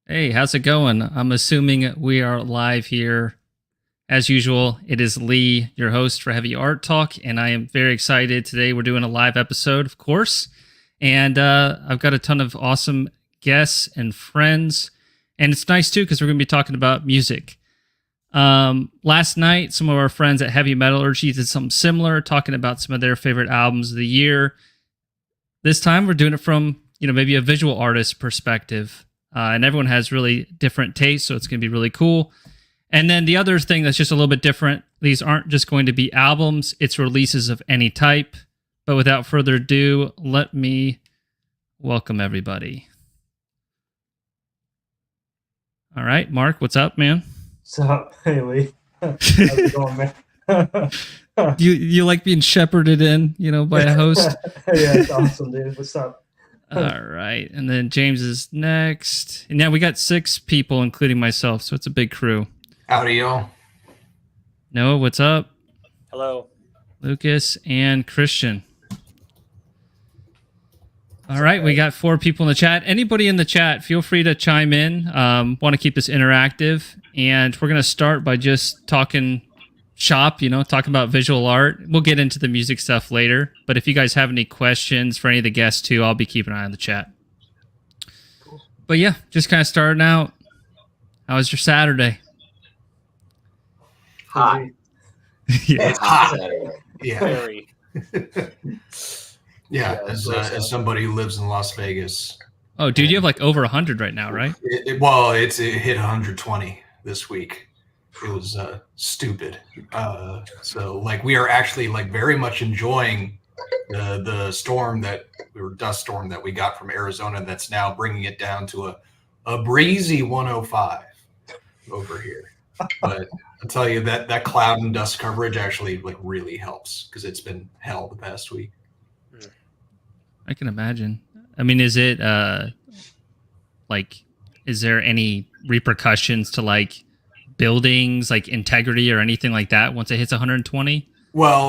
Hey, how's it going? I'm assuming we are live here. As usual, it is Lee, your host for Heavy Art Talk, and I am very excited. Today we're doing a live episode, of course, and I've got a ton of awesome guests and friends, and it's nice too because we're going to be talking about music. Last night, some of our friends at Heavy Metallurgy did something similar, talking about some of their favorite albums of the year. This time, we're doing it from maybe a visual artist perspective. And everyone has really different tastes, so it's going to be really cool. And then the other thing that's just a little bit different, these aren't just going to be albums, it's releases of any type. But without further ado, let me welcome everybody. All right, Mark, what's up, man? What's up, Haley? How's it going, man? You like being shepherded in, by a host? Yeah, it's awesome, dude. What's up? All right. And then James is next. And yeah, we got 6 people, including myself. So it's a big crew. Howdy, y'all. Noah, what's up? Hello. Lucas and Christian. All right. We got 4 people in the chat. Anybody in the chat, feel free to chime in. Want to keep this interactive. And we're going to start by just talking shop, talking about visual art. We'll get into the music stuff later, but if you guys have any questions for any of the guests too, I'll be keeping an eye on the chat. Cool. But yeah, just kind of starting out. How was your Saturday? Hot. Yeah. It's hot. Yeah. Very. Yeah, as somebody who lives in Las Vegas. Oh, dude, you have like over 100 right now, right? It hit 120 this week. It was stupid. So like we are actually like very much enjoying the dust storm that we got from Arizona. That's now bringing it down to a breezy 105 over here. But I'll tell you that cloud and dust coverage actually like really helps because it's been hell the past week. I can imagine. I mean, is it is there any repercussions to like buildings, like integrity or anything like that once it hits 120? Well,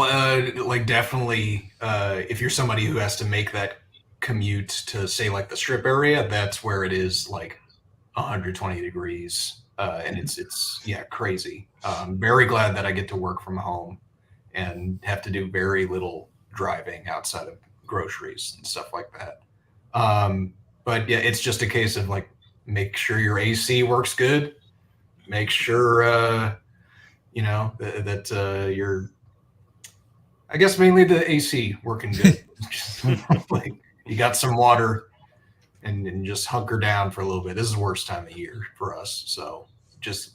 like definitely if you're somebody who has to make that commute to say like the strip area, that's where it is like 120 degrees and it's crazy. Very glad that I get to work from home and have to do very little driving outside of groceries and stuff like that. But yeah, it's just a case of like make sure your AC works good. Make sure, that you're, I guess mainly the AC working good. Like you got some water and just hunker down for a little bit. This is the worst time of year for us. So just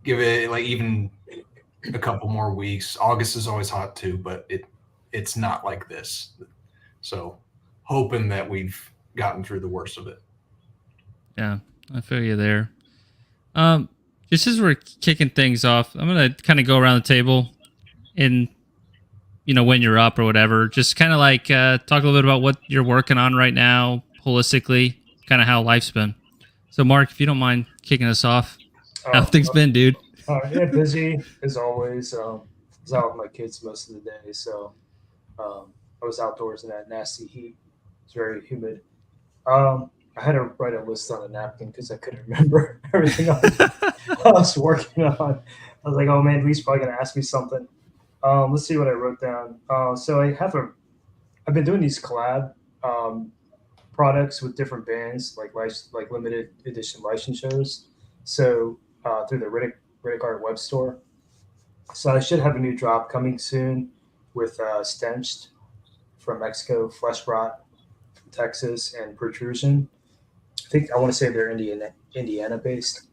give it like even a couple more weeks. August is always hot too, but it's not like this. So hoping that we've gotten through the worst of it. Yeah, I feel you there. Just as we're kicking things off, I'm going to kind of go around the table and, when you're up or whatever, just kind of like talk a little bit about what you're working on right now, holistically, kind of how life's been. So, Mark, if you don't mind kicking us off, how things been, dude? Yeah, busy as always. I was out with my kids most of the day, so I was outdoors in that nasty heat. It's very humid. I had to write a list on a napkin because I couldn't remember everything I was working on. I was like, oh man, Lee's probably going to ask me something. Let's see what I wrote down. So I've been doing these collab products with different bands, like limited edition license shows. So through the Riddick Art web store. So I should have a new drop coming soon with Stenched from Mexico, Flesh Rot from Texas, and Protrusion. I want to say they're Indiana based.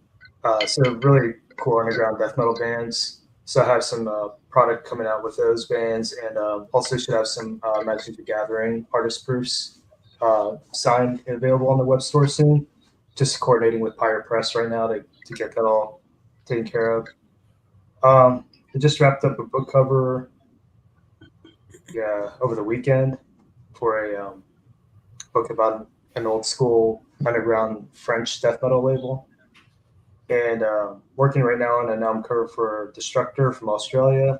So really cool underground death metal bands. So I have some product coming out with those bands, and also should have some Magic the Gathering artist proofs signed and available on the web store soon. Just coordinating with Pirate Press right now to get that all taken care of. I just wrapped up a book cover over the weekend for a book about an old school underground French death metal label, and working right now on an album cover for Destructor from Australia.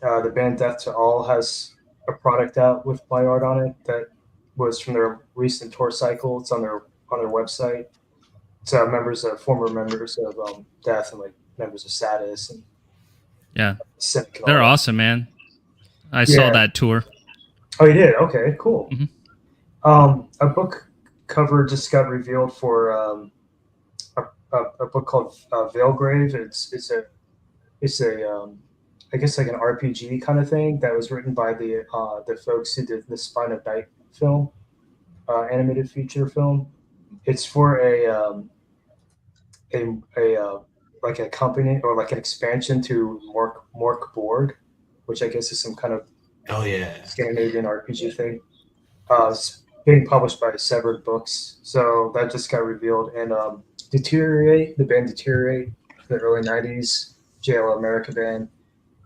The band Death to All has a product out with my art on it that was from their recent tour cycle. It's on their website. It's former members of Death and like members of Status and Yeah, Cynic and all they're that. awesome, man. I saw that tour. Oh, you did? Okay, cool. Mhm. A book cover just got revealed for a book called Veilgrave. It's a I guess like an RPG kind of thing that was written by the folks who did the Spine of Night film, animated feature film. It's for a like a company or like an expansion to Mork Borg, which I guess is some kind of Oh yeah. Scandinavian RPG thing. It's being published by Severed Books, so that just got revealed. And the band Deteriorate, the early '90s JL America band,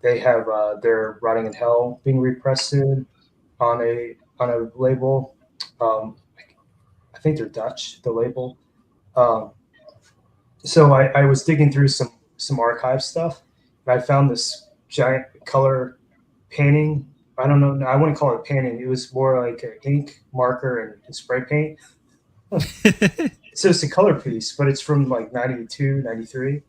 they have their Rotting in Hell being repressed soon on a label. Um, I think they're Dutch, the label. Um, so I was digging through some archive stuff, and I found this giant color painting. I don't know. I wouldn't call it painting. It was more like an ink, marker, and spray paint. So it's a color piece, but it's from like 92, 93.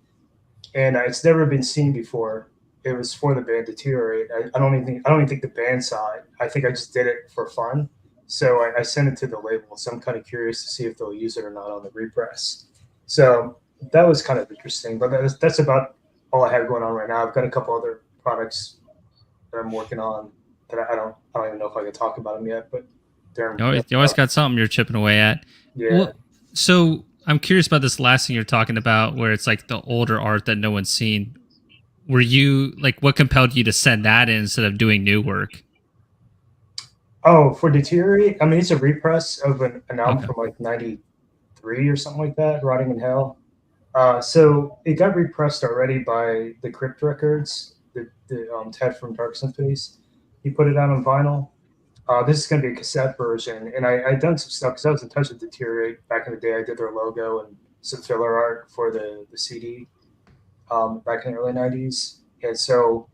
And it's never been seen before. It was for the band Deteriorate. I don't even think the band saw it. I think I just did it for fun. So I sent it to the label. So I'm kind of curious to see if they'll use it or not on the repress. So that was kind of interesting. But that's about all I have going on right now. I've got a couple other products that I'm working on that I don't even know if I can talk about them yet. But you always got something you're chipping away at. Yeah. Well, so I'm curious about this last thing you're talking about, where it's like the older art that no one's seen. Were you like, what compelled you to send that in instead of doing new work? Oh, for Deteriorate, I mean, it's a repress of an album from like '93 or something like that, Rotting in Hell. So it got repressed already by the Crypt Records, the Ted from Dark Symphonies. He put it out on vinyl. This is going to be a cassette version, and I done some stuff because I was in touch with Deteriorate back in the day. I did their logo and some filler art for the CD back in the early '90s, and so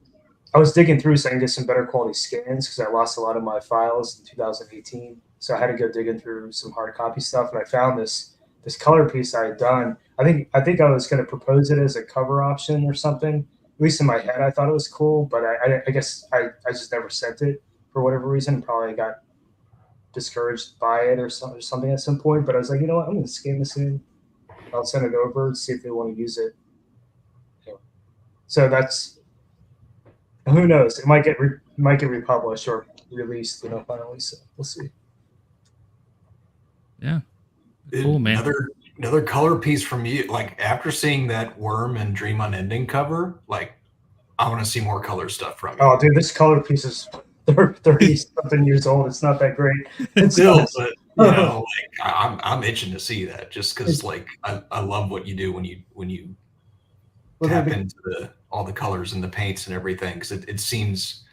I was digging through so I can get some better quality scans because I lost a lot of my files in 2018. So I had to go digging through some hard copy stuff, and I found this color piece I had done. I think I was going to propose it as a cover option or something. At least in my head, I thought it was cool, but I guess I just never sent it for whatever reason. Probably got discouraged by it or something at some point. But I was like, you know what? I'm going to scan this in. I'll send it over and see if they want to use it. So that's, who knows? It might get republished or released, finally. So we'll see. Yeah, cool, man. Another color piece from you. Like after seeing that Worm and Dream Unending cover, like I want to see more color stuff from you. Oh, dude, this color piece is 30 something years old. It's not that great. It's still, but I'm itching to see that just because like I love what you do when you tap into all the colors and the paints and everything, because it seems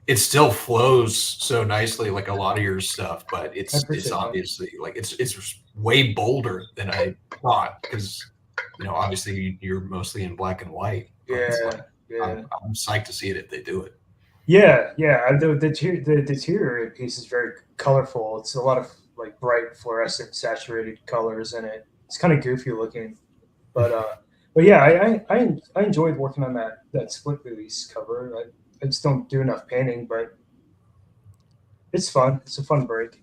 it still flows so nicely like a lot of your stuff, but it's obviously like it's way bolder than I thought, because obviously you're mostly in black and white. Yeah. I'm psyched to see it if they do it. Yeah. The Deteriorate piece is very colorful. It's a lot of like bright fluorescent saturated colors in it. It's kind of goofy looking, but yeah, I enjoyed working on that split release cover. I just don't do enough painting, but it's fun. It's a fun break,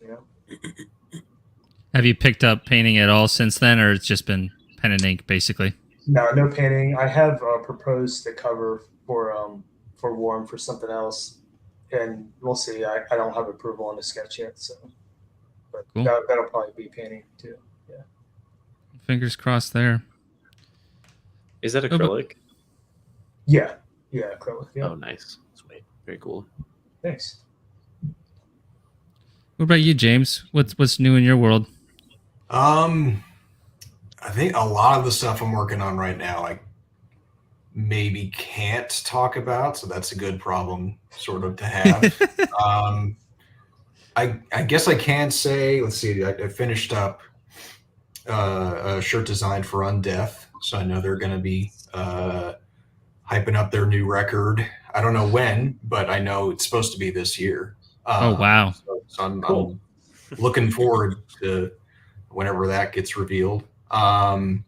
Have you picked up painting at all since then, or it's just been pen and ink, basically? No painting. I have proposed the cover for Warm for something else, and we'll see. I don't have approval on the sketch yet, so but cool. That'll probably be painting too. Yeah. Fingers crossed there. Is that acrylic? Yeah, acrylic. Yeah. Oh, nice. Sweet. Very cool. Thanks. What about you, James? What's new in your world? I think a lot of the stuff I'm working on right now, I maybe can't talk about, so that's a good problem sort of to have. I guess I can say, let's see, I finished up a shirt design for Undeath, so I know they're going to be hyping up their new record. I don't know when, but I know it's supposed to be this year. Oh, wow. So I'm cool. looking forward to whenever that gets revealed. I'm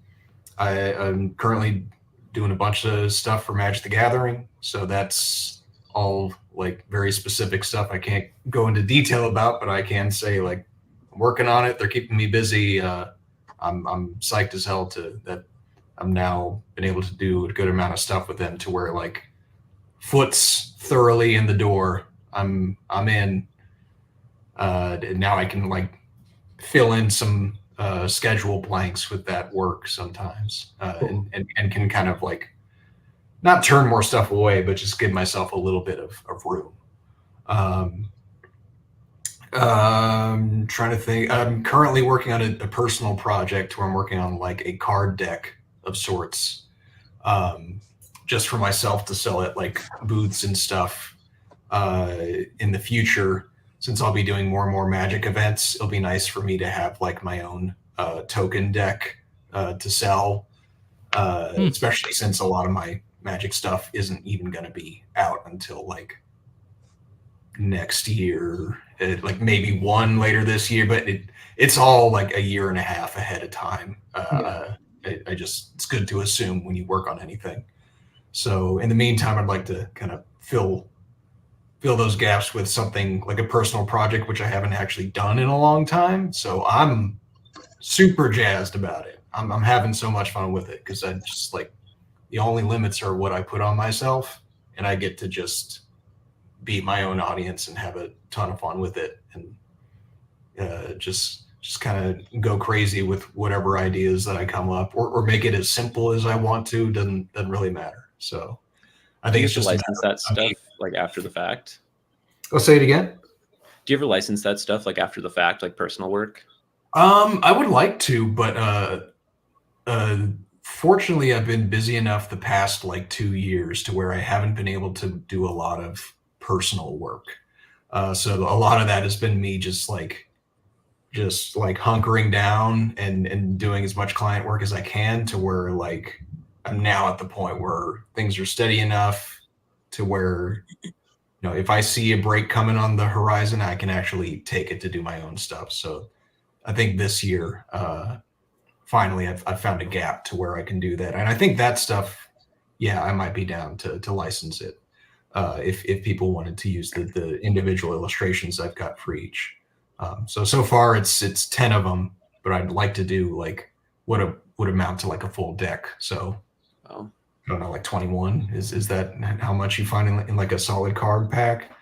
currently doing a bunch of stuff for Magic the Gathering, so that's all like very specific stuff I can't go into detail about, but I can say like I'm working on it. They're keeping me busy. I'm psyched as hell to that I'm now been able to do a good amount of stuff with them to where like foot's thoroughly in the door. I'm in. Now I can like fill in some schedule blanks with that work sometimes, and can kind of like not turn more stuff away, but just give myself a little bit of room. Trying to think. I'm currently working on a personal project where I'm working on like a card deck of sorts, just for myself to sell at like booths and stuff in the future. Since I'll be doing more and more Magic events, it'll be nice for me to have like my own token deck to sell, especially since a lot of my Magic stuff isn't even going to be out until like next year, like maybe one later this year, but it's all like a year and a half ahead of time. I just, it's good to assume when you work on anything. So in the meantime, I'd like to kind of fill those gaps with something like a personal project, which I haven't actually done in a long time. So I'm super jazzed about it. I'm having so much fun with it because I just like the only limits are what I put on myself, and I get to just be my own audience and have a ton of fun with it, and just kind of go crazy with whatever ideas that I come up, or make it as simple as I want to. Doesn't really matter. So I think it's just license that stuff like after the fact. I'll say it again. Do you ever license that stuff like after the fact, like personal work? I would like to, but fortunately, I've been busy enough the past like 2 years to where I haven't been able to do a lot of personal work. So a lot of that has been me just like hunkering down and doing as much client work as I can, to where like I'm now at the point where things are steady enough to where, you know, if I see a break coming on the horizon, I can actually take it to do my own stuff. So I think this year, finally, I've found a gap to where I can do that. And I think that stuff, yeah, I might be down to license it if people wanted to use the individual illustrations I've got for each. So far it's 10 of them, but I'd like to do like what would amount to like a full deck. So I don't know, like 21 is that how much you find in like a solid card pack?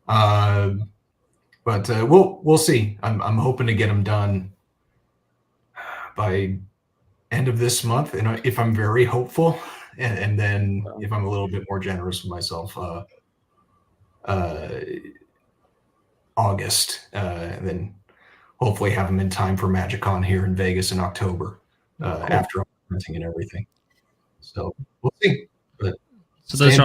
But we'll see. I'm hoping to get them done by end of this month, and if I'm very hopeful, and then if I'm a little bit more generous with myself, August, and then hopefully have them in time for MagicCon here in Vegas in October, after printing and everything. So we'll see. But so those are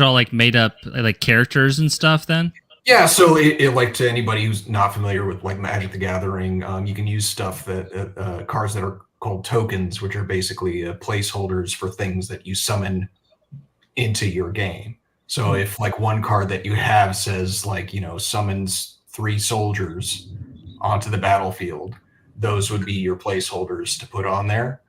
all like made up like characters and stuff then? Yeah, so it like, to anybody who's not familiar with like Magic the Gathering, you can use stuff that cards that are called tokens, which are basically placeholders for things that you summon into your game. So if like one card that you have says like, you know, summons 3 soldiers onto the battlefield, those would be your placeholders to put on there.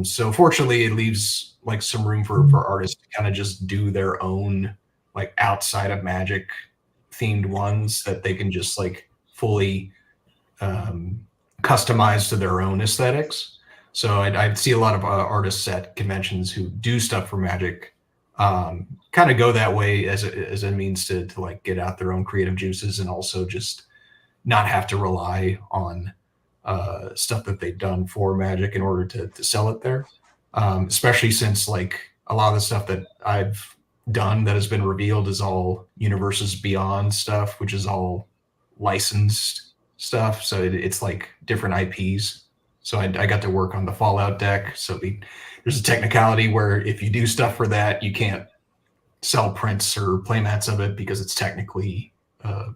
So fortunately, it leaves like some room for artists to kind of just do their own like outside of Magic themed ones that they can just like fully customize to their own aesthetics. So I'd see a lot of artists at conventions who do stuff for Magic kind of go that way as a means to like get out their own creative juices, and also just not have to rely on stuff that they've done for Magic in order to sell it there. Especially since like a lot of the stuff that I've done that has been revealed is all Universes Beyond stuff, which is all licensed stuff. So it's like different IPs. So I got to work on the Fallout deck. So there's a technicality where if you do stuff for that, you can't sell prints or playmats of it because it's technically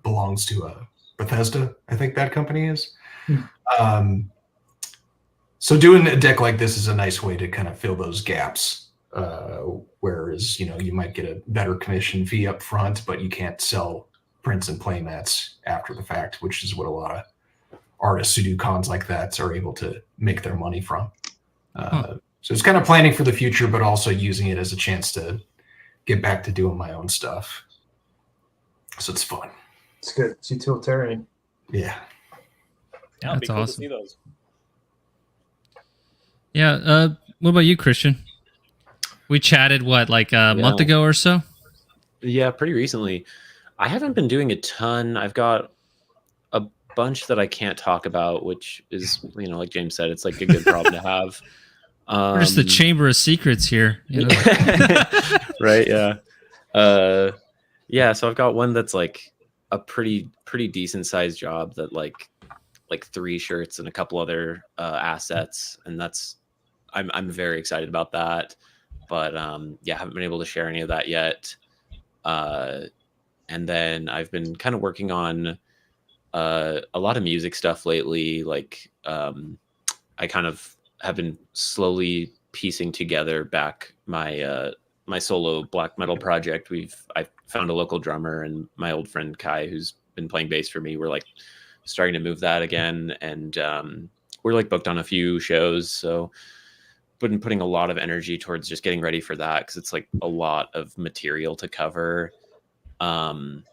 belongs to Bethesda, I think that company is. So doing a deck like this is a nice way to kind of fill those gaps. Whereas, you know, you might get a better commission fee up front, but you can't sell prints and playmats after the fact, which is what a lot of artists who do cons like that are able to make their money from. So it's kind of planning for the future, but also using it as a chance to get back to doing my own stuff. So it's fun. It's good. It's utilitarian. Yeah. Yeah, it'd be That's cool awesome. to see those. Yeah. What about you, Christian? We chatted like a month ago or so? Yeah, pretty recently. I haven't been doing a ton. I've got a bunch that I can't talk about, which is, like James said, it's like a good problem to have. We're just the chamber of secrets here. Right, yeah. Yeah, so I've got one that's like a pretty decent sized job that like 3 shirts and a couple other assets, and I'm very excited about that. But yeah, haven't been able to share any of that yet. And then I've been kind of working on a lot of music stuff lately. Like I kind of have been slowly piecing together back my my solo black metal project. I found a local drummer, and my old friend Kai, who's been playing bass for me, we're like starting to move that again, and we're like booked on a few shows, so been putting a lot of energy towards just getting ready for that, because it's like a lot of material to cover. And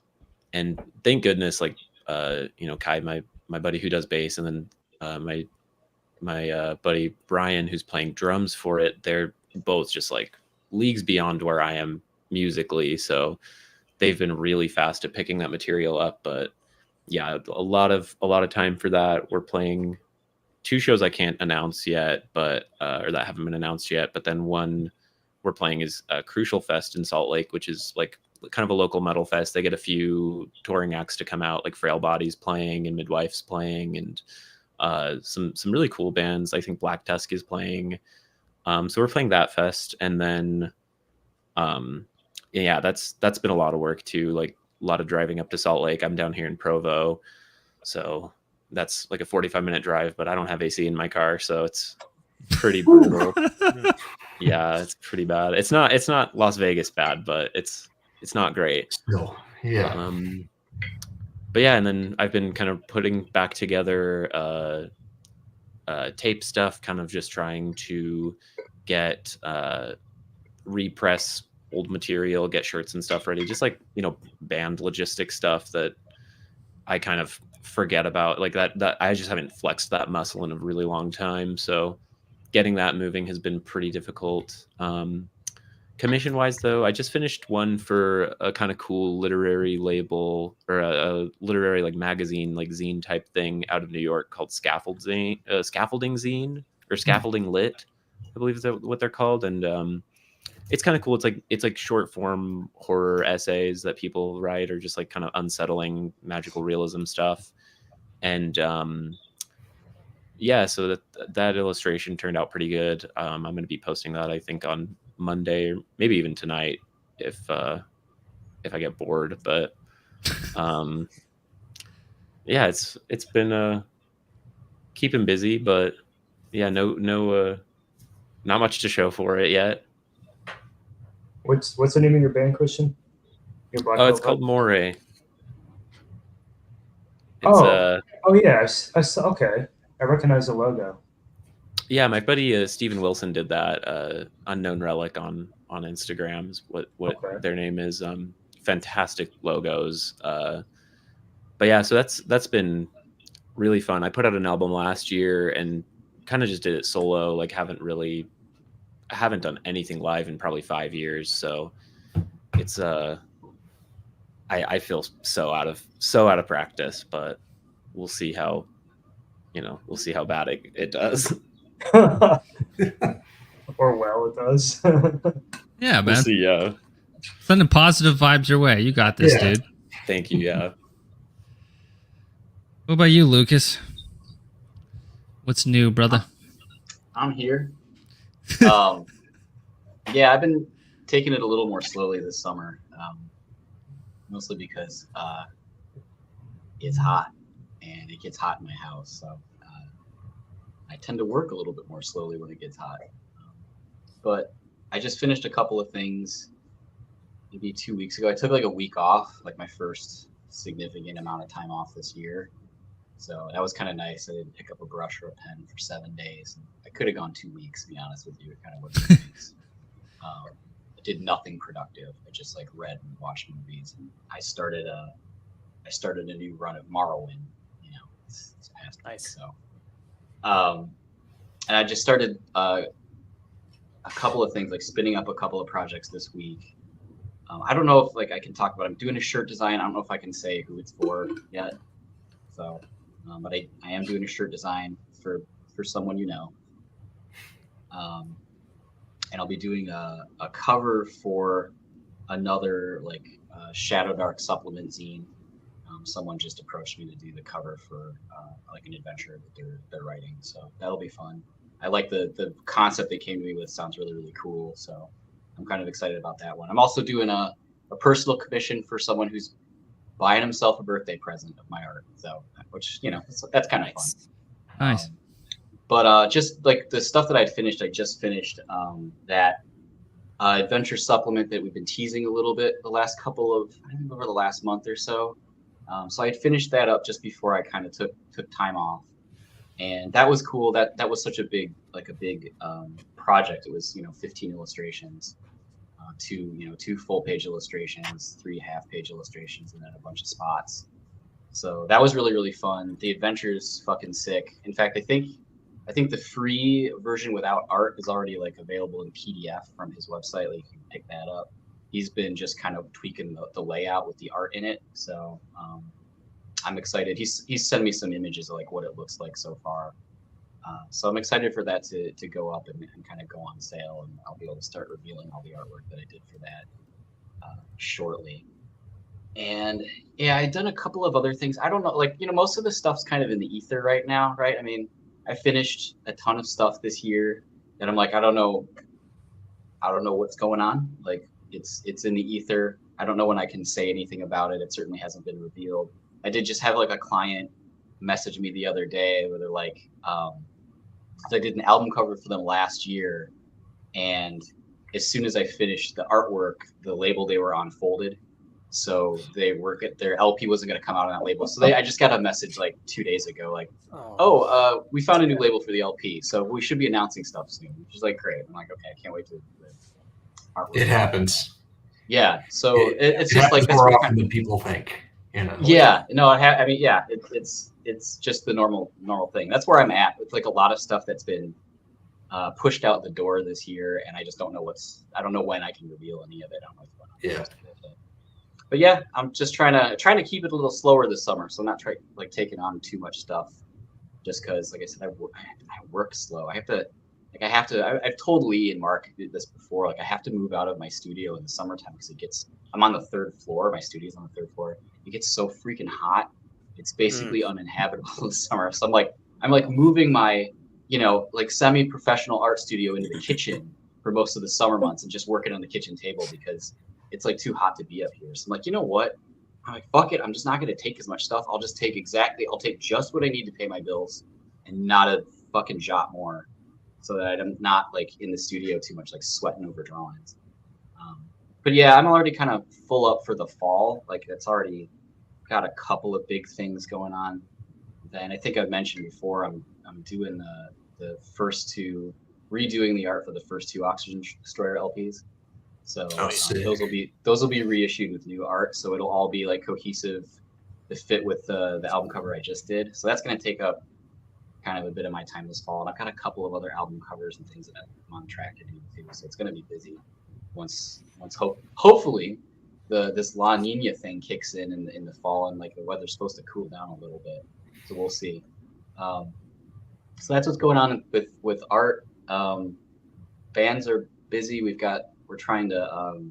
thank goodness, like Kai, my buddy who does bass, and then my buddy Brian, who's playing drums for it, they're both just like leagues beyond where I am musically, so they've been really fast at picking that material up. But yeah, a lot of time for that. We're playing 2 shows I can't announce yet, but or that haven't been announced yet. But then one we're playing is Crucial Fest in Salt Lake, which is like kind of a local metal fest. They get a few touring acts to come out, like Frail Bodies playing and Midwife's playing, and some really cool bands. I think Black Tusk is playing. So we're playing that fest, and then yeah, that's been a lot of work too. Like a lot of driving up to Salt Lake. I'm down here in Provo, so that's like a 45-minute drive, but I don't have AC in my car, so it's pretty brutal. Yeah, it's pretty bad. It's not Las Vegas bad, but it's not great. Still, yeah. But yeah, and then I've been kind of putting back together tape stuff, kind of just trying to get repress old material, get shirts and stuff ready, just like band logistics stuff that I kind of forget about, like that I just haven't flexed that muscle in a really long time. So getting that moving has been pretty difficult. Commission wise though, I just finished one for a kind of cool literary label, or a literary like magazine, like zine type thing out of New York called Scaffolding Zine, or Scaffolding Lit, I believe is what they're called. And it's kind of cool. It's like short form horror essays that people write, or just like kind of unsettling magical realism stuff. And yeah, so that illustration turned out pretty good. I'm going to be posting that, I think, on Monday, or maybe even tonight if I get bored. But yeah, it's been keeping busy, but yeah, no not much to show for it yet. What's the name of your band, Christian? It's called Moray. Oh yeah, I saw. Okay, I recognize the logo. Yeah, my buddy Steven Wilson did that. Unknown Relic on Instagram is what okay. Their name is. Fantastic logos. But yeah, so that's been really fun. I put out an album last year and kind of just did it solo. Like I haven't done anything live in probably 5 years. So it's I feel so out of practice, but we'll see how bad it does. Or well, it does. Yeah, man. We'll see, sending positive vibes your way. You got this, dude. Thank you. Yeah. What about you, Lucas? What's new, brother? I'm here. Yeah, I've been taking it a little more slowly this summer, mostly because it's hot and it gets hot in my house. So I tend to work a little bit more slowly when it gets hot. But I just finished a couple of things maybe 2 weeks ago. I took like a week off, like my first significant amount of time off this year. So that was kind of nice. I didn't pick up a brush or a pen for 7 days. I could have gone 2 weeks, to be honest with you. It kind of was 2 weeks. I did nothing productive. I just like read and watched movies. And I started a new run of Morrowind. You know, it's past week, Nice. so. And I just started a couple of things, like spinning up a couple of projects this week. I don't know if like I can talk about. I'm doing a shirt design. I don't know if I can say who it's for yet. So, but I am doing a shirt design for someone you know. And I'll be doing a cover for another like Shadow Dark supplement zine. Someone just approached me to do the cover for like an adventure that they're writing, so that'll be fun. I like the concept they came to me with. Sounds really, really cool, so I'm kind of excited about that one. I'm also doing a personal commission for someone who's buying himself a birthday present of my art, so which, you know, that's kind of fun. Nice. But just like the stuff that I just finished that adventure supplement that we've been teasing a little bit the last I don't know, over the last month or so. So I finished that up just before I kind of took time off, and that was cool. That was such a big project. It was 15 illustrations, 2 full-page illustrations, 3 half-page illustrations, and then a bunch of spots. So that was really, really fun. The adventure's fucking sick. In fact, I think the free version without art is already like available in PDF from his website. Like you can pick that up. He's been just kind of tweaking the layout with the art in it. So I'm excited. He's sent me some images of like what it looks like so far. So I'm excited for that to go up and kind of go on sale, and I'll be able to start revealing all the artwork that I did for that shortly. And yeah, I've done a couple of other things. I don't know, like, most of the stuff's kind of in the ether right now, right? I mean, I finished a ton of stuff this year that I'm like, I don't know what's going on. Like, it's in the ether. I don't know when I can say anything about it. It certainly hasn't been revealed. I did just have like a client message me the other day where they're like, so I did an album cover for them last year, and as soon as I finished the artwork, the label they were on folded. So their LP wasn't going to come out on that label. So I just got a message like 2 days ago, like, we found a new label for the LP, so we should be announcing stuff soon. Which is like great. I'm like, okay, I can't wait to. It happens. Yeah, so it's just like more often than people think. Yeah, no, it's just the normal thing. That's where I'm at. It's like a lot of stuff that's been pushed out the door this year, and I just don't know I don't know when I can reveal any of it. I don't know what's going on. Yeah. But yeah, I'm just trying to keep it a little slower this summer, so I'm not taking on too much stuff. Just because, like I said, I work slow. I've told Lee and Mark this before. Like, I have to move out of my studio in the summertime because I'm on the 3rd floor. My studio's on the 3rd floor. It gets so freaking hot. It's basically uninhabitable this summer. So I'm like moving my, like semi-professional art studio into the kitchen for most of the summer months and just working on the kitchen table because it's like too hot to be up here. So I'm like, you know what? I'm like, fuck it. I'm just not going to take as much stuff. I'll take just what I need to pay my bills and not a fucking jot more, so that I'm not like in the studio too much, like sweating over drawings. But yeah, I'm already kind of full up for the fall. Like, it's already got a couple of big things going on. Then I think I've mentioned before, I'm doing the first 2, redoing the art for the first 2 Oxygen Destroyer LPs. So those will be reissued with new art. So it'll all be like cohesive to fit with the album cover I just did. So that's going to take up kind of a bit of my time this fall. And I've got a couple of other album covers and things that I'm on track to do too. So it's going to be busy once hopefully this La Nina thing kicks in the fall, and like the weather's supposed to cool down a little bit. So we'll see. So that's what's going on with art. Bands are busy. We're trying to,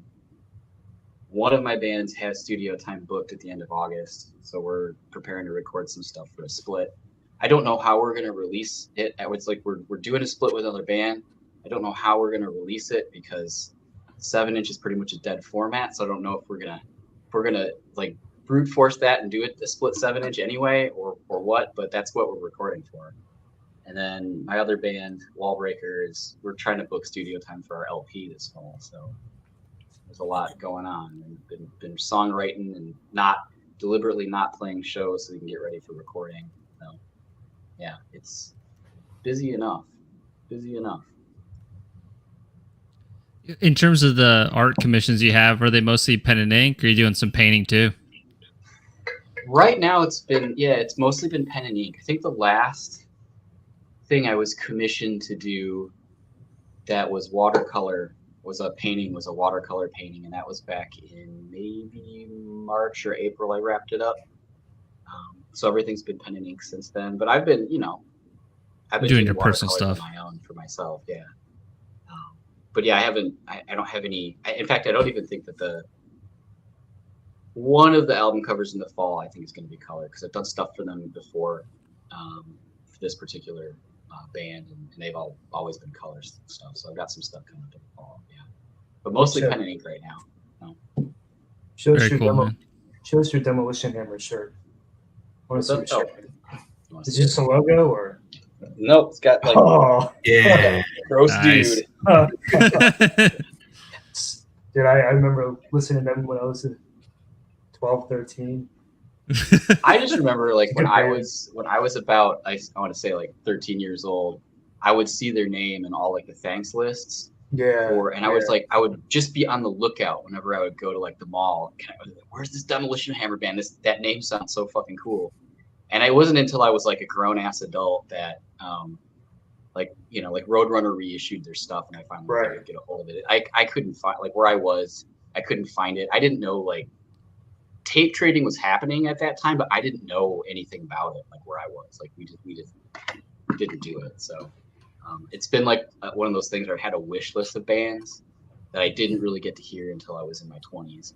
one of my bands has studio time booked at the end of August. So we're preparing to record some stuff for a split. I don't know how we're going to release it. It's like we're doing a split with another band. I don't know how we're going to release it because 7-inch is pretty much a dead format. So I don't know if we're gonna like brute force that and do it the split 7-inch anyway, or what. But that's what we're recording for. And then my other band, Wallbreakers, we're trying to book studio time for our LP this fall. So there's a lot going on. And been songwriting and not deliberately not playing shows so we can get ready for recording. So, yeah, it's busy enough. Busy enough. In terms of the art commissions you have, are they mostly pen and ink, or are you doing some painting too? Right now, it's mostly been pen and ink. I think the last thing I was commissioned to do that was watercolor was a watercolor painting, and that was back in maybe March or April. I wrapped it up. So everything's been pen and ink since then. But I've been Doing your personal stuff on my own for myself. Yeah. But yeah, I don't have any. In fact, I don't even think that one of the album covers in the fall, I think, is going to be color, because I've done stuff for them before, for this particular band, and they've always been color stuff. So I've got some stuff coming up in the fall. Yeah, but mostly pen and ink right now. Show Very cool, man. Show us your Demolition Hammer shirt. I want to see your shirt. Is it this a logo or? Nope, it's got like Yeah. gross Nice. dude. Dude, I remember listening to them when I was 12, 13. I just remember like when Good I band. was about I want to say like 13 years old, I would see their name in all like the thanks lists. Yeah. I was like, I would just be on the lookout whenever I would go to like the mall. Where's this Demolition Hammer band? That name sounds so fucking cool. And it wasn't until I was like a grown ass adult that like Roadrunner reissued their stuff, and I finally could get a hold of it. I couldn't find like where I was. I couldn't find it. I didn't know like tape trading was happening at that time, but I didn't know anything about it. Like where I was, like we didn't do it. So it's been like one of those things where I had a wish list of bands that I didn't really get to hear until I was in my 20s.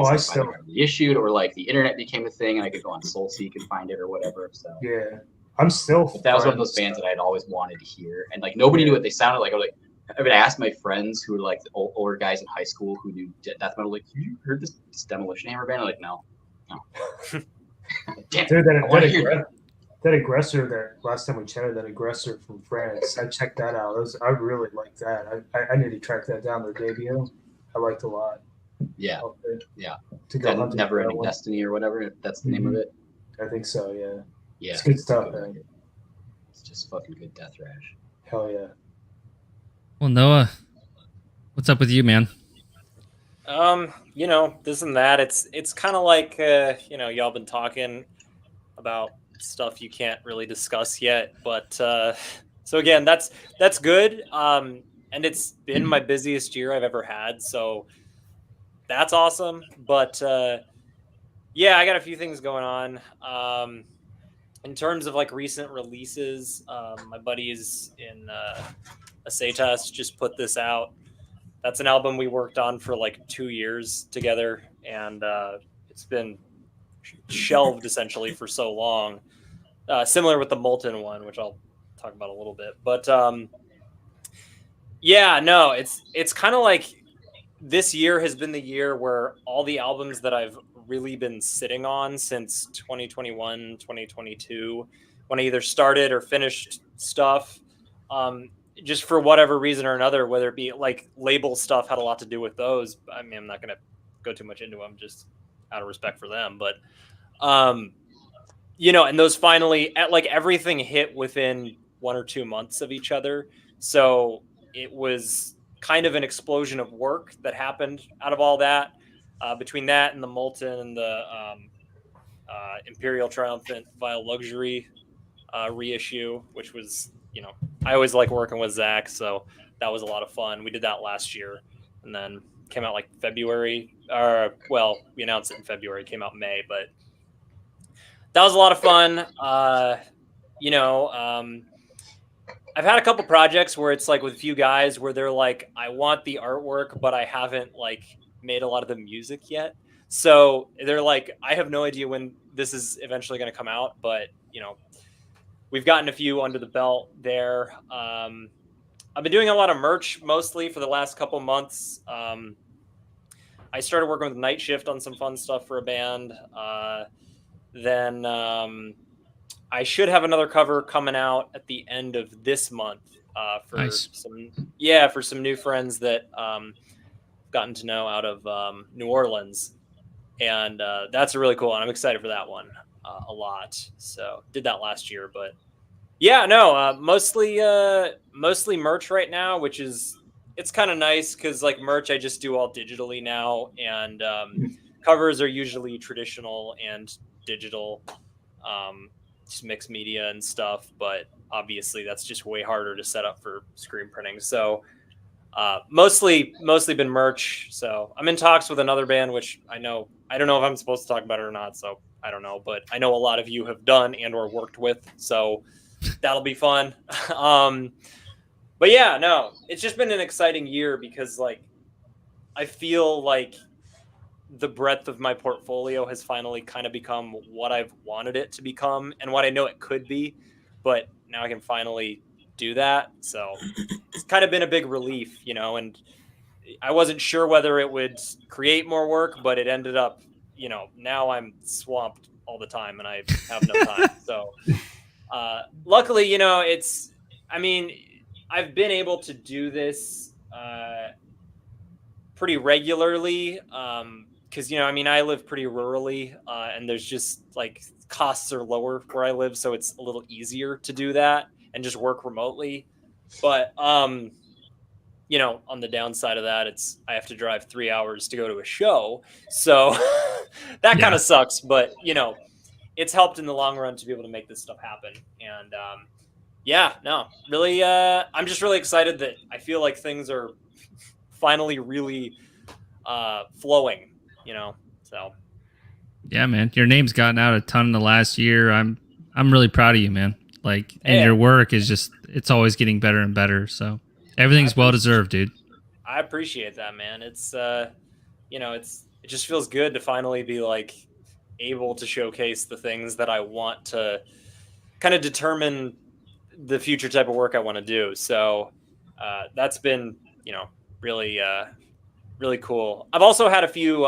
I still got reissued, or like the internet became a thing and I could go on SoulSeek and find it or whatever. So yeah, I'm still. But that was one of those bands that I had always wanted to hear, and like nobody knew what they sounded like. I would ask my friends who were like the older guys in high school who knew death metal, like, have you heard this Demolition Hammer band? I'm like, no. Damn, Dude, I want to hear that. that Aggressor there, last time we chatted, that Aggressor from France, I checked that out. I really liked that. I need to track that down, their debut. I liked a lot. Yeah. Yeah. To go hunting Never for that Ending one. Destiny or whatever. That's the name of it. I think so, yeah. Yeah. It's good stuff, man. It's just fucking good death thrash. Hell yeah. Well, Noah, what's up with you, man? This and that. It's kind of like y'all been talking about stuff you can't really discuss yet, but so again, that's good. And it's been my busiest year I've ever had, so that's awesome. But yeah, I got a few things going on. In terms of like recent releases, my buddies in Acetas just put this out. That's an album we worked on for like 2 years together, and it's been shelved essentially for so long. Similar with the Molten one, which I'll talk about a little bit. But yeah, no, it's kind of like this year has been the year where all the albums that I've really been sitting on since 2021, 2022, when I either started or finished stuff, just for whatever reason or another, whether it be like label stuff had a lot to do with those. I mean, I'm not going to go too much into them just out of respect for them, but and those finally everything hit within 1 or 2 months of each other. So it was kind of an explosion of work that happened out of all that, between that and the Molten and the Imperial Triumphant Vile Luxury reissue, which was, I always like working with Zach, so that was a lot of fun. We did that last year, and then came out like February, we announced it in February, came out May, but that was a lot of fun. I've had a couple projects where it's like with a few guys where they're like, I want the artwork, but I haven't like made a lot of the music yet. So they're like, I have no idea when this is eventually going to come out, but we've gotten a few under the belt there. I've been doing a lot of merch mostly for the last couple months. I started working with Night Shift on some fun stuff for a band. Then I should have another cover coming out at the end of this month for Nice. some new friends that gotten to know out of New Orleans. and that's really cool. And I'm excited for that one a lot. So did that last year, but yeah, no, mostly merch right now, which is it's kind of nice because like merch I just do all digitally now, and covers are usually traditional and digital, just mixed media and stuff. But obviously that's just way harder to set up for screen printing. So mostly been merch. So I'm in talks with another band, which I don't know if I'm supposed to talk about it or not. So I don't know, but I know a lot of you have done and or worked with. So that'll be fun. But yeah, no, it's just been an exciting year because like I feel like the breadth of my portfolio has finally kind of become what I've wanted it to become and what I know it could be, but now I can finally do that. So it's kind of been a big relief, you know, and I wasn't sure whether it would create more work, but it ended up, you know, now I'm swamped all the time and I have no time. So luckily, you know, I've been able to do this pretty regularly because, you know, I live pretty rurally and there's just like costs are lower where I live. So it's a little easier to do that and just work remotely. But, you know, on the downside of that, I have to drive 3 hours to go to a show. So that kind of sucks. But, you know, it's helped in the long run to be able to make this stuff happen. And yeah, no, really, I'm just really excited that I feel like things are finally really flowing, you know, so. Yeah, man, your name's gotten out a ton in the last year. I'm really proud of you, man. Like, and your work is just, it's always getting better and better. So everything's well deserved, dude. I appreciate that, man. It's, you know, it just feels good to finally be like able to showcase the things that I want to kind of determine the future type of work I want to do. So that's been, you know, really, really cool. I've also had a few,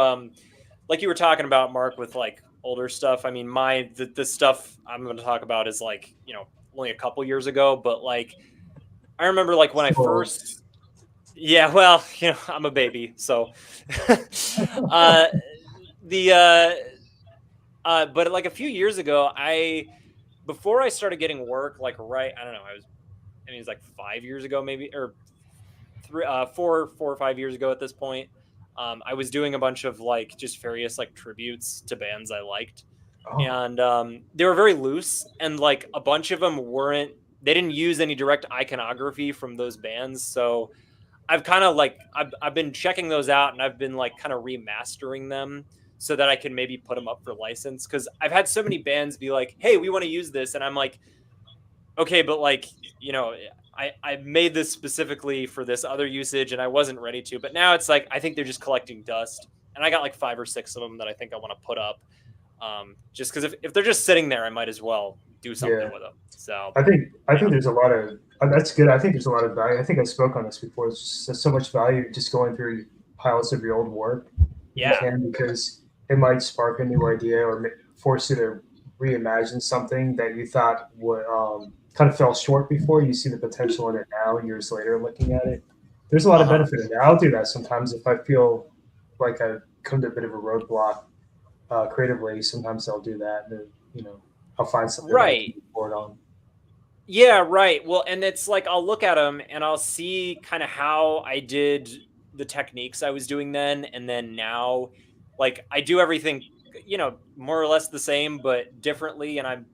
like you were talking about, Mark, with like older stuff. I mean, the stuff I'm going to talk about is like, you know, only a couple years ago, but like, I remember like when I first, yeah, well, you know, I'm a baby. So, but like a few years ago, before I started getting work, like, right, I don't know, it was like 5 years ago, maybe, or 4 or 5 years ago at this point. I was doing a bunch of like just various like tributes to bands I liked. And they were very loose, and like a bunch of them they didn't use any direct iconography from those bands. So I've kind of like, I've been checking those out, and I've been like kind of remastering them so that I can maybe put them up for license. Cause I've had so many bands be like, hey, we want to use this. And I'm like, okay, but like, you know, I made this specifically for this other usage and I wasn't ready to, but now it's like, I think they're just collecting dust, and I got like 5 or 6 of them that I think I want to put up. Just because if they're just sitting there, I might as well do something with them. So I think there's a lot of that's good. I think there's a lot of value. I think I spoke on this before. There's just so much value just going through piles of your old work. Yeah, because it might spark a new idea or force you to reimagine something that you thought would kind of fell short before. You see the potential in it now, years later, looking at it. There's a lot of benefit in that. I'll do that sometimes if I feel like I've come to a bit of a roadblock creatively. Sometimes I'll do that, and then, you know, I'll find something right. to report on. Yeah, right. Well, and it's like I'll look at them and I'll see kind of how I did the techniques I was doing then, and then now, like I do everything, you know, more or less the same but differently. And I'm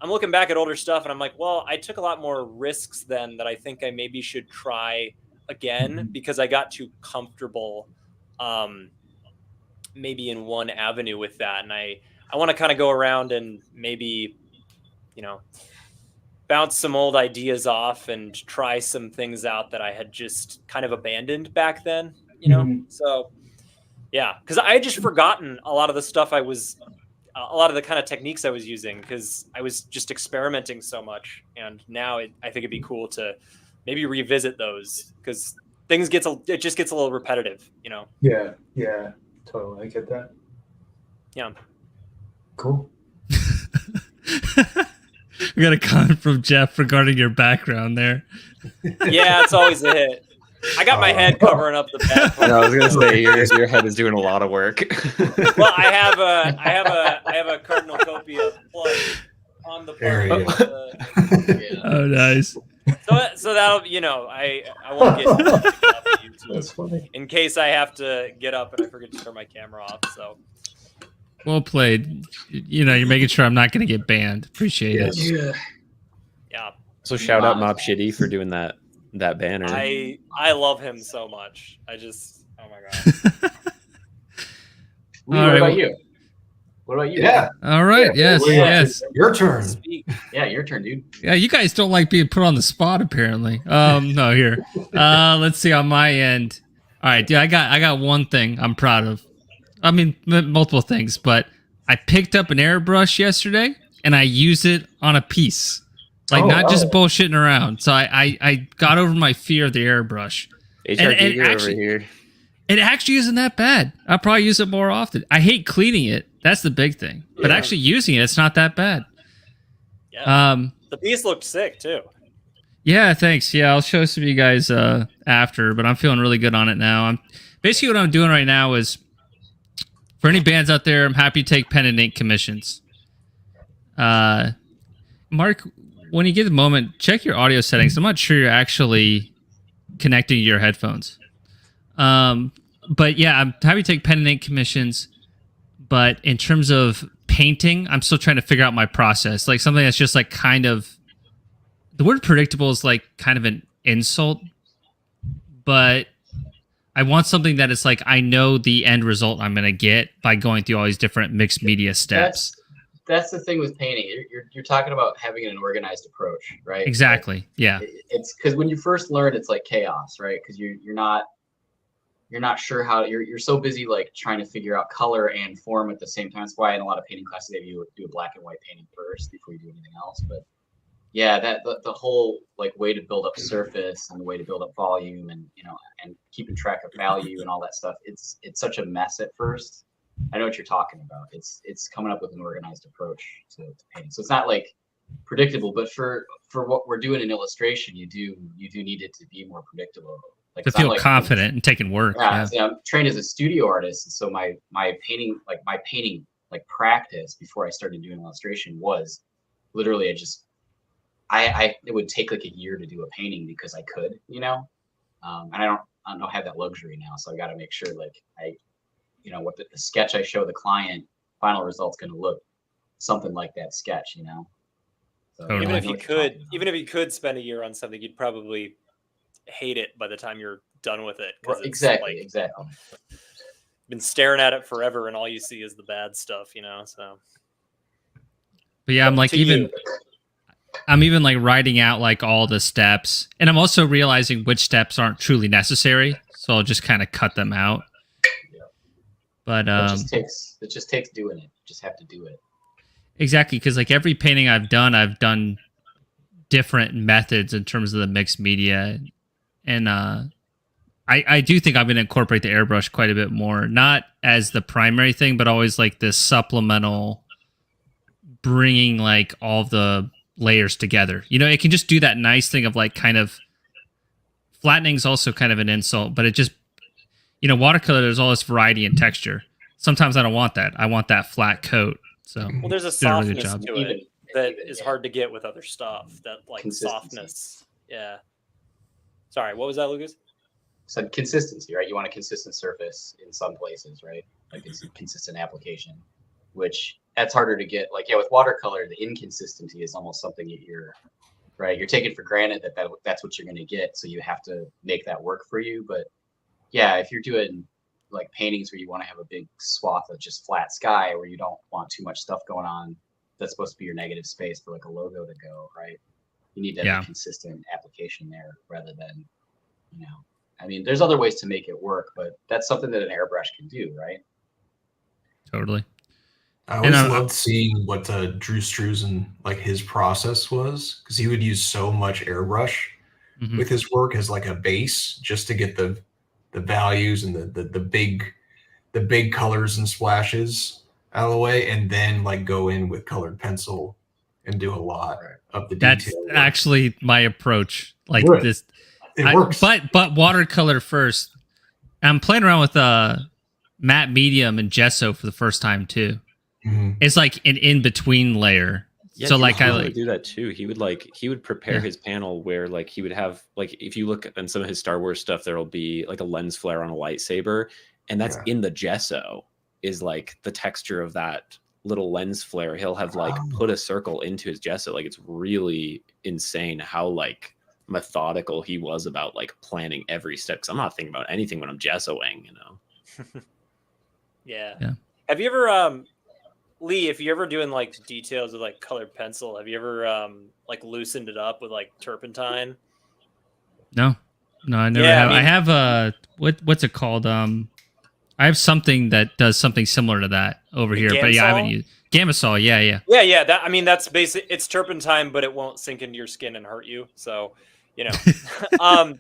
looking back at older stuff and I'm like, well, I took a lot more risks then that I think I maybe should try again because I got too comfortable maybe in one avenue with that. And I want to kind of go around and maybe, you know, bounce some old ideas off and try some things out that I had just kind of abandoned back then, you know? So yeah, because I had just forgotten a lot of the stuff a lot of the kind of techniques I was using because I was just experimenting so much. And now I think it'd be cool to maybe revisit those because it just gets a little repetitive, you know? Yeah, totally. I get that. Yeah. Cool. We got a comment from Jeff regarding your background there. Yeah, it's always a hit. I got my head covering up the bad part. I was gonna say your head is doing a lot of work. Well, I have a Cardinal Copia plug on the There part. you go. Oh, nice. So that'll I won't get off of YouTube That's funny. in case I have to get up and I forget to turn my camera off. So Well played. You're making sure I'm not going to get banned. Appreciate it. yeah, So shout out Mob Shitty for doing that banner. I love him so much. Oh my god. Lee, All what right, about you? What about you? Yeah, All right. Yes. Yeah. Yes. your turn. Speak. Yeah, your turn, dude. Yeah, you guys don't like being put on the spot, apparently. No, here. Let's see on my end. All right, dude, I got one thing I'm proud of. I mean, multiple things, but I picked up an airbrush yesterday and I used it on a piece, like not just bullshitting around. So I got over my fear of the airbrush. HR and Giger actually- over here. It actually isn't that bad. I'll probably use it more often. I hate cleaning it. That's the big thing. But Yeah. actually using it, it's not that bad. Yeah. The piece looked sick too. Yeah, thanks. Yeah, I'll show some of you guys after, but I'm feeling really good on it now. Basically what I'm doing right now is, for any bands out there, I'm happy to take pen and ink commissions. Mark, when you get the moment, check your audio settings. I'm not sure you're actually connecting to your headphones. But yeah, I'm happy to take pen and ink commissions. But in terms of painting, I'm still trying to figure out my process. Like something that's just like kind of, the word predictable is like kind of an insult, but I want something that is like, I know the end result I'm going to get by going through all these different mixed media steps. That's the thing with painting. You're talking about having an organized approach, right? Exactly. Yeah. It's because when you first learn, it's like chaos, right? Because you're not sure how you're so busy like trying to figure out color and form at the same time. That's why in a lot of painting classes they do a black and white painting first before you do anything else. But yeah, that the whole like way to build up surface and the way to build up volume and and keeping track of value and all that stuff. It's such a mess at first. I know what you're talking about. It's coming up with an organized approach to painting. So it's not like predictable, but for what we're doing in illustration, you do need it to be more predictable. Like, To feel confident and taking work. Yeah, so I'm trained as a studio artist, and so my painting practice before I started doing illustration was literally it would take like a year to do a painting because I could, and I don't have that luxury now, so I got to make sure like what the sketch I show the client, final result's going to look something like that sketch, So Totally. Even if you could spend a year on something, you'd probably hate it by the time you're done with it. Exactly. Been staring at it forever, and all you see is the bad stuff, So, But yeah, I'm like I'm even like writing out like all the steps, and I'm also realizing which steps aren't truly necessary. So I'll just kind of cut them out. Yeah. But it just takes doing it. You just have to do it. Exactly, because like every painting I've done different methods in terms of the mixed media, and I do think I'm going to incorporate the airbrush quite a bit more, not as the primary thing, but always like this supplemental, bringing like all the layers together. It can just do that nice thing of like kind of flattening is also kind of an insult, but it just watercolor, there's all this variety and texture. Sometimes I don't want that. I want that flat coat. So well, there's a doing really good softness job. to it that is hard to get with other stuff. That like Consistency. softness. Yeah. Sorry, what was that, Lucas? So consistency, right? You want a consistent surface in some places, right? Like it's a consistent application, which that's harder to get. Like, yeah, with watercolor, the inconsistency is almost something that you're taking for granted that's what you're going to get. So you have to make that work for you. But yeah, if you're doing like paintings where you want to have a big swath of just flat sky, where you don't want too much stuff going on, that's supposed to be your negative space for like a logo to go, right? You need to have a consistent application there rather than, I mean, there's other ways to make it work, but that's something that an airbrush can do, right? Totally. I always loved seeing what Drew Struzan, like his process was, because he would use so much airbrush with his work as like a base just to get the values and the big colors and splashes out of the way, and then like go in with colored pencil and do a lot of the detail. That's actually my approach. Like Really? this. It works. But watercolor first. I'm playing around with matte medium and gesso for the first time too. Mhm. It's like an in between layer. Yeah, So he like would do that too. He would prepare his panel where like he would have like if you look at some of his Star Wars stuff, there'll be like a lens flare on a lightsaber, and that's in the gesso is like the texture of that little lens flare. He'll have like put a circle into his gesso. Like it's really insane how like methodical he was about like planning every step. Because I'm not thinking about anything when I'm gessoing, you know. Yeah. Yeah. Have you ever Lee, if you're ever doing like details with like colored pencil, have you ever like loosened it up with like turpentine? No, I never Yeah, have. I I mean- have what's it called? I have something that does something similar to that over here, but yeah, I haven't Gamsol? used Gamma yeah. Yeah. That, I mean, that's basic. It's turpentine, but it won't sink into your skin and hurt you. So, you know,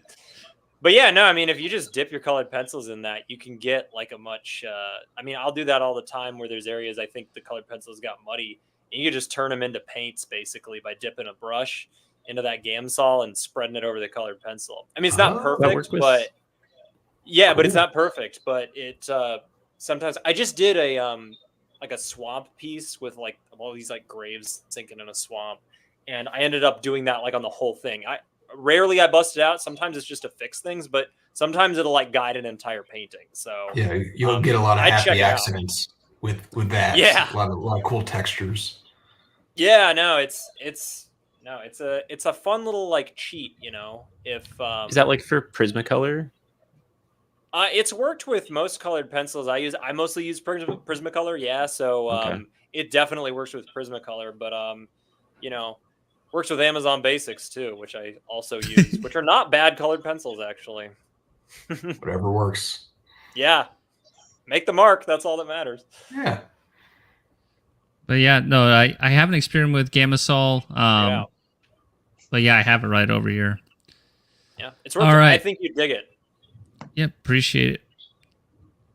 but yeah, no, I mean, if you just dip your colored pencils in that, you can get like a much, I mean, I'll do that all the time where there's areas I think the colored pencils got muddy, and you can just turn them into paints basically by dipping a brush into that Gamsol and spreading it over the colored pencil. I mean, it's not Oh, that works perfect, with- but yeah, but it's Cool. not perfect, but it, sometimes I just did a, like a swamp piece with like all these like graves sinking in a swamp. And I ended up doing that like on the whole thing. Rarely I bust it out. Sometimes it's just to fix things, but sometimes it'll like guide an entire painting. So Yeah, you'll get a lot of I'd check happy it out. accidents with that. Yeah. a lot of cool textures. yeah, no, it's a fun little like cheat, you know. If Is that like for Prismacolor? it's worked with most colored pencils. I mostly use Prismacolor, yeah. So Okay. it definitely works with Prismacolor, but you know, works with Amazon Basics too, which I also use, which are not bad colored pencils actually. Whatever works. Yeah, make the mark. That's all that matters. Yeah. But yeah, no, I haven't experienced with Gamasol. Yeah. But yeah, I have it right over here. Yeah, it's worth All it. I right. think you dig it. Yeah, appreciate it.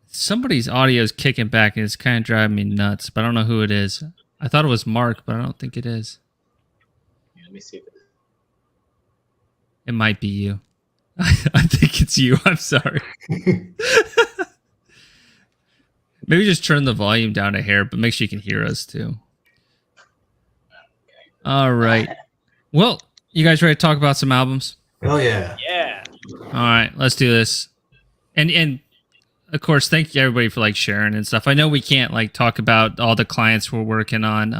Somebody's audio is kicking back and it's kind of driving me nuts, but I don't know who it is. I thought it was Mark, but I don't think it is. Yeah, let me see. It might be you. I think it's you. I'm sorry. Maybe just turn the volume down a hair, but make sure you can hear us too. All right. Well, you guys ready to talk about some albums? Hell yeah. Yeah. All right, let's do this. And of course, thank you everybody for like sharing and stuff. I know we can't like talk about all the clients we're working on.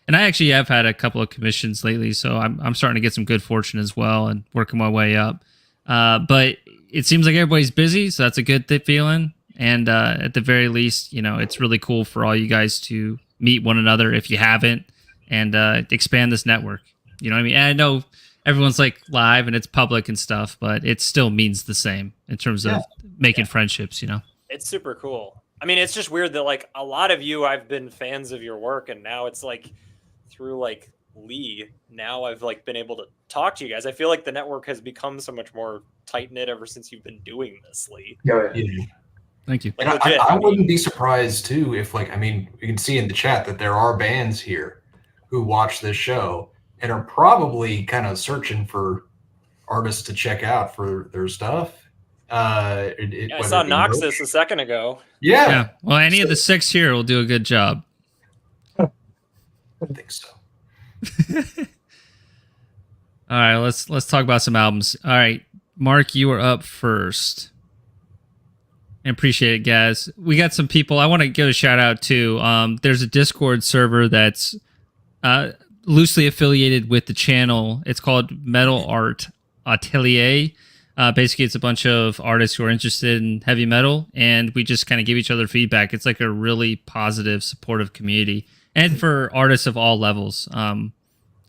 And I actually have had a couple of commissions lately, so I'm starting to get some good fortune as well and working my way up. But it seems like everybody's busy, so that's a good feeling. And at the very least, you know, it's really cool for all you guys to meet one another if you haven't, and expand this network. You know what I mean? And I know everyone's like live and it's public and stuff, but it still means the same in terms of making friendships, you know? It's super cool. I mean, it's just weird that like a lot of you, I've been fans of your work, and now it's like through like Lee, now I've like been able to talk to you guys. I feel like the network has become so much more tight knit ever since you've been doing this, Lee. Yeah. Yeah. Thank you. Like And legit. I wouldn't be surprised too if, like, I mean, you can see in the chat that there are bands here who watch this show and are probably kind of searching for artists to check out for their stuff. I whether saw it be Noxus merch- a second ago. Yeah, Yeah. Well, any of the 6 here will do a good job. I think so. All right, let's talk about some albums. All right, Mark, you are up first. I appreciate it, guys. We got some people. I want to give a shout out to. There's a Discord server that's loosely affiliated with the channel. It's called Metal Art Atelier. Basically, it's a bunch of artists who are interested in heavy metal, and we just kind of give each other feedback. It's like a really positive, supportive community, and for artists of all levels.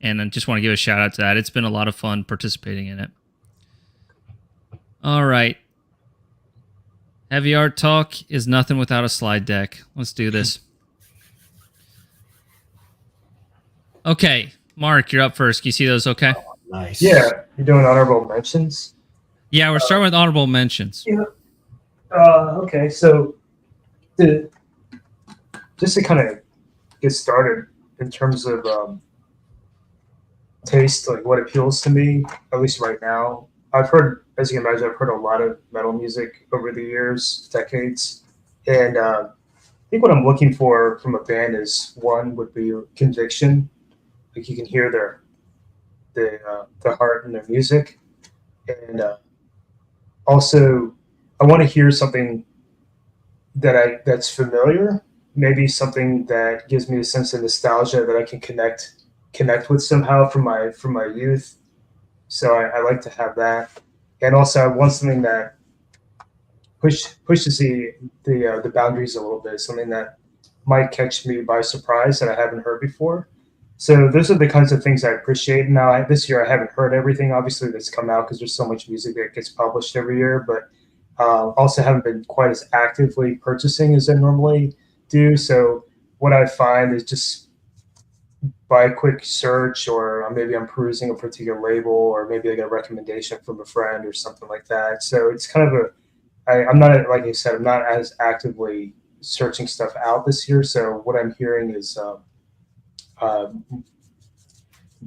And I just want to give a shout out to that. It's been a lot of fun participating in it. All right. Heavy Art Talk is nothing without a slide deck. Let's do this. Okay, Mark, you're up first. Can you see those okay? Nice. Yeah, you're doing honorable mentions. Yeah, we're starting with honorable mentions. Okay, so just to kind of get started in terms of taste, like what appeals to me, at least right now, I've heard, as you can imagine, I've heard a lot of metal music over the years, decades, and I think what I'm looking for from a band is one would be conviction. Like you can hear their heart in their music, and also I want to hear something that's familiar, maybe something that gives me a sense of nostalgia that I can connect with somehow from my youth. So I like to have that, and also I want something that pushes the boundaries a little bit, something that might catch me by surprise that I haven't heard before. So those are the kinds of things I appreciate. Now this year I haven't heard everything obviously that's come out because there's so much music that gets published every year, but also haven't been quite as actively purchasing as I normally do. So what I find is just by a quick search, or maybe I'm perusing a particular label, or maybe I get a recommendation from a friend or something like that. So it's kind of I'm not, like I said, I'm not as actively searching stuff out this year. So what I'm hearing is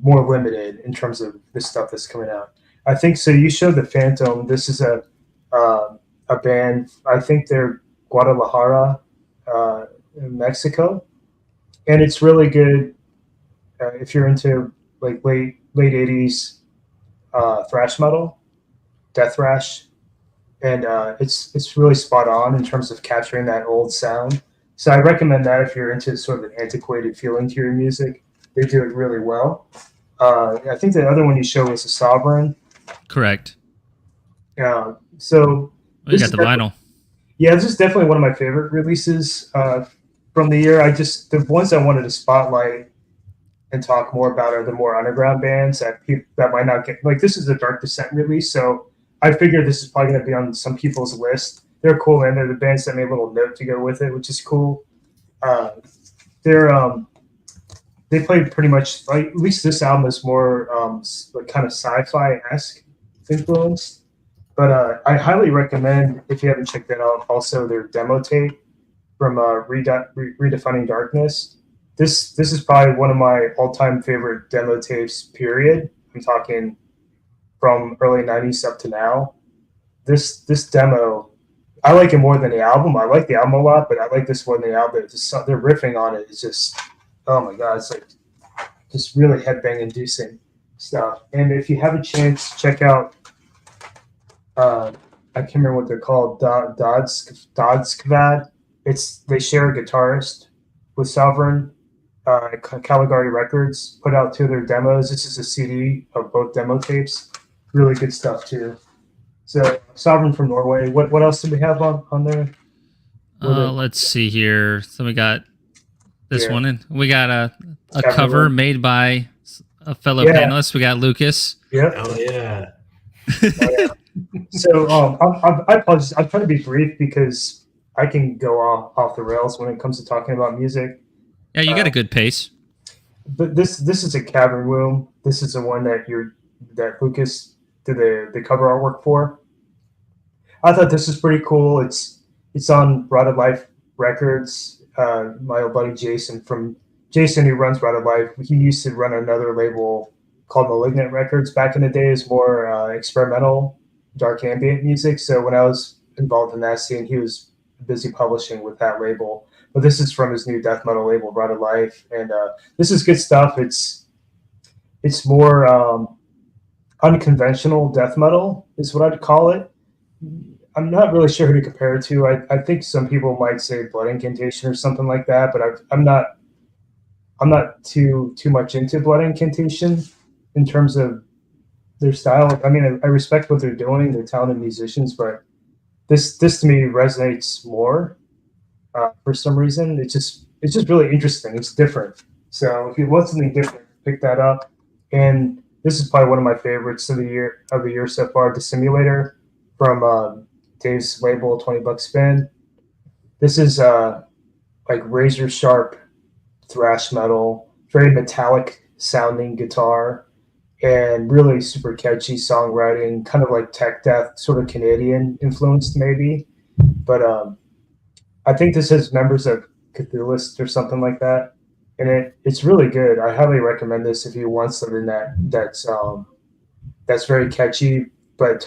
more limited in terms of the stuff that's coming out. I think so. You showed the Phantom. This is a band. I think they're Guadalajara, in Mexico, and it's really good if you're into like late '80s thrash metal, death thrash, and it's really spot on in terms of capturing that old sound. So I recommend that if you're into sort of an antiquated feeling to your music. They do it really well. I think the other one you showed was a Sovereign. Correct. So you got the vinyl. Yeah, this is definitely one of my favorite releases from the year. The ones I wanted to spotlight and talk more about are the more underground bands that might not get, like, this is a Dark Descent release, so I figured this is probably going to be on some people's list. They're cool, and they're the bands that made a little note to go with it, which is cool. They played pretty much, like, at least this album is more like kind of sci-fi-esque influenced. But I highly recommend, if you haven't checked that out, also their demo tape from Redefining Darkness. This is probably one of my all-time favorite demo tapes, period. I'm talking from early 90s up to now. This demo, I like it more than the album. I like the album a lot, but I like this more than the album. They're riffing on it. It's just, oh my God, it's like just really headbang-inducing stuff. And if you have a chance, check out, I can't remember what they're called, Dodskvad. They share a guitarist with Sovereign. Caligari Records put out 2 of their demos. This is a CD of both demo tapes. Really good stuff too. So Sovereign from Norway. What else did we have on there? Let's see here. So we got this one, and we got a cover made by a fellow panelist. We got Lucas. Yep. Oh yeah. So I apologize. I'll try to be brief because I can go off the rails when it comes to talking about music. Yeah, you got a good pace. But this is a Cavern Womb. This is the one that Lucas did the cover artwork for. I thought this is pretty cool. It's on Rotted Life Records. My old buddy Jason, who runs Rotted Life, he used to run another label called Malignant Records back in the day. Is more experimental, dark ambient music. So when I was involved in that scene, he was busy publishing with that label. But this is from his new death metal label, Rotted Life, and this is good stuff. It's more unconventional death metal is what I'd call it. I'm not really sure who to compare it to. I think some people might say Blood Incantation or something like that, but I'm not too much into Blood Incantation in terms of their style. I mean, I respect what they're doing. They're talented musicians, but this to me resonates more. For some reason, it's just really interesting. It's different. So if you want something different, pick that up. And this is probably one of my favorites of the year so far. The Simulator from Dave's label, $20 Spin. This is like razor sharp thrash metal, very metallic sounding guitar, and really super catchy songwriting, kind of like tech death, sort of Canadian influenced maybe, but I think this has members of Cthulhu or something like that, and it's really good. I highly recommend this if you want something that's very catchy, but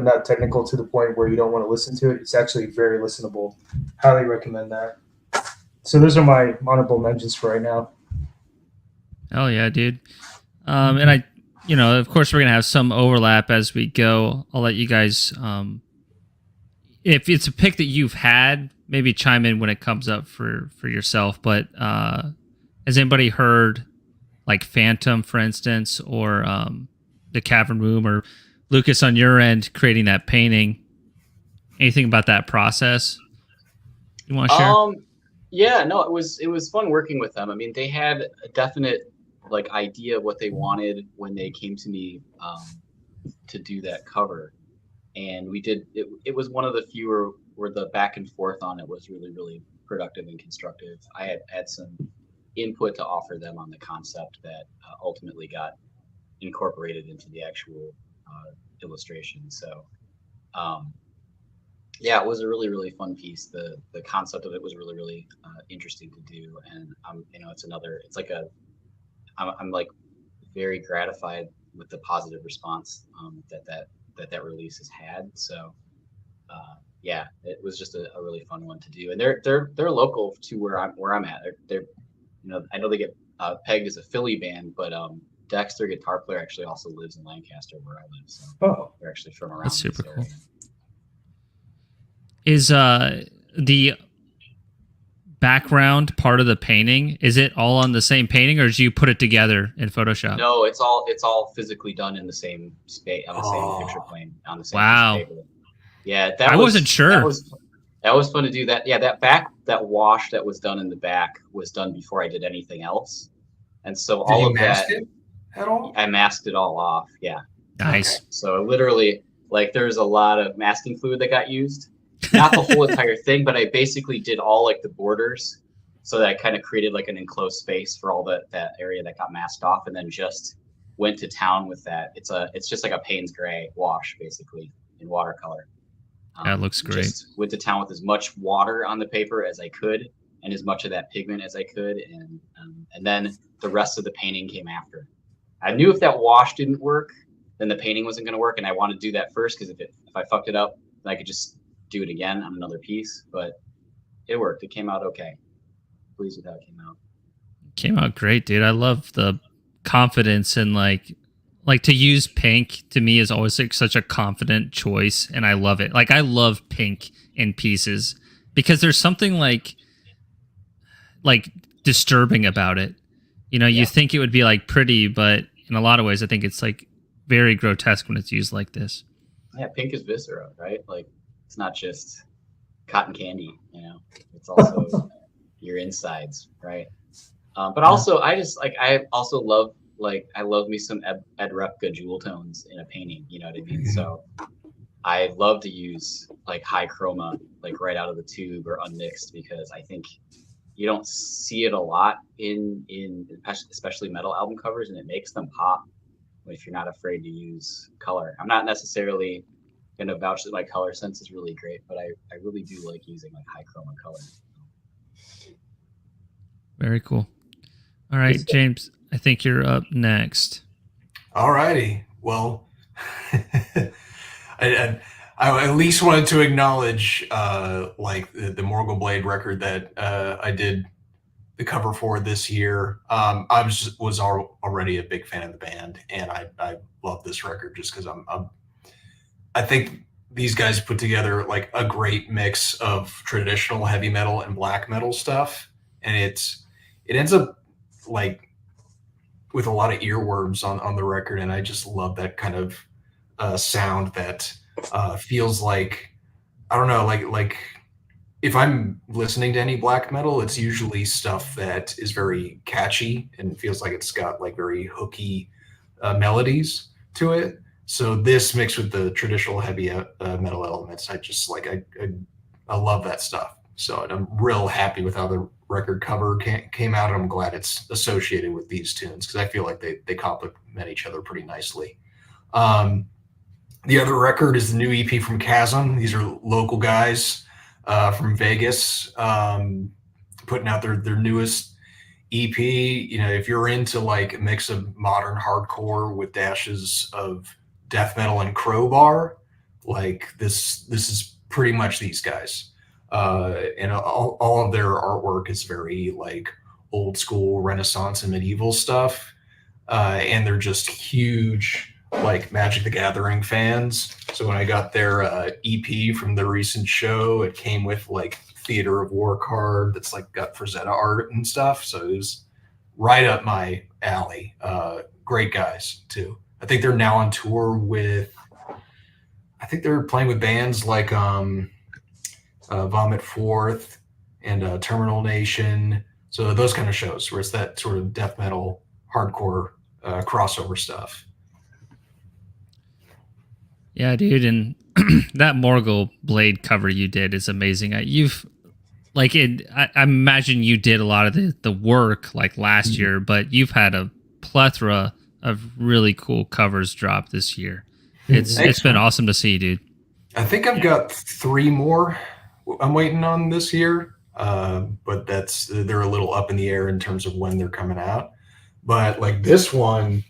not technical to the point where you don't want to listen to it. It's actually very listenable. Highly recommend that. So those are my honorable mentions for right now. Hell yeah, dude. And I, of course, we're going to have some overlap as we go. I'll let you guys, if it's a pick that you've had, maybe chime in when it comes up for yourself. But has anybody heard like Phantom, for instance, or the Cavern Room, or Lucas on your end creating that painting? Anything about that process you want to share? Yeah, no, it was fun working with them. I mean, they had a definite like idea of what they wanted when they came to me to do that cover, and we did. It was one of the few where the back and forth on it was really, really productive and constructive. I had some input to offer them on the concept that ultimately got incorporated into the actual illustration. So, yeah, it was a really, really fun piece. The concept of it was really, really interesting to do, and I'm like very gratified with the positive response that release has had. So, yeah, it was just a really fun one to do, and they're local to where I'm at. They're I know they get pegged as a Philly band, but Dex, their guitar player, actually also lives in Lancaster, where I live. So they're actually from around. That's super cool. Area. Is the background part of the painting, is it all on the same painting, or do you put it together in Photoshop? No, it's all physically done in the same space, on the same picture plane, on the same piece of paper. Yeah, I wasn't sure. That was fun to do. That, yeah, that wash that was done in the back was done before I did anything else, and so Did all you of mask that it at all? I masked it all off. Yeah, Nice. okay. So literally, like, there's a lot of masking fluid that got used. Not the whole entire thing, but I basically did all like the borders, so that I kind of created like an enclosed space for all that area that got masked off, and then just went to town with that. It's just like a Payne's Gray wash, basically, in watercolor. That looks great. Just went to town with as much water on the paper as I could, and as much of that pigment as I could, and then the rest of the painting came after. I knew if that wash didn't work, then the painting wasn't going to work, and I wanted to do that first, because if I fucked it up, then I could just do it again on another piece. But it worked. It came out okay. Pleased with how it came out. Came out great, dude. I love the confidence, and like to use pink to me is always like such a confident choice, and I love it. Like, I love pink in pieces because there's something like disturbing about it. You think it would be like pretty, but in a lot of ways I think it's like very grotesque when it's used like this. Yeah, pink is viscera, right? Like, it's not just cotton candy, it's also your insides, right? But also, I also love, I love me some Ed Repka jewel tones in a painting, you know what I mean? So I love to use like high chroma, like right out of the tube or unmixed, because I think you don't see it a lot in especially metal album covers, and it makes them pop if you're not afraid to use color. I'm not necessarily going to vouch that my color sense is really great, but I really do like using like high chroma color. Very coal. All right, James, I think you're up next. All righty. Well, I at least wanted to acknowledge like the Morgul Blade record that I did the cover for this year. I was already a big fan of the band, and I love this record just because I think these guys put together like a great mix of traditional heavy metal and black metal stuff, and it ends up like with a lot of earworms on the record, and I just love that kind of sound that feels like, I don't know, like if I'm listening to any black metal, it's usually stuff that is very catchy and feels like it's got like very hooky melodies to it. So this mixed with the traditional heavy metal elements, I just like, I love that stuff. So I'm real happy with how the record cover came out, and I'm glad it's associated with these tunes, because I feel like they complement each other pretty nicely. The other record is the new EP from Chasm. These are local guys from Vegas, putting out their newest EP. If you're into like a mix of modern hardcore with dashes of death metal and crowbar, like this is pretty much these guys. And all of their artwork is very like old school Renaissance and medieval stuff. And they're just huge like Magic the Gathering fans. So when I got their EP from the recent show, it came with like Theater of War card that's like got Frazetta art and stuff. So it was right up my alley. Great guys too. I think they're now on tour with, I think they're playing with bands like Vomit Forth and Terminal Nation. So those kind of shows where it's that sort of death metal, hardcore crossover stuff. Yeah, dude, and that Morgul Blade cover you did is amazing. I imagine you did a lot of the work like last year, but you've had a plethora of really cool covers drop this year. It's been awesome to see, dude. I think I've got 3 more I'm waiting on this year, but they're a little up in the air in terms of when they're coming out. But like this one,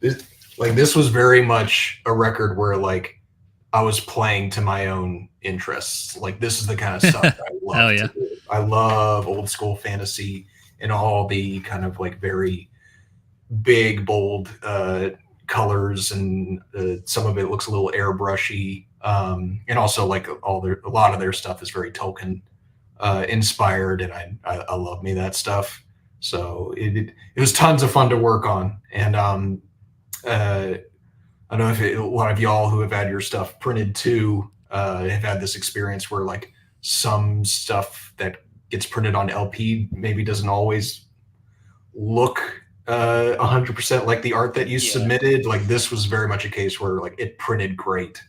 this was very much a record where like I was playing to my own interests. Like this is the kind of stuff that I love. Hell yeah. To do. I love old school fantasy and all the kind of like very big, bold colors, and some of it looks a little airbrushy. And also like a lot of their stuff is very Tolkien inspired, and I love me that stuff. So it was tons of fun to work on. And I don't know if a lot of y'all who have had your stuff printed too have had this experience where like some stuff that gets printed on LP maybe doesn't always look 100% like the art that you submitted. Like this was very much a case where like it printed great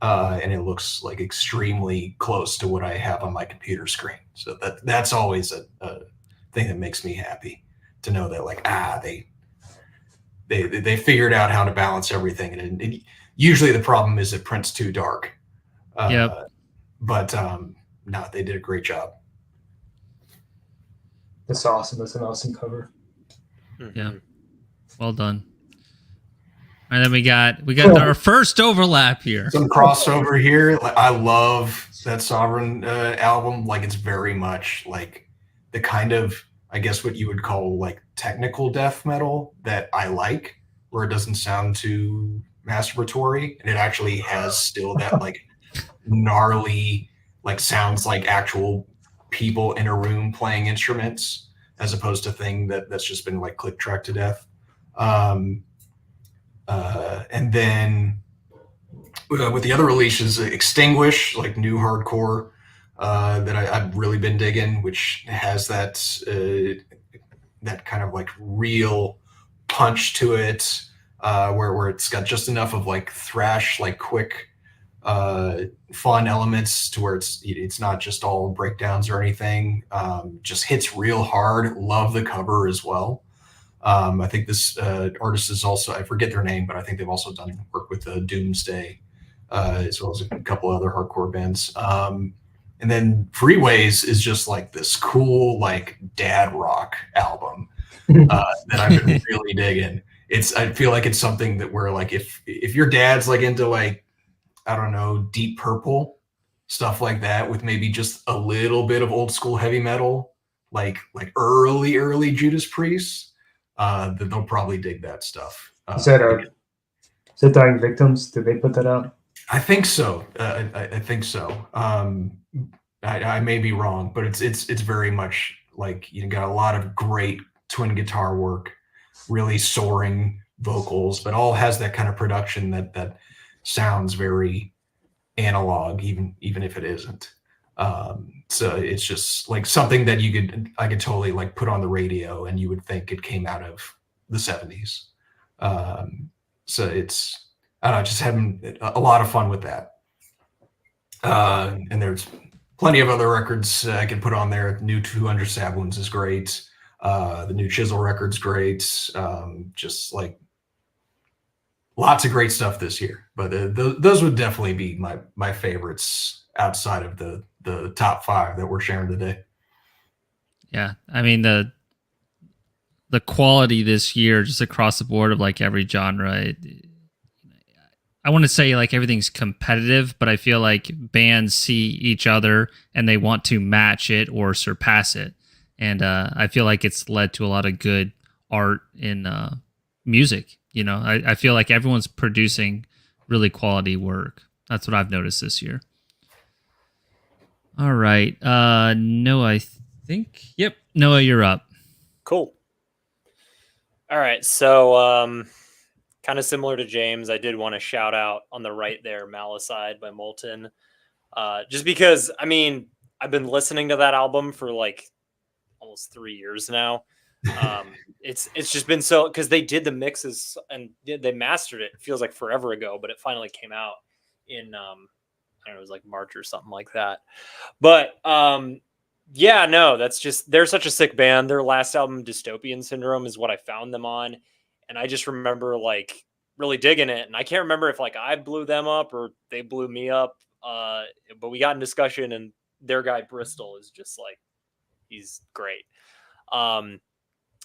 and it looks like extremely close to what I have on my computer screen. So that's always a thing that makes me happy to know that like they figured out how to balance everything, and usually the problem is it prints too dark. But no, they did a great job. That's awesome. That's an awesome cover. Yeah, well done. And then we got our first overlap here. Some crossover here. Like, I love that Sovereign album. Like it's very much like the kind of, I guess what you would call like technical death metal that I like, where it doesn't sound too masturbatory, and it actually has still that like gnarly, like sounds like actual people in a room playing instruments, as opposed to thing that's just been like click tracked to death. And then with the other releases, Extinguish, like new hardcore that I've really been digging, which has that kind of like real punch to it, where it's got just enough of like thrash, like quick, fun elements to where it's not just all breakdowns or anything. Just hits real hard. Love the cover as well. I think this artist is also, I forget their name, but I think they've also done work with Doomsday, as well as a couple other hardcore bands. And then Freeways is just like this cool, like dad rock album that I've been really digging. I feel like it's something that where like if your dad's like into like, I don't know, Deep Purple, stuff like that, with maybe just a little bit of old school heavy metal, like early Judas Priest, then they'll probably dig that stuff. Is that Dying Victims? Did they put that out? I think so. I think so. I may be wrong, but it's very much like you got a lot of great twin guitar work, really soaring vocals, but all has that kind of production that sounds very analog, even if it isn't. So it's just like something that I could totally like put on the radio and you would think it came out of the 70s. So it's, I don't know, just having a lot of fun with that. And there's plenty of other records I can put on there. New 200 Stab Wounds is great. The new Chisel record's great. Just like lots of great stuff this year. But those would definitely be my favorites outside of the top 5 that we're sharing today. Yeah, I mean the quality this year, just across the board of like every genre, I want to say like everything's competitive, but I feel like bands see each other and they want to match it or surpass it. And I feel like it's led to a lot of good art in music. You know, I feel like everyone's producing really quality work. That's what I've noticed this year. All right. Noah, I think. Yep. Noah, you're up. Cool. All right. So kind of similar to James, I did want to shout out on the right there, Malicide by Molten. Just because, I mean, I've been listening to that album for like almost 3 years now. It's just been so, because they did the mixes and they mastered it. It feels like forever ago, but it finally came out in I don't know, it was like March or something like that. But yeah, no, that's just, they're such a sick band. Their last album, Dystopian Syndrome, is what I found them on, and I just remember like really digging it. And I can't remember if like I blew them up or they blew me up, but we got in discussion, and their guy Bristol is just like, he's great.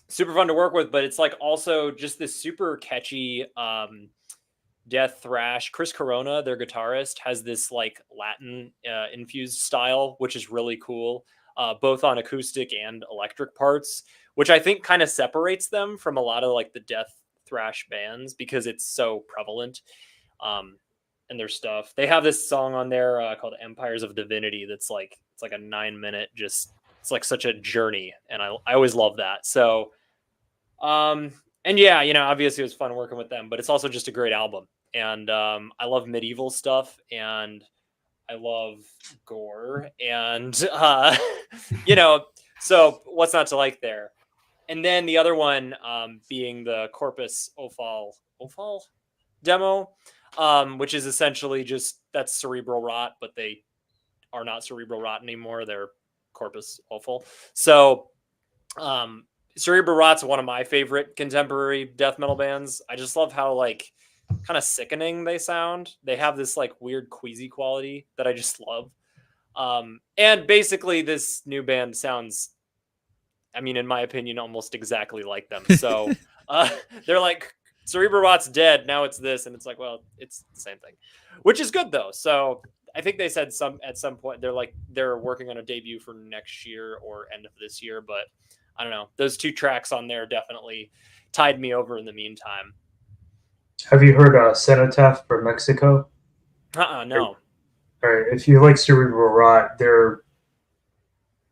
Super fun to work with, but it's like also just this super catchy death thrash. Chris Corona, their guitarist, has this like Latin infused style, which is really cool, both on acoustic and electric parts, which I think kind of separates them from a lot of like the death thrash bands because it's so prevalent in their stuff. They have this song on there called Empires of Divinity that's like, it's like a 9-minute, just, it's like such a journey, and I always love that. So and yeah, you know, obviously it was fun working with them, but it's also just a great album. And I love medieval stuff, and I love gore, and you know, so what's not to like there? And then the other one being the Corpus Ophal demo, which is essentially just, that's Cerebral Rot, but they are not Cerebral Rot anymore. They're Corpus Ophal. So Cerebral Rot's one of my favorite contemporary death metal bands. I just love how like kind of sickening they sound. They have this like weird queasy quality that I just love. And basically this new band sounds, I mean, in my opinion, almost exactly like them. So they're like, Cerebral Rot's dead, now it's this, and it's like, well, it's the same thing, which is good though. So I think they said at some point they're working on a debut for next year or end of this year, but I don't know. Those 2 tracks on there definitely tied me over in the meantime. Have you heard Cenotaph from Mexico? No. All right, if you like Cerebral Rot, they're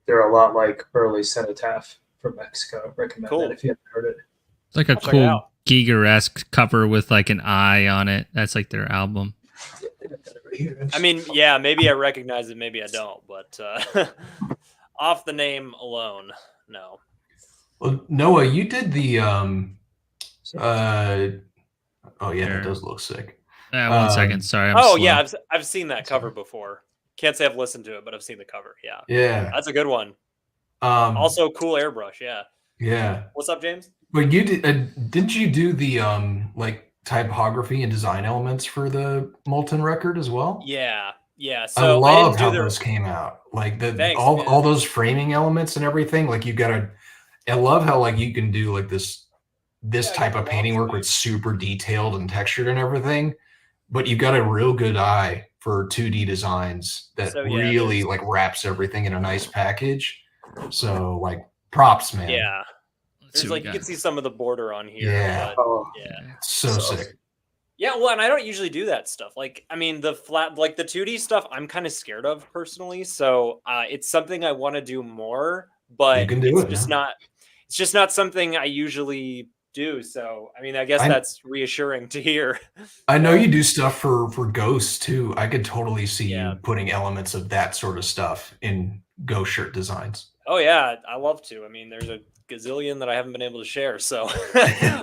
a lot like early Cenotaph from Mexico. Recommend Cool. that if you haven't heard it. It's like a I'll check it cool out. Giger-esque cover with like an eye on it. That's like their album. I mean, yeah, maybe I recognize it, maybe I don't, but off the name alone, no. Well, Noah, you did the oh yeah, that does look sick. 1 second, sorry. I'm Oh slow. yeah, I've seen that cover before. Can't say I've listened to it, but I've seen the cover. Yeah, Yeah. that's a good one. Also, cool airbrush. Yeah. Yeah. What's up, James? But you didn't you do the like typography and design elements for the Molten record as well? Yeah. So I love didn't how do those came out. Like Thanks, all those framing elements and everything. Like you gotta. I love how like you can do like this type of painting work where it's super detailed and textured and everything, but you've got a real good eye for 2D designs that really like wraps everything in a nice package. So like props, man. Yeah. There's like you can see some of the border on here. Yeah. But, So sick. Yeah, well, and I don't usually do that stuff. Like, I mean, the flat, like the 2D stuff, I'm kind of scared of personally. So it's something I want to do more, but You can do it's just not something I usually do. So, I mean, I guess that's reassuring to hear. I know you do stuff for Ghosts too. I could totally see you putting elements of that sort of stuff in Ghost shirt designs. Oh yeah, I love to. I mean, there's a gazillion that I haven't been able to share. So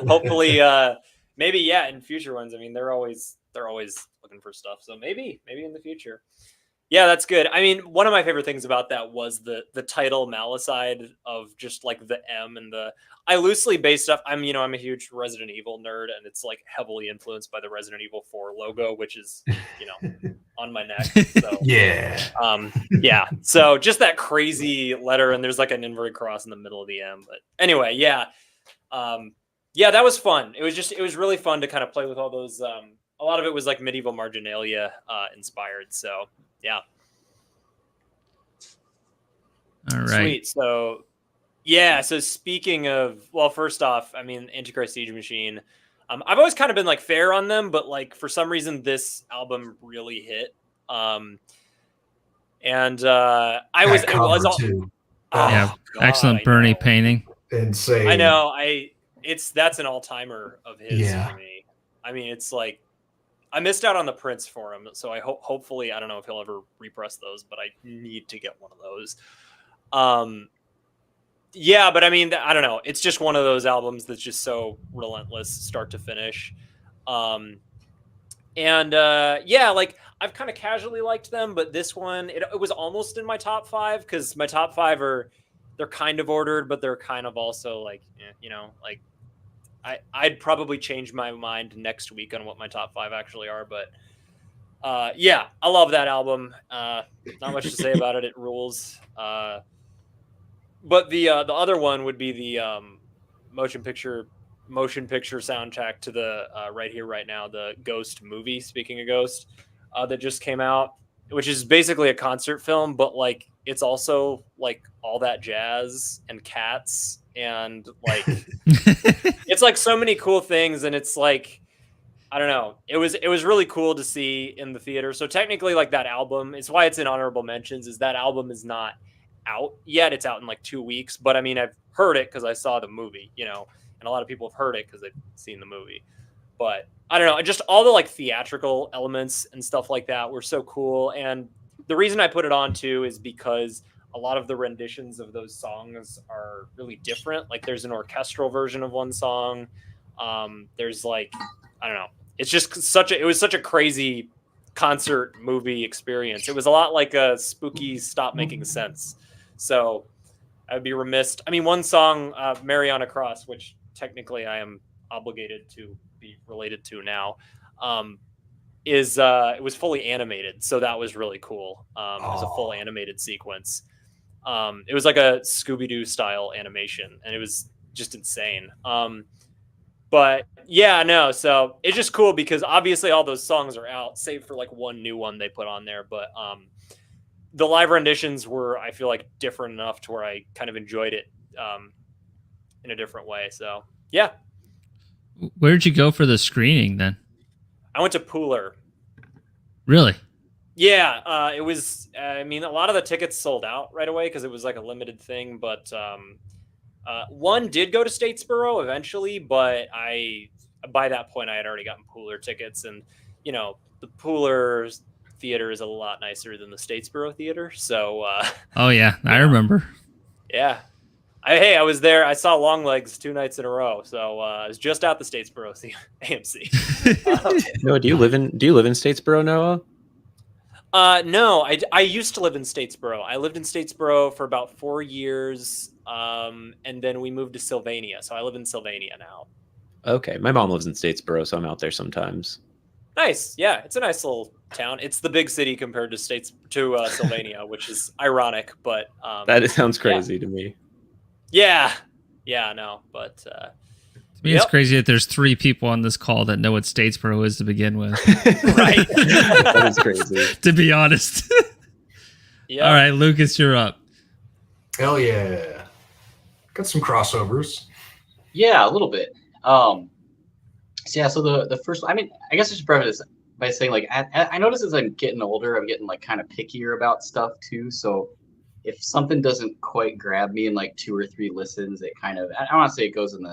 hopefully, maybe in future ones. I mean, they're always looking for stuff. So maybe in the future. Yeah, that's good. I mean, one of my favorite things about that was the title Malicide of just like the M and I loosely based stuff. I'm a huge Resident Evil nerd, and it's like heavily influenced by the Resident Evil 4 logo, which is, on my neck. So yeah. So just that crazy letter, and there's like an inverted cross in the middle of the M. But anyway, yeah, that was fun. It was really fun to kind of play with all those a lot of it was like medieval marginalia inspired. So yeah. All right. Sweet. So yeah. So speaking of, well, first off, I mean, Antichrist Siege Machine. I've always kind of been like fair on them, but like for some reason this album really hit. And I was That it was cover, all too. Yeah, God, excellent I Bernie know. painting. Insane. I know. That's an all timer of his Yeah. for me. I mean, it's like I missed out on the prints for him, so I hopefully I don't know if he'll ever repress those, but I need to get one of those. Yeah, but I mean, I don't know. It's just one of those albums that's just so relentless, start to finish. Yeah, like I've kind of casually liked them, but this one it was almost in my top 5 because my top 5 they're kind of ordered, but they're kind of also like like I'd probably change my mind next week on what my top 5 actually are, but yeah, I love that album. Not much to say about it. It rules. But the other one would be the motion picture soundtrack to the Right Here Right Now, the Ghost movie, speaking of Ghost, that just came out, which is basically a concert film, but like it's also like all that jazz and cats and like it's like so many cool things, and it's like I don't know. It was really cool to see in the theater. So technically like that album, it's why it's in honorable mentions, is that album is not out yet. It's out in like 2 weeks, but I mean I've heard it because I saw the movie, and a lot of people have heard it because they've seen the movie. But I don't know, just all the like theatrical elements and stuff like that were so cool. And the reason I put it on too is because a lot of the renditions of those songs are really different. Like there's an orchestral version of one song. There's like, I don't know. It's just it was such a crazy concert movie experience. It was a lot like a spooky Stop Making Sense. So I would be remiss. I mean, one song, Mariana Cross, which technically I am obligated to be related to now, it was fully animated. So that was really cool. It was a full animated sequence. It was like a Scooby-Doo style animation, and it was just insane. But yeah, no, so it's just cool because obviously all those songs are out, save for like one new one they put on there. But the live renditions were, I feel like, different enough to where I kind of enjoyed it in a different way. So yeah. Where'd you go for the screening then? I went to Pooler. Really? Yeah, it was. I mean, a lot of the tickets sold out right away because it was like a limited thing. But one did go to Statesboro eventually, but by that point I had already gotten Pooler tickets, and the Pooler theater is a lot nicer than the Statesboro theater. So oh yeah, I remember. Yeah, I was there. I saw Longlegs 2 nights in a row, so I was just out the Statesboro AMC. Noah, do you live in Statesboro, Noah? No, I used to live in Statesboro. I lived in Statesboro for about 4 years, and then we moved to Sylvania. So I live in Sylvania now. Okay, my mom lives in Statesboro, so I'm out there sometimes. Nice, yeah, it's a nice little town. It's the big city compared to Sylvania, which is ironic, but that sounds crazy to me. Yeah, no, but to me, it's crazy that there's 3 people on this call that know what Statesboro is to begin with. Right. That is crazy. To be honest. Yeah. All right, Lucas, you're up. Hell yeah. Got some crossovers. Yeah, a little bit. So the first, I mean, I guess I should preface this by saying, like, I notice as I'm getting older, I'm getting like kind of pickier about stuff too. So if something doesn't quite grab me in like 2 or 3 listens, it kind of, I don't want to say it goes in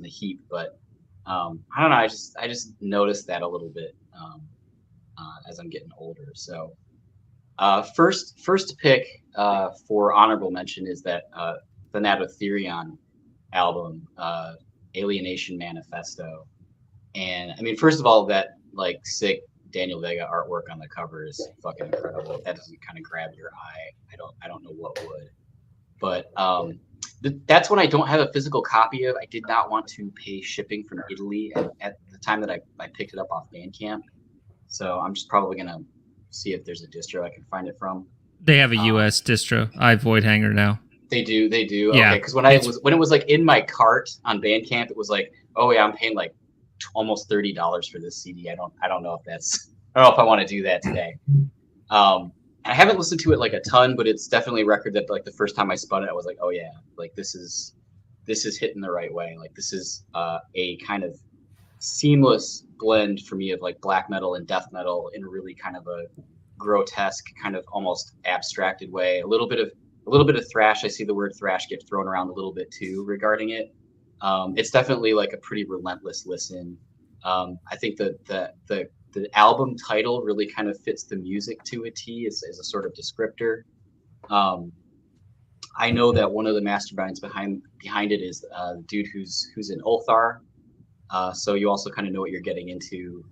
the heap, but I don't know. I just noticed that a little bit as I'm getting older. So first pick for honorable mention is that the Thanatos album, Alienation Manifesto. And I mean, first of all, that like sick Daniel Vega artwork on the cover is fucking incredible. If that doesn't kind of grab your eye, I don't know what would. But that's when I don't have a physical copy of. I did not want to pay shipping from Italy at the time that I picked it up off Bandcamp. So I'm just probably gonna see if there's a distro I can find it from. They have a US distro. I Void Hanger now. They do. Yeah. Okay, because when it was like in my cart on Bandcamp, it was like, oh yeah, I'm paying like almost $30 for this CD. I don't know if I want to do that today. I haven't listened to it like a ton, but it's definitely a record that like the first time I spun it, I was like, oh yeah, like this is hitting the right way. Like this is a kind of seamless blend for me of like black metal and death metal in a really kind of a grotesque, kind of almost abstracted way. A little bit of thrash. I see the word thrash get thrown around a little bit too regarding it. It's definitely like a pretty relentless listen. I think the album title really kind of fits the music to a T as a sort of descriptor. I know that one of the masterminds behind it is the dude who's in Ulthar. So you also kind of know what you're getting into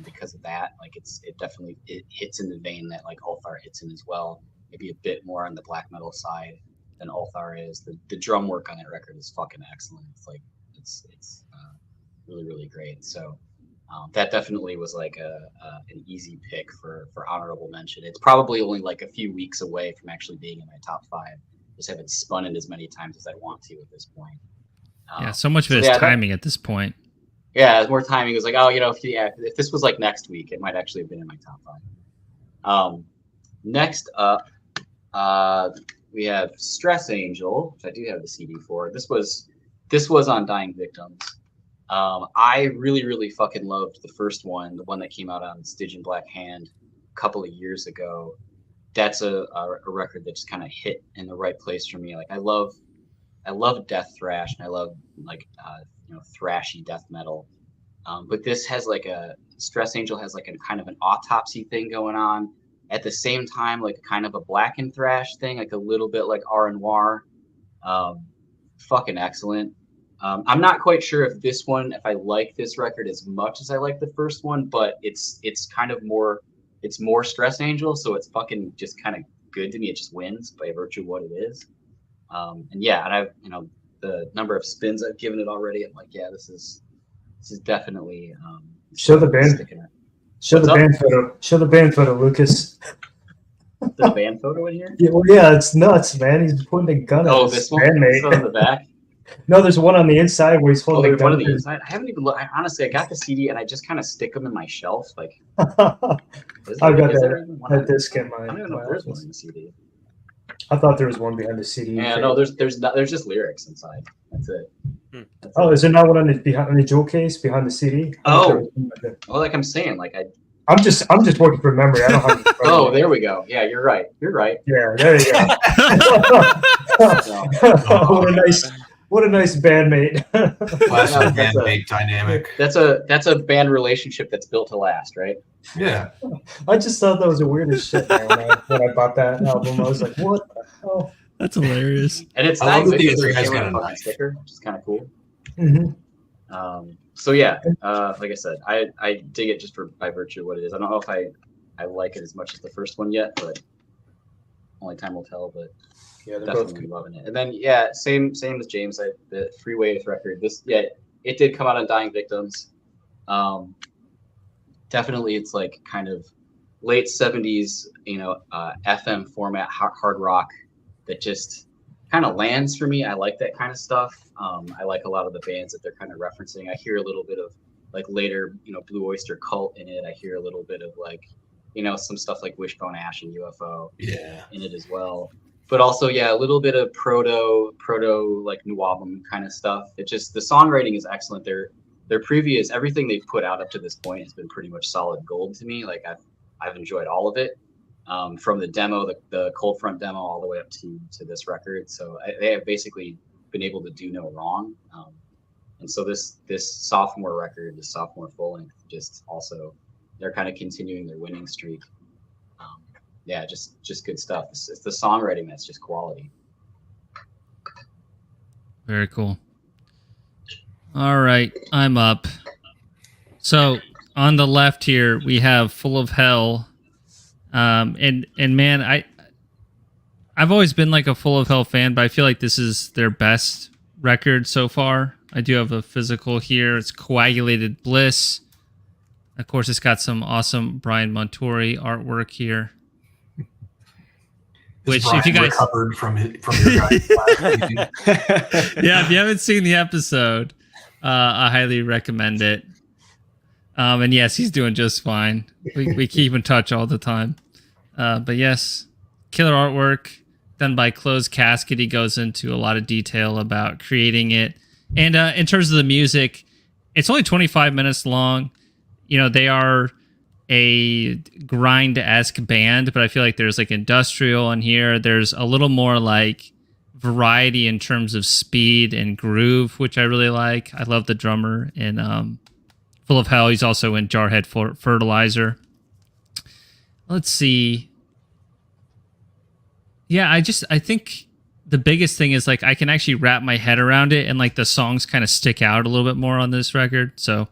because of that. Like it definitely hits in the vein that like Ulthar hits in as well. Maybe a bit more on the black metal side than Ulthar is. The drum work on that record is fucking excellent. It's like it's really, really great. So that definitely was like an easy pick for honorable mention. It's probably only like a few weeks away from actually being in my top 5. Just haven't spun it as many times as I want to at this point. Yeah, so much of it is timing at this point. Yeah, it's more timing. It was like, oh, if this was like next week, it might actually have been in my top 5. Next up, we have Stress Angel, which I do have the CD for. This was on Dying Victims. I really, really fucking loved the first one, the one that came out on Stygian Black Hand a couple of years ago. That's a record that just kind of hit in the right place for me. Like I love death thrash, and I love like thrashy death metal. But this has like Stress Angel has like a kind of an autopsy thing going on. At the same time, like kind of a blackened thrash thing, like a little bit like R Noir. Fucking excellent. I'm not quite sure if I like this record as much as I like the first one, but it's kind of more Stress Angel, so it's fucking just kind of good to me. It just wins by virtue of what it is. And I've the number of spins I've given it already, I'm like, yeah, this is definitely show the band. Show the band photo, Lucas. The band photo in here? Yeah, well, yeah, it's nuts, man. He's putting a gun at his this one? bandmate. This one on the back? No, there's one on the inside where he's holding a gun. One on the inside? I haven't even looked. Honestly, I got the CD and I just kind of stick them in my shelf. Like, I've got that disc in my. I don't even know if there's one in the CD. I thought there was one behind the CD. Yeah, no, there's just lyrics inside. That's it. Is there not one on the jewel case behind the CD? Well, like I'm saying, like I'm just working from memory. I don't have. Oh, there we go. Yeah, you're right. Yeah, there you go. What a nice bandmate. Classic bandmate dynamic. That's a band relationship that's built to last, right? Yeah. I just thought that was the weirdest shit, man. When I bought that album, I was like, "What the hell?" That's hilarious. And it's I nice. love that the other guy's got a knife sticker, which is kind of cool. Mm-hmm. So yeah, like I said, I dig it just by virtue of what it is. I don't know if I like it as much as the first one yet, but only time will tell. But yeah, they're definitely both loving it. And then same as James. The Freeway record. It did come out on Dying Victims. Definitely, it's like kind of late 70s, FM format hard rock that just kind of lands for me. I like that kind of stuff. I like a lot of the bands that they're kind of referencing. I hear a little bit of like later, Blue Oyster Cult in it. I hear a little bit of like, some stuff like Wishbone Ash and UFO in it as well. But also, a little bit of proto like new album kind of stuff. It just, the songwriting is excellent. Their previous, everything they've put out up to this point has been pretty much solid gold to me. Like I've enjoyed all of it, from the demo, the Cold Front demo, all the way up to this record. So they have basically been able to do no wrong. And so this sophomore record, this sophomore full length, just also, they're kind of continuing their winning streak. Just good stuff. It's the songwriting that's just quality. Very cool. All right, I'm up. So on the left here, we have Full of Hell. And man, I've always been like a Full of Hell fan, but I feel like this is their best record so far. I do have a physical here. It's Coagulated Bliss. Of course, it's got some awesome Brian Montori artwork here. Which, if you guys recovered from your guys' last meeting. Yeah, if you haven't seen the episode, I highly recommend it. And yes, he's doing just fine. We keep in touch all the time. But yes, killer artwork done by Closed Casket. He goes into a lot of detail about creating it. And in terms of the music, it's only 25 minutes long. You know, they are a grind-esque band, but I feel like there's like industrial in here. There's a little more like variety in terms of speed and groove, which I really like. I love the drummer in Full of Hell. He's also in Jarhead Fertilizer. Let's see. Yeah, I think the biggest thing is like I can actually wrap my head around it, and like the songs kind of stick out a little bit more on this record. So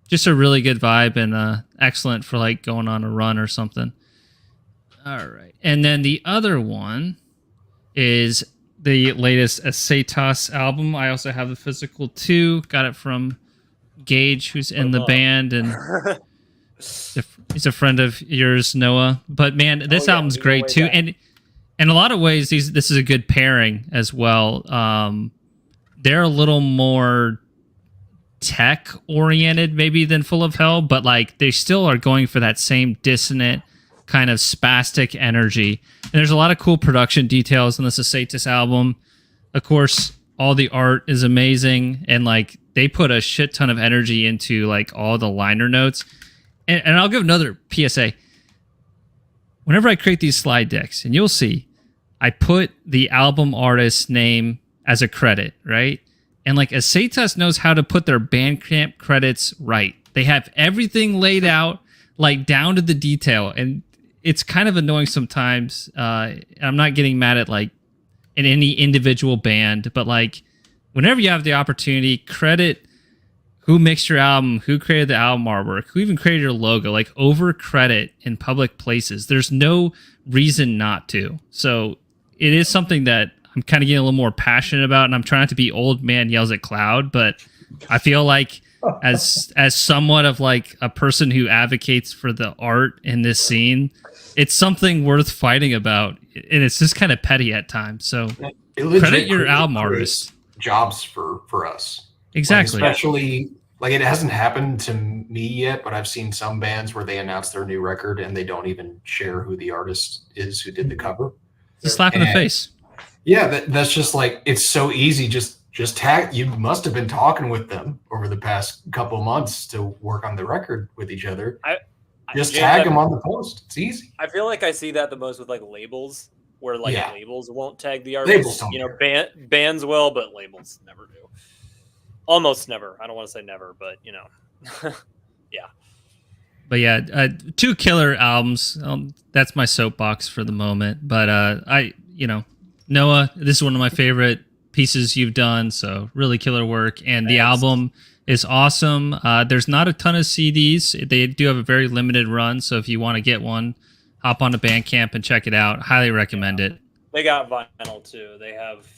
just a really good vibe, and excellent for like going on a run or something. All right. And then the other one is the latest Acetas album. I also have the physical too. Got it from Gage, who's in the band, and he's a friend of yours, Noah. But man, this album's great too, and in a lot of ways, this is a good pairing as well. They're a little more tech oriented maybe than Full of Hell, but like they still are going for that same dissonant kind of spastic energy. And there's a lot of cool production details in this Acetas album. Of course, all the art is amazing, and like they put a shit ton of energy into like all the liner notes. And I'll give another PSA. Whenever I create these slide decks, and you'll see, I put the album artist's name as a credit, right? And like Acetas knows how to put their Bandcamp credits right. They have everything laid out like down to the detail, and it's kind of annoying sometimes. I'm not getting mad at like in any individual band, but like whenever you have the opportunity, credit who mixed your album, who created the album artwork, who even created your logo, like over credit in public places. There's no reason not to. So it is something that I'm kind of getting a little more passionate about, and I'm trying not to be old man yells at cloud, but I feel like as somewhat of like a person who advocates for the art in this scene, it's something worth fighting about, and it's just kind of petty at times. So credit your album artist. Jobs for us. Exactly. Like especially like it hasn't happened to me yet, but I've seen some bands where they announce their new record and they don't even share who the artist is who did the cover. It's a slap in the face. Yeah, that's just like, it's so easy. Just tag. You must have been talking with them over the past couple months to work on the record with each other. Just tag them on the post. It's easy. I feel like I see that the most with like labels, where like labels won't tag the Labels artist. don't You know, bands will, but labels never do. Almost never. I don't want to say never, but you know, yeah. But yeah, two killer albums. That's my soapbox for the moment. But Noah, this is one of my favorite pieces you've done. So really killer work, and the album is awesome. There's not a ton of CDs. They do have a very limited run. So if you want to get one, hop onto Bandcamp and check it out. Highly recommend it. They got vinyl too.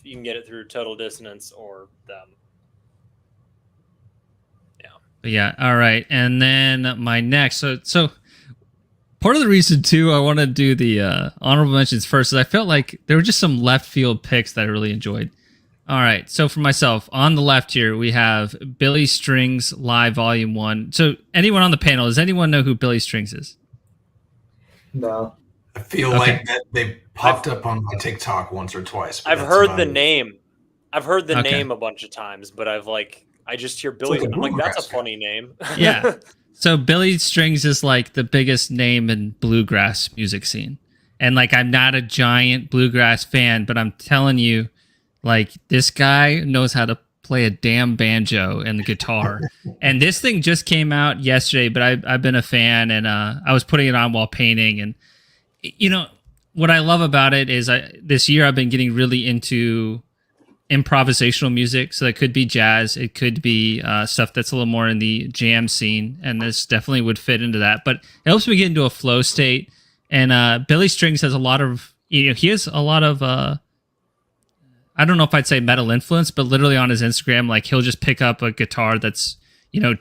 You can get it through Total Dissonance or them. But yeah, all right. And then my next, so part of the reason too I want to do the honorable mentions first is I felt like there were just some left field picks that I really enjoyed. All right, so for myself, on the left here we have Billy Strings Live Volume 1. So anyone on the panel, does anyone know who Billy Strings is? No. I feel like that they popped up on my TikTok once or twice. I've heard the name. I've heard the name a bunch of times, but I just hear Billy. I'm like, that's a funny name. Yeah. So Billy Strings is like the biggest name in bluegrass music scene. And like, I'm not a giant bluegrass fan, but I'm telling you, like, this guy knows how to play a damn banjo and the guitar. And this thing just came out yesterday, but I've been a fan, and I was putting it on while painting. And, you know, what I love about it is this year I've been getting really into improvisational music. So that could be jazz. It could be stuff that's a little more in the jam scene. And this definitely would fit into that. But it helps me get into a flow state. And Billy Strings has a lot of, he has a lot of, I don't know if I'd say metal influence, but literally on his Instagram, like he'll just pick up a guitar that's,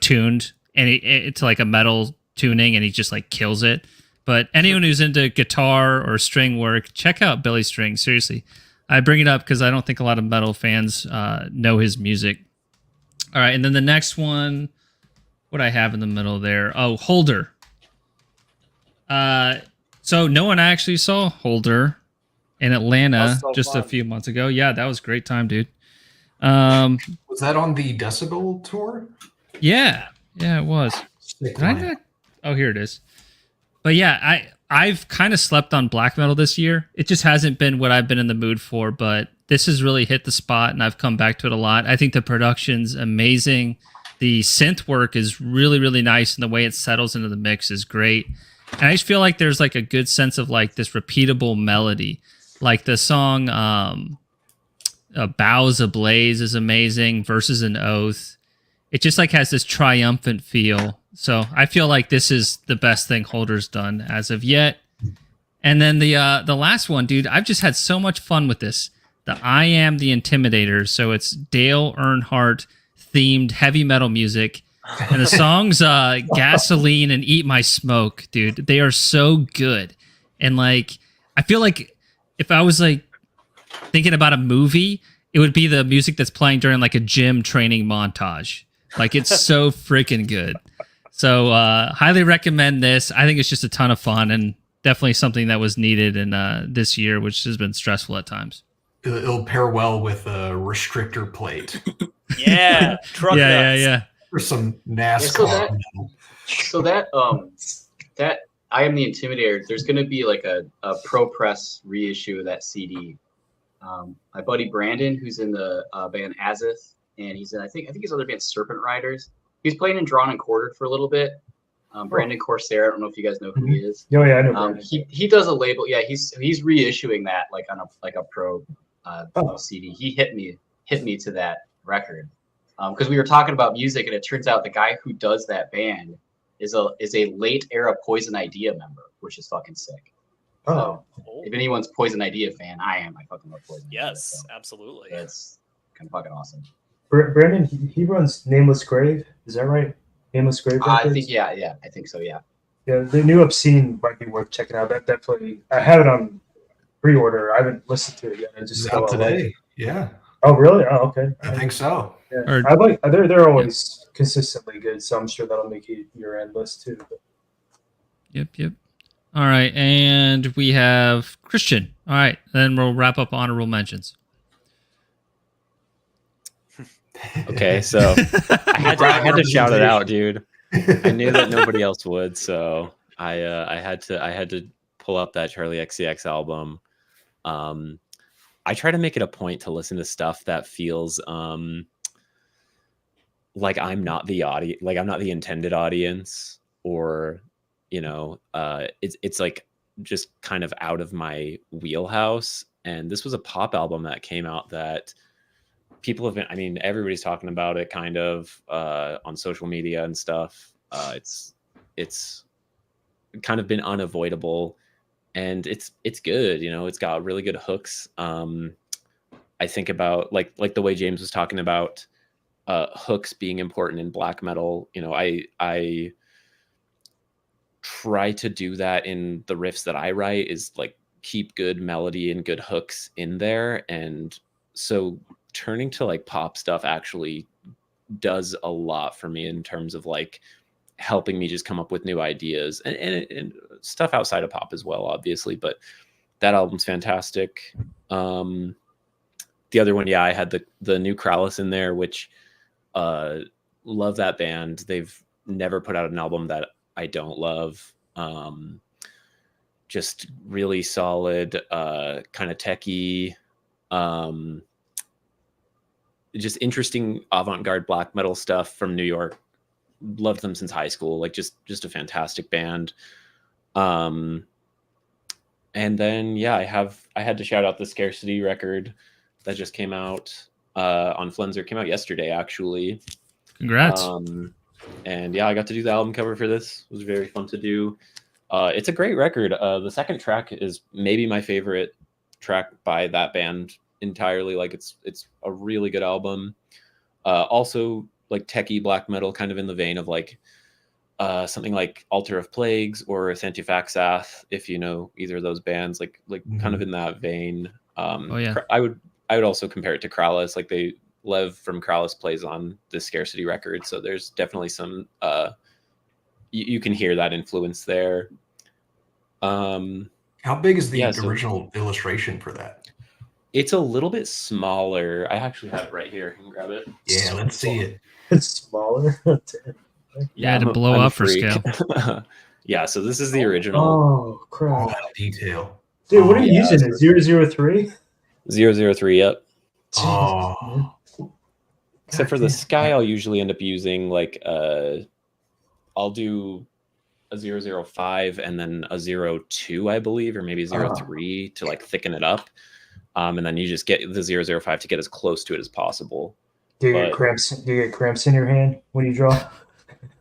tuned and it's like a metal tuning, and he just like kills it. But anyone who's into guitar or string work, check out Billy Strings. Seriously. I bring it up because I don't think a lot of metal fans know his music. All right, and then the next one, what I have in the middle there. Oh, Holder. So no one actually saw Holder in Atlanta so just a fun. few months ago. Yeah, that was a great time, dude. Was that on the Decibel tour? Yeah, it was. Sick Did I lineup. not? Oh, here it is. But yeah, I've kind of slept on black metal this year. It just hasn't been what I've been in the mood for, but this has really hit the spot and I've come back to it a lot. I think the production's amazing. The synth work is really, really nice, and the way it settles into the mix is great. And I just feel like there's like a good sense of like this repeatable melody. Like the song Bows Ablaze is amazing, Versus an Oath. It just like has this triumphant feel. So I feel like this is the best thing Holder's done as of yet. And then the last one, dude, I've just had so much fun with this. The I Am the Intimidator. So it's Dale Earnhardt themed heavy metal music. And the songs Gasoline and Eat My Smoke, dude. They are so good. And like I feel like if I was like thinking about a movie, it would be the music that's playing during like a gym training montage. Like it's so freaking good. So highly recommend this. I think it's just a ton of fun and definitely something that was needed in this year, which has been stressful at times. It'll pair well with a restrictor plate Yeah, truck nuts. Yeah. or some so NASCAR. that I Am the Intimidator, there's going to be like a pro press reissue of that CD. My buddy Brandon, who's in the band Azith, and he's in I think his other band Serpent Riders. He's playing in Drawn and Quartered for a little bit. Brandon Corsair, I don't know if you guys know who he is. Oh yeah, I know. Brandon. He does a label. Yeah, he's reissuing that like on a pro CD. He hit me to that record because we were talking about music, and it turns out the guy who does that band is a late era Poison Idea member, which is fucking sick. So if anyone's Poison Idea fan, I fucking love Poison. Yes, Idea, so absolutely. it's kind of fucking awesome. Brandon, he runs Nameless Grave. Is that right? Nameless Grave. I think I think so. Yeah. Yeah, the new Obscene might be worth checking out. That definitely. I have it on pre-order. I haven't listened to it yet. I just It's out today. Yeah, Oh really? Oh okay. I think so. Yeah. Or- I like. They're always consistently good, so I'm sure that'll make your end list too. Yep. All right, and we have Christian. All right, then we'll wrap up honorable mentions. Okay, so I had to shout it out, dude. I knew that nobody else would, so I had to pull up that Charlie XCX album. I try to make it a point to listen to stuff that feels like I'm not the audience, like I'm not the intended audience, or it's like just kind of out of my wheelhouse. And this was a pop album that came out that people have been, I mean, everybody's talking about it kind of on social media and stuff. It's kind of been unavoidable, and it's good. It's got really good hooks. I think about like the way James was talking about hooks being important in black metal. I try to do that in the riffs that I write, is like keep good melody and good hooks in there. And so turning to like pop stuff actually does a lot for me in terms of like helping me just come up with new ideas and stuff outside of pop as well, obviously. But that album's fantastic. The other one, I had the new Krallis in there, which love that band. They've never put out an album that I don't love. Just really solid, kind of techie, just interesting avant-garde black metal stuff from New York. Loved them since high school. Like just a fantastic band. And then I had to shout out the Scarcity record that just came out on Flenser. Came out yesterday, actually. Congrats. And I got to do the album cover for this. It was very fun to do. It's a great record. The second track is maybe my favorite track by that band entirely. Like it's a really good album. Also like techie black metal, kind of in the vein of like something like Altar of Plagues or Thantiphaxath, if you know either of those bands, like kind of in that vein. I would also compare it to Krallis. Like Lev from Krallis plays on the Scarcity record, so there's definitely some you can hear that influence there. How big is the so original illustration for that? it's a little bit smaller. I actually have it right here. I can grab it. Yeah, let's see it. It's smaller. Yeah, to blow I'm a up for freak. scale. Yeah, so this is the original. Oh, crap. All that detail. Dude, what are you yeah, using? It 003? 003, yep. Oh, Except for the sky, I'll usually end up using like I'll do a 005 and then a 02, I believe, or maybe 03 to like thicken it up. And then you just get the 005 to get as close to it as possible. Do you get cramps? Do you get cramps in your hand when you draw?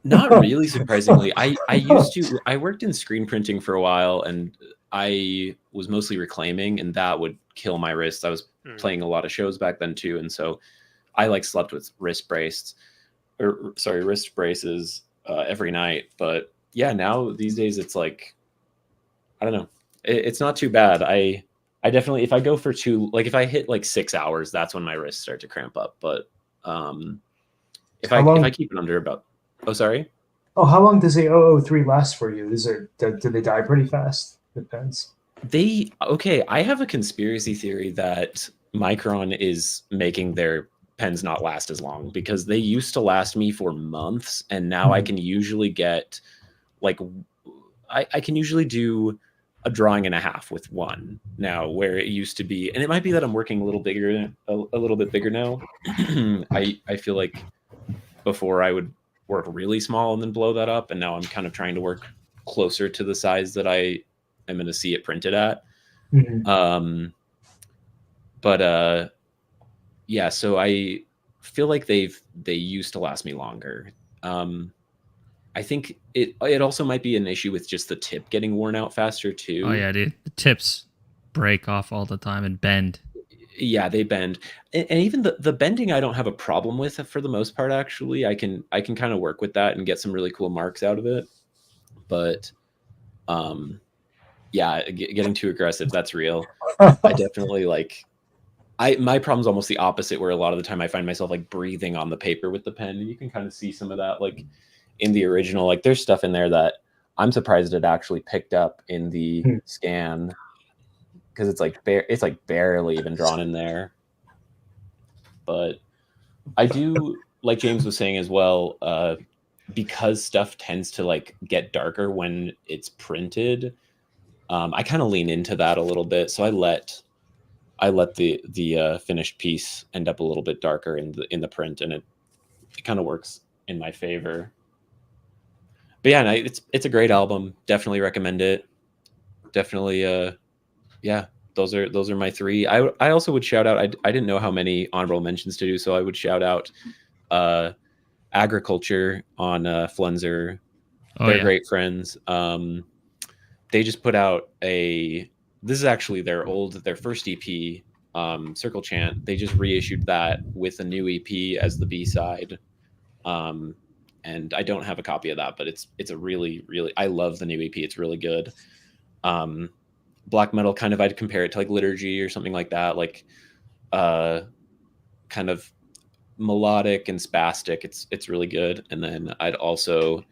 Not really, surprisingly. I worked in screen printing for a while, and I was mostly reclaiming, and that would kill my wrists. I was playing a lot of shows back then too, and so I like slept with wrist braces every night. But yeah, now these days it's like, I don't know, it's not too bad. I definitely, if I go for if I hit like 6 hours, that's when my wrists start to cramp up. But if I keep it under about, oh, sorry. Oh, how long does the 003 last for you? Do they die pretty fast? Depends. I have a conspiracy theory that Micron is making their pens not last as long, because they used to last me for months, and now I can usually get I can usually do a drawing and a half with one now, where it used to be, and it might be that I'm working a little bit bigger now. I feel like before I would work really small and then blow that up, and now I'm kind of trying to work closer to the size that I am going to see it printed at. Yeah, so I feel like they used to last me longer. I think it also might be an issue with just the tip getting worn out faster too. Oh yeah, dude. The tips break off all the time and bend. Yeah, they bend. And even the bending I don't have a problem with for the most part, actually. I can kind of work with that and get some really cool marks out of it. But yeah, getting too aggressive, that's real. I definitely my problem's almost the opposite, where a lot of the time I find myself like breathing on the paper with the pen, and you can kind of see some of that like in the original. Like there's stuff in there that I'm surprised it actually picked up in the scan, because it's like barely even drawn in there. But I do, like James was saying as well, because stuff tends to like get darker when it's printed. I kind of lean into that a little bit, so I let the finished piece end up a little bit darker in the print, and it kind of works in my favor. But yeah, it's a great album. Definitely recommend it. Definitely, yeah. Those are my three. I also would shout out. I didn't know how many honorable mentions to do, so I would shout out Agriculture on Flenser. They're great friends. They just put out this is actually their first EP, Circle Chant. They just reissued that with a new EP as the B-side. And I don't have a copy of that, but it's a really, really, I love the new EP. It's really good. Black metal, kind of, I'd compare it to like Liturgy or something like that, like kind of melodic and spastic. It's really good. And then I'd also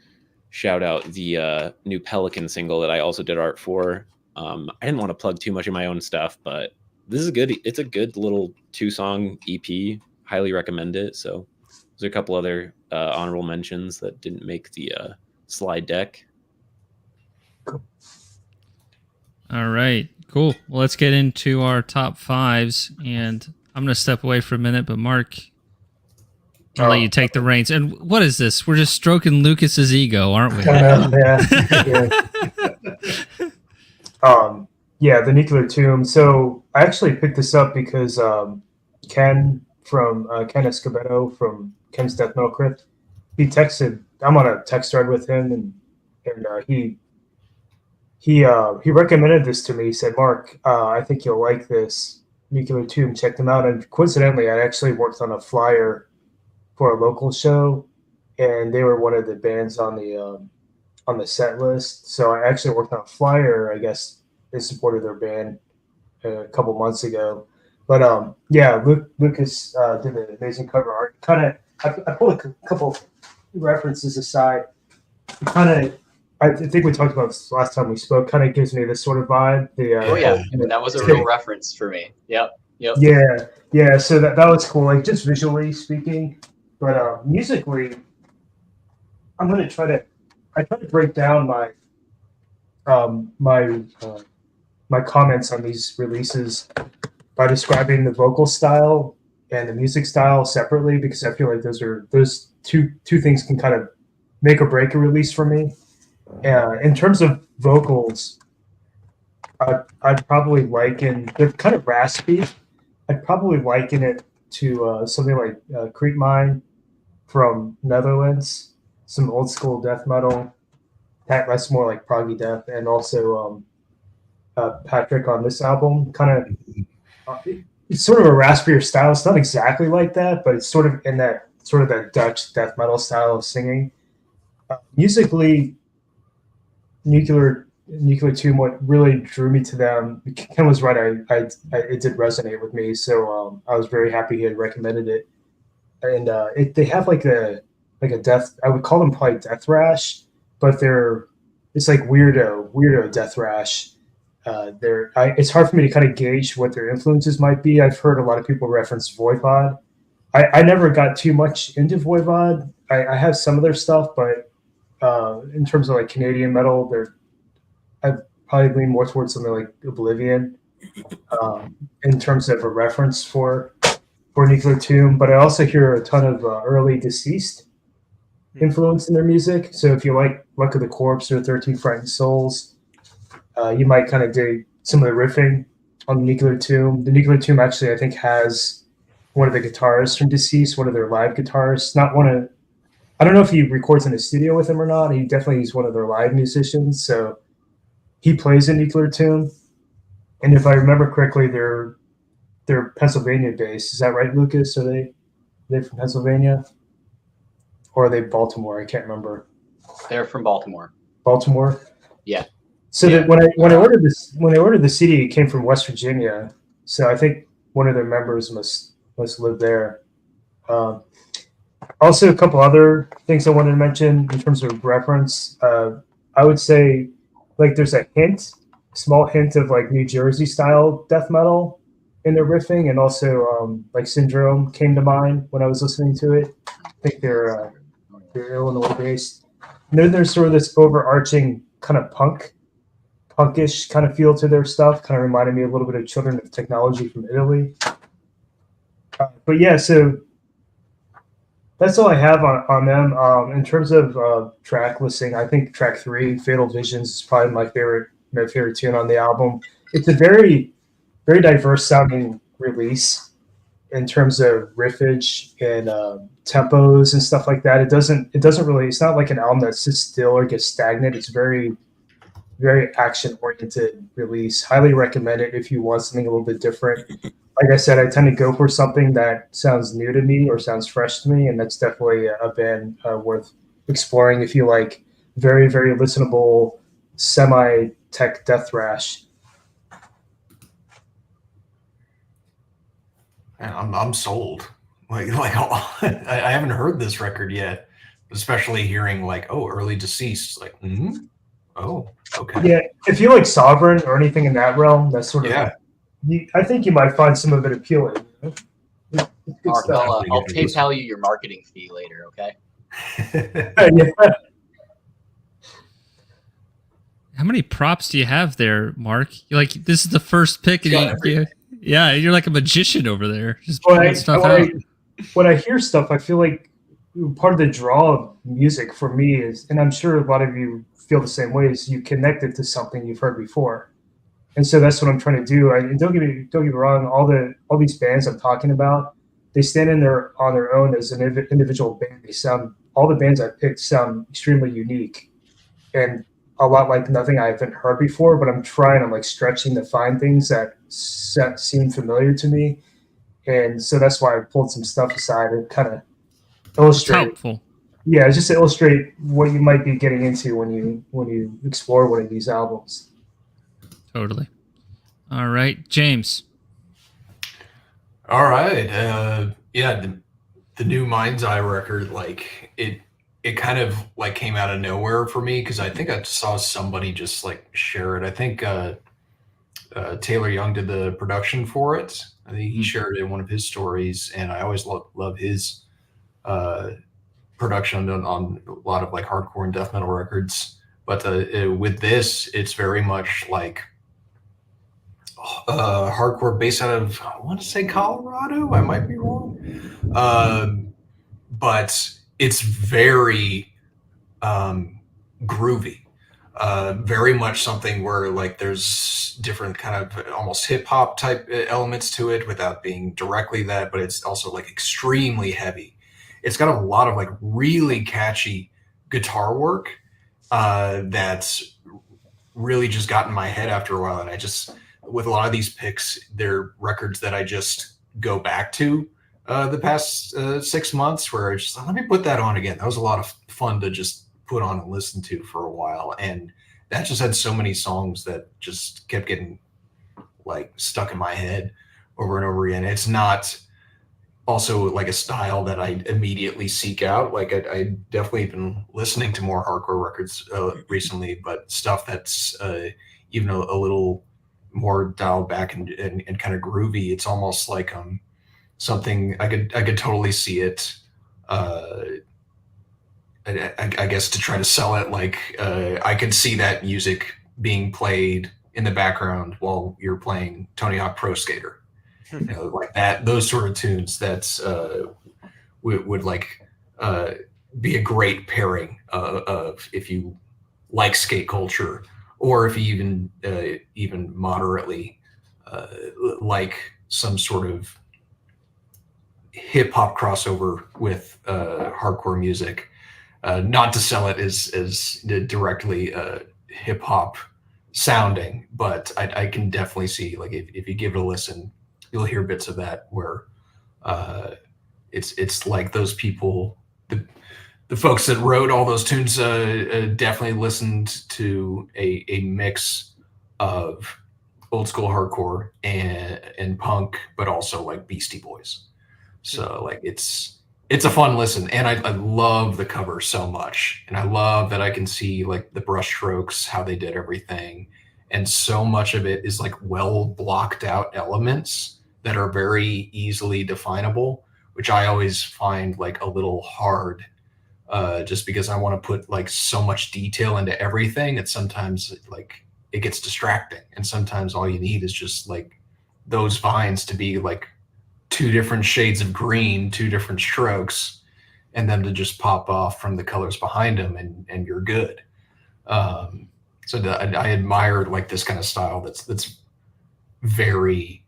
shout out the new Pelican single that I also did art for. I didn't want to plug too much of my own stuff, but this is good. It's a good little 2-song EP. Highly recommend it. So there's a couple other honorable mentions that didn't make the slide deck. All right, cool. Well, let's get into our top fives, and I'm going to step away for a minute, but Mark, I'll let you take the reins. And what is this? We're just stroking Lucas's ego, aren't we? I know, yeah. Yeah, the Nuclear Tomb. So I actually picked this up because Ken Escobedo from Ken's Death Metal Crypt, he texted. I'm on a text thread with him, and he recommended this to me. He said, "Mark, I think you'll like this Nuclear Tomb. Check them out." And coincidentally, I actually worked on a flyer for a local show, and they were one of the bands on the set list. So I actually worked on a flyer, I guess, in support of their band a couple months ago. But yeah, Lucas did an amazing cover art. I pulled a couple references aside. I think we talked about this last time we spoke. Kind of gives me this sort of vibe. Oh yeah, that was a real reference for me. Yep. Yeah. So that was cool. Like just visually speaking, but musically, I'm gonna try to break down my comments on these releases by describing the vocal style and the music style separately, because I feel like those two things can kind of make or break a release for me. In terms of vocals, I'd probably liken, they're kind of raspy. I'd probably liken it to something like Creep Mine from Netherlands, some old school death metal. That's more like proggy death, and also Patrick on this album. It's sort of a raspier style. It's not exactly like that, but it's sort of in that Dutch death metal style of singing. Musically, Nuclear Tomb, what really drew me to them, Ken was right. It did resonate with me, so I was very happy he had recommended it. And they have like a death. I would call them probably death thrash, but it's like weirdo death thrash. It's hard for me to kind of gauge what their influences might be. I've heard a lot of people reference Voivod. I never got too much into Voivod. I have some of their stuff, but in terms of like Canadian metal, I probably lean more towards something like Oblivion in terms of a reference for Nuclear Tomb. But I also hear a ton of early Deceased influence in their music. So if you like Luck of the Corpse or 13 Frightened Souls, you might kind of dig some of the riffing on Nuclear Tomb. The Nuclear Tomb actually, I think, has one of the guitarists from Deceased, one of their live guitarists. I don't know if he records in the studio with him or not. He's one of their live musicians. So he plays in Nuclear Tomb. And if I remember correctly, they're Pennsylvania based. Is that right, Lucas? Are they from Pennsylvania? Or are they Baltimore? I can't remember. They're from Baltimore. Baltimore? Yeah. So that when I ordered the CD, it came from West Virginia. So I think one of their members must live there. Also, a couple other things I wanted to mention in terms of reference. I would say like there's a small hint of like New Jersey style death metal in their riffing, and also like Syndrome came to mind when I was listening to it. I think they're Illinois based. And then there's sort of this overarching kind of punkish kind of feel to their stuff. Kind of reminded me a little bit of Children of Technology from Italy. But yeah, so that's all I have on them. In terms of track listing, I think track 3, Fatal Visions, is probably my favorite tune on the album. It's a very, very diverse sounding release in terms of riffage and tempos and stuff like that. It doesn't really. It's not like an album that sits still or gets stagnant. It's very, very action oriented release. Highly recommend it if you want something a little bit different. Like I said, I tend to go for something that sounds new to me or sounds fresh to me, and that's definitely a band worth exploring if you like very, very listenable semi-tech death thrash. I'm sold. Like I haven't heard this record yet, especially hearing like, oh, early Deceased. Like, oh, okay. Yeah, if you like Sovereign or anything in that realm, that's sort of I think you might find some of it appealing. Mark, I'll PayPal you your marketing fee later, okay? Yeah. How many props do you have there, Mark? Like, this is the first pick, and you're like a magician over there, just pulling stuff out. When I hear stuff, I feel like part of the draw of music for me is, and I'm sure a lot of you feel the same way, is you connect it to something you've heard before. And so that's what I'm trying to do. And don't get me wrong. All these bands I'm talking about, they stand on their own as an individual band. All the bands I picked sound extremely unique, and a lot like nothing I haven't heard before. But I'm like stretching to find things that seem familiar to me, and so that's why I pulled some stuff aside and kind of illustrate. It's helpful. Yeah, just to illustrate what you might be getting into when you explore one of these albums. Totally. All right, James. All right. Yeah, the new Mind's Eye record, like it kind of like came out of nowhere for me because I think I saw somebody just like share it. I think Taylor Young did the production for it. I think he shared it in one of his stories, and I always love his uh, production on a lot of like hardcore and death metal records. But with this, it's very much like hardcore based out of, I want to say Colorado. I might be wrong, but it's very groovy. Very much something where like there's different kind of almost hip hop type elements to it without being directly that, but it's also like extremely heavy. It's got a lot of like really catchy guitar work that's really just got in my head after a while. And I just, with a lot of these picks, they're records that I just go back to the past 6 months where I just, let me put that on again. That was a lot of fun to just put on and listen to for a while. And that just had so many songs that just kept getting like stuck in my head over and over again. It's not also like a style that I immediately seek out. Like I definitely been listening to more hardcore records recently, but stuff that's even a little more dialed back and kind of groovy. It's almost like something I could totally see it. I guess to try to sell it, like I could see that music being played in the background while you're playing Tony Hawk Pro Skater, like that. Those sort of tunes that's would like be a great pairing of if you like skate culture, or if you even moderately like some sort of hip hop crossover with hardcore music. Not to sell it as directly hip hop sounding, but I can definitely see, like, if you give it a listen, you'll hear bits of that where it's like those people, the folks that wrote all those tunes definitely listened to a mix of old school hardcore and punk, but also like Beastie Boys. So like it's a fun listen, and I love the cover so much, and I love that I can see like the brush strokes, how they did everything, and so much of it is like well blocked out elements that are very easily definable, which I always find like a little hard, just because I want to put like so much detail into everything that sometimes like it gets distracting, and sometimes all you need is just like those vines to be like two different shades of green, two different strokes, and them to just pop off from the colors behind them, and you're good. So I admire like this kind of style that's very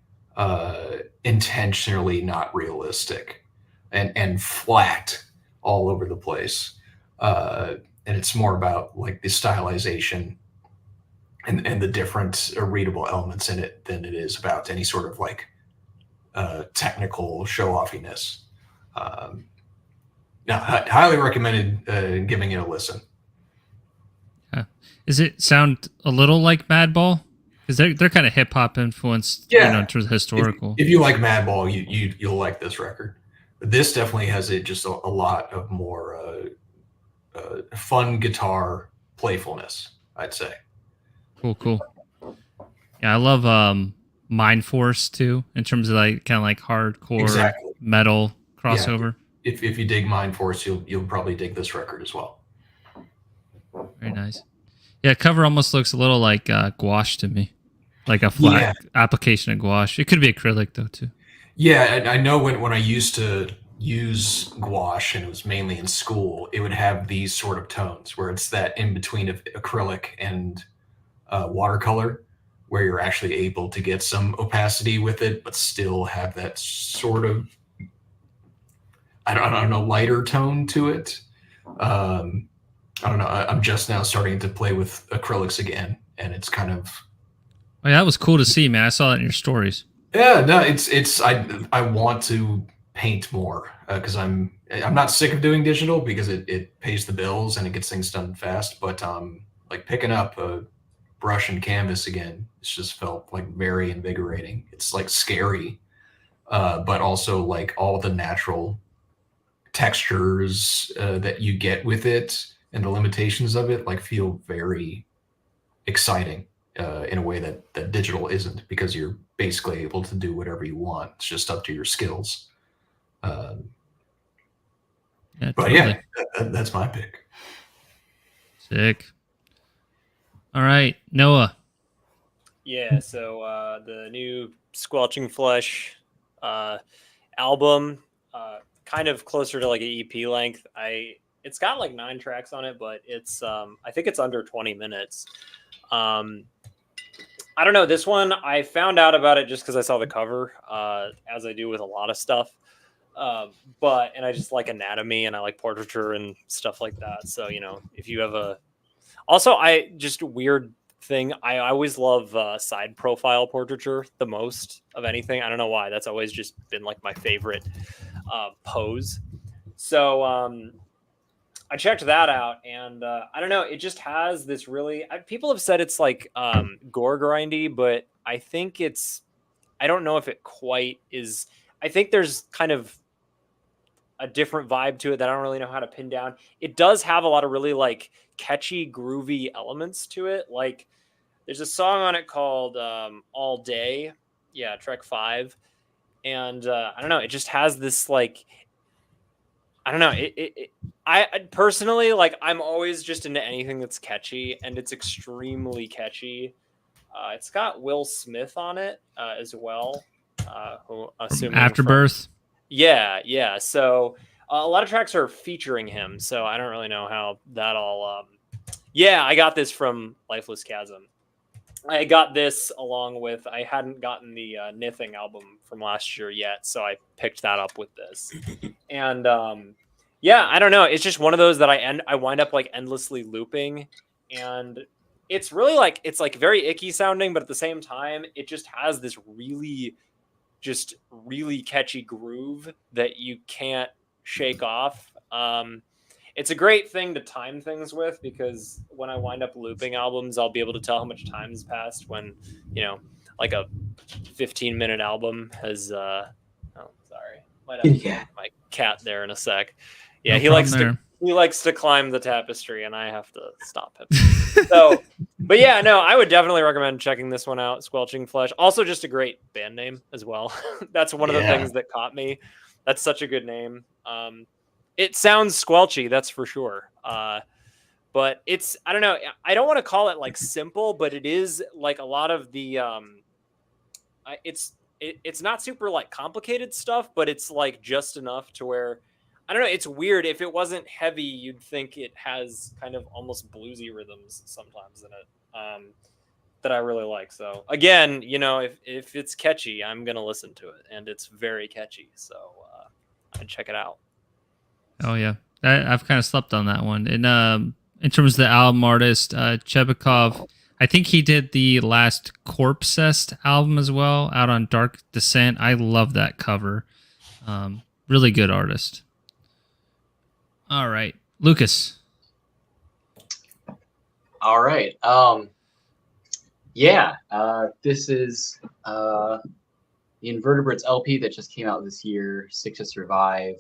intentionally not realistic and flat all over the place. And it's more about like the stylization and the different readable elements in it than it is about any sort of like technical show-offiness. Now, highly recommended giving it a listen. Does it sound a little like Madball? Because they're kind of hip hop influenced, Yeah. in terms of historical. If you like Madball, you'll like this record. But this definitely has just a lot of more fun guitar playfulness, I'd say. Cool. Yeah, I love Mind Force too, in terms of like kind of like hardcore metal crossover. Yeah, if you dig Mind Force, you'll probably dig this record as well. Very nice. Yeah, cover almost looks a little like gouache to me, like a flat application of gouache. It could be acrylic though too. Yeah, I know when I used to use gouache, and it was mainly in school, it would have these sort of tones where it's that in between of acrylic and watercolor, where you're actually able to get some opacity with it, but still have that sort of, I don't know, lighter tone to it. I don't know. I'm just now starting to play with acrylics again, and it's kind of. Oh, yeah, that was cool to see, man. I saw that in your stories. Yeah, no, it's I want to paint more because I'm not sick of doing digital because it pays the bills and it gets things done fast. But like picking up a brush and canvas again, it's just felt like very invigorating. It's like scary but also like all the natural textures that you get with it and the limitations of it like feel very exciting in a way that digital isn't, because you're basically able to do whatever you want. It's just up to your skills. Yeah, But totally. yeah, that's my pick. Sick. All right, Noah. Yeah, so the new Squelching Flesh album, kind of closer to like an EP length. It's got like 9 tracks on it, but it's I think it's under 20 minutes. I don't know, this one I found out about it just because I saw the cover, as I do with a lot of stuff. And I just like anatomy and I like portraiture and stuff like that. So, you know, if you have I just weird thing. I always love side profile portraiture the most of anything. I don't know why. That's always just been like my favorite pose. So I checked that out, and I don't know. It just has this really. People have said it's like gore grindy, but I think it's. I don't know if it quite is. I think there's kind of a different vibe to it that I don't really know how to pin down. It does have a lot of really like catchy, groovy elements to it. Like there's a song on it called All Day. Yeah, track 5. And I don't know. It just has this like, I don't know. I personally, like, I'm always just into anything that's catchy, and it's extremely catchy. It's got Will Smith on it as well. Who, assuming Afterbirth. Yeah. So a lot of tracks are featuring him. So I don't really know how that all. Yeah, I got this from Lifeless Chasm. I got this along with, I hadn't gotten the Nithing album from last year yet, so I picked that up with this. And yeah, I don't know. It's just one of those that I wind up like endlessly looping, and it's really like, it's like very icky sounding, but at the same time, it just has this really catchy groove that you can't shake off. It's a great thing to time things with, because when I wind up looping albums, I'll be able to tell how much time has passed when, you know, like a 15-minute album has sorry. Might have to get my cat there in a sec. Yeah, No he likes to climb the tapestry, and I have to stop him. So, but yeah, no, I would definitely recommend checking this one out, Squelching Flesh. Also just a great band name as well. That's one of the things that caught me. That's such a good name. It sounds squelchy, that's for sure. But it's, I don't know, I don't want to call it like simple, but it is like a lot of the it's not super like complicated stuff, but it's like just enough to where, I don't know, it's weird. If it wasn't heavy, you'd think it has kind of almost bluesy rhythms sometimes in it, that I really like. So again, you know, if it's catchy, I'm gonna listen to it, and it's very catchy. So I'd check it out. Oh yeah, I've kind of slept on that one. And in terms of the album artist, Chebikov, I think he did the last Corpsest album as well, out on Dark Descent. I love that cover. Really good artist. All right, Lucas. All right. This is the Invertebrates LP that just came out this year, Sick to Survive.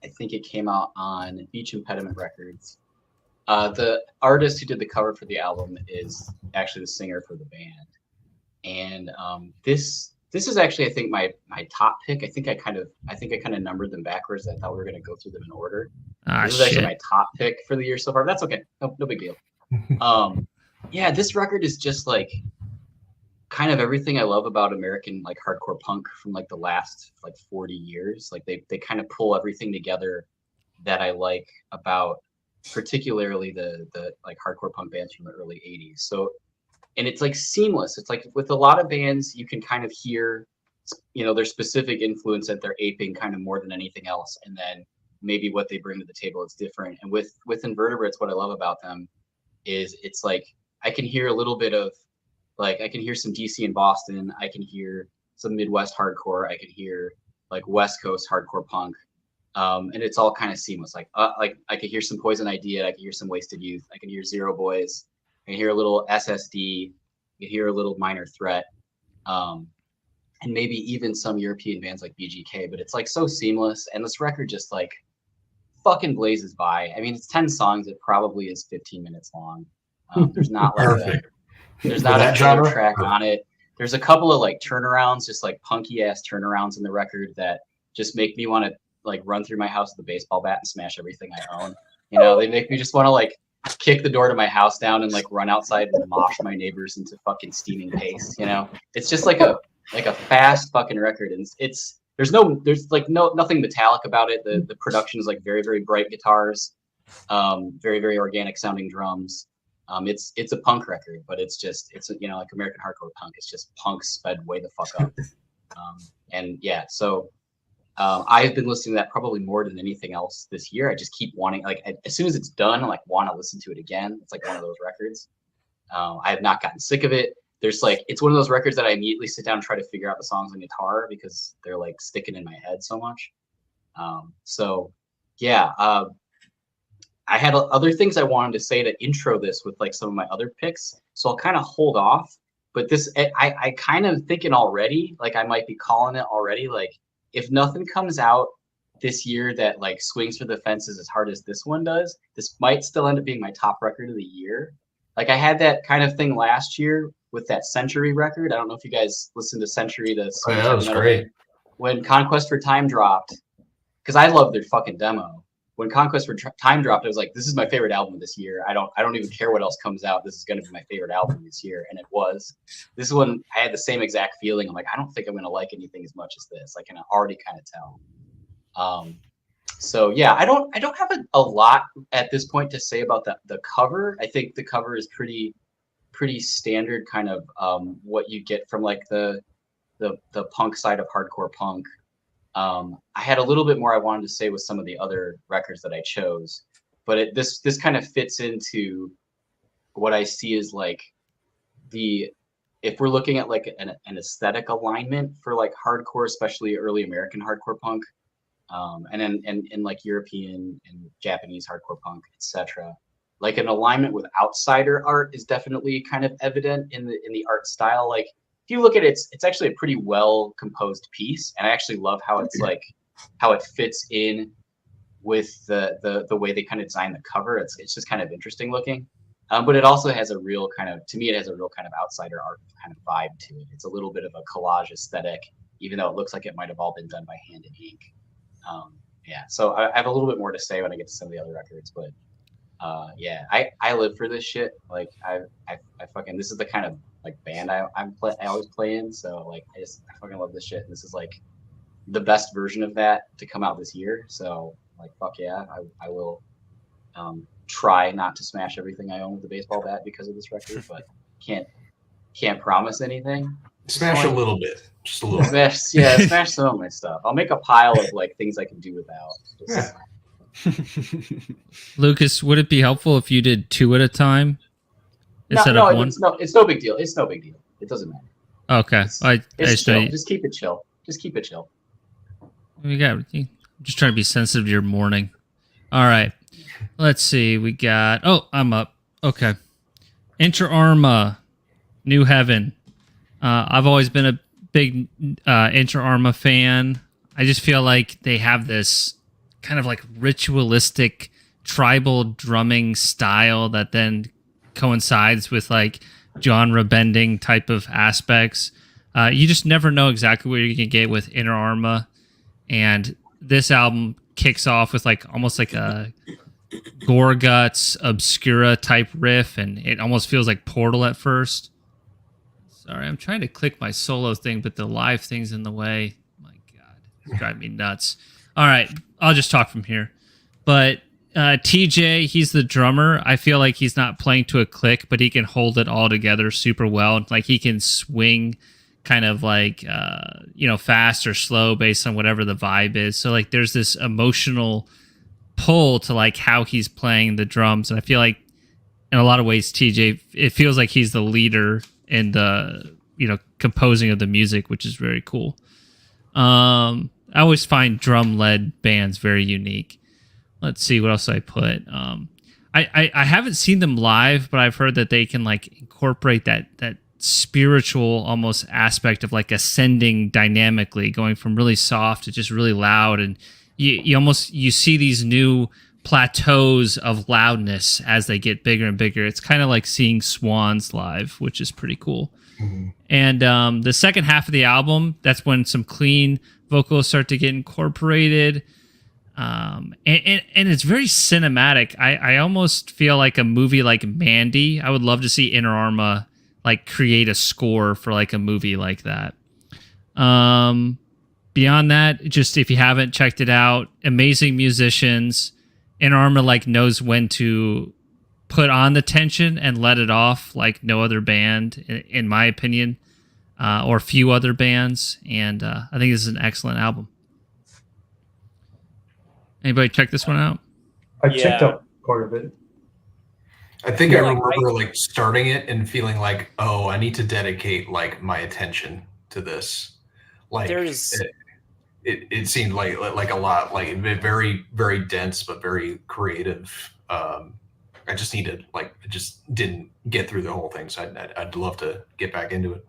I think it came out on Beach Impediment Records. The artist who did the cover for the album is actually the singer for the band. And this is actually, I think, my top pick. I think I kind of numbered them backwards. I thought we were going to go through them in order. This is actually my top pick for the year so far. That's okay. No big deal. Yeah, this record is just like kind of everything I love about American like hardcore punk from like the last like 40 years. Like they kind of pull everything together that I like about particularly the like hardcore punk bands from the early 80s. So, and it's like seamless. It's like with a lot of bands, you can kind of hear, you know, their specific influence that they're aping kind of more than anything else. And then maybe what they bring to the table is different. And with Invertebrates, what I love about them is it's like, I can hear a little bit of, like, I can hear some DC and Boston. I can hear some Midwest hardcore. I can hear like West Coast hardcore punk. And it's all kind of seamless. Like I could hear some Poison Idea. I could hear some Wasted Youth. I can hear Zero Boys. I can hear a little SSD. I can hear a little Minor Threat. and maybe even some European bands like BGK, but it's like so seamless, and this record just like fucking blazes by. I mean, it's 10 songs. It probably is 15 minutes long. There's not like Perfect. there's For not that a filler genre? track on it. There's a couple of like turnarounds, just like punky ass turnarounds in the record that just make me want to like run through my house with a baseball bat and smash everything I own. You know, they make me just want to like kick the door to my house down and like run outside and mosh my neighbors into fucking steaming paste. You know, it's just like a fast fucking record, and it's there's nothing metallic about it. The production is like very, very bright guitars, very, very organic sounding drums. It's a punk record, but it's you know, like American hardcore punk. It's just punk sped way the fuck up. And yeah, so I've been listening to that probably more than anything else this year. I just keep wanting, like, as soon as it's done, I like want to listen to it again. It's like one of those records. I have not gotten sick of it. There's like, it's one of those records that I immediately sit down and try to figure out the songs on guitar because they're like sticking in my head so much. So yeah, I had other things I wanted to say to intro this with like some of my other picks. So I'll kind of hold off, but this, I kind of thinking already, like I might be calling it already. Like if nothing comes out this year that like swings for the fences as hard as this one does, this might still end up being my top record of the year. Like I had that kind of thing last year with that Century record. I don't know if you guys listened to Century. Oh, yeah, that was great. When Conquest for Time dropped, because I love their fucking demo. When Conquest for Time dropped, I was like, this is my favorite album this year. I don't even care what else comes out. This is going to be my favorite album this year. And it was. This one, I had the same exact feeling. I'm like, I don't think I'm going to like anything as much as this. I can already kind of tell. So yeah, I don't have a lot at this point to say about the cover. I think the cover is pretty standard kind of what you get from like the punk side of hardcore punk. I had a little bit more I wanted to say with some of the other records that I chose, but this kind of fits into what I see as like if we're looking at like an aesthetic alignment for like hardcore, especially early American hardcore punk, and then like European and Japanese hardcore punk, etc. Like an alignment with outsider art is definitely kind of evident in the art style. Like if you look at it, it's actually a pretty well composed piece, and I actually love how it's like how it fits in with the way they kind of design the cover. It's just kind of interesting looking, but it also has a real kind of, to me, it has a real kind of outsider art kind of vibe to it. It's a little bit of a collage aesthetic, even though it looks like it might have all been done by hand and ink. Yeah, so I have a little bit more to say when I get to some of the other records, but yeah, I live for this shit. Like I fucking, this is the kind of like band I always play in. So like I fucking love this shit. And this is like the best version of that to come out this year. So like fuck yeah, I will try not to smash everything I own with the baseball bat because of this record, but can't promise anything. Smash a little bit, just a little. Smash some of my stuff. I'll make a pile of like things I can do without. Just, Lucas, would it be helpful if you did two at a time instead of one? It's no big deal. It's no big deal. It doesn't matter. Okay, It's chill. Just keep it chill. Just keep it chill. I'm just trying to be sensitive to your morning. All right, let's see. We got. Oh, I'm up. Okay, Inter Arma, New Heaven. I've always been a big Inter Arma fan. I just feel like they have this kind of like ritualistic tribal drumming style that then coincides with like genre bending type of aspects. You just never know exactly what you're gonna get with Inter Arma, and this album kicks off with like almost like a Gore Guts Obscura type riff, and it almost feels like Portal at first. Sorry, I'm trying to click my solo thing, but the live thing's in the way. My God, it's driving me nuts. All right, I'll just talk from here. But TJ, he's the drummer. I feel like he's not playing to a click, but he can hold it all together super well. Like he can swing kind of like, fast or slow based on whatever the vibe is. So like there's this emotional pull to like how he's playing the drums. And I feel like in a lot of ways, TJ, it feels like he's the leader in the, composing of the music, which is very cool. I always find drum-led bands very unique. Let's see what else I put. I haven't seen them live, but I've heard that they can like incorporate that spiritual almost aspect of like ascending dynamically, going from really soft to just really loud, and you see these new plateaus of loudness as they get bigger and bigger. It's kind of like seeing Swans live, which is pretty cool. Mhm. And the second half of the album, that's when some clean vocals start to get incorporated. And it's very cinematic. I almost feel like a movie like Mandy. I would love to see Inner Arma like create a score for like a movie like that. Beyond that, just if you haven't checked it out, amazing musicians. Inner Arma like knows when to put on the tension and let it off like no other band, in my opinion, or few other bands. And I think this is an excellent album. Anybody check this one out? I checked out part of it. I think Yeah, I like, remember like starting it and feeling like, oh, I need to dedicate like my attention to this. Like There's- it seemed like a lot, like very, very dense, but very creative. I just didn't get through the whole thing. So I'd love to get back into it.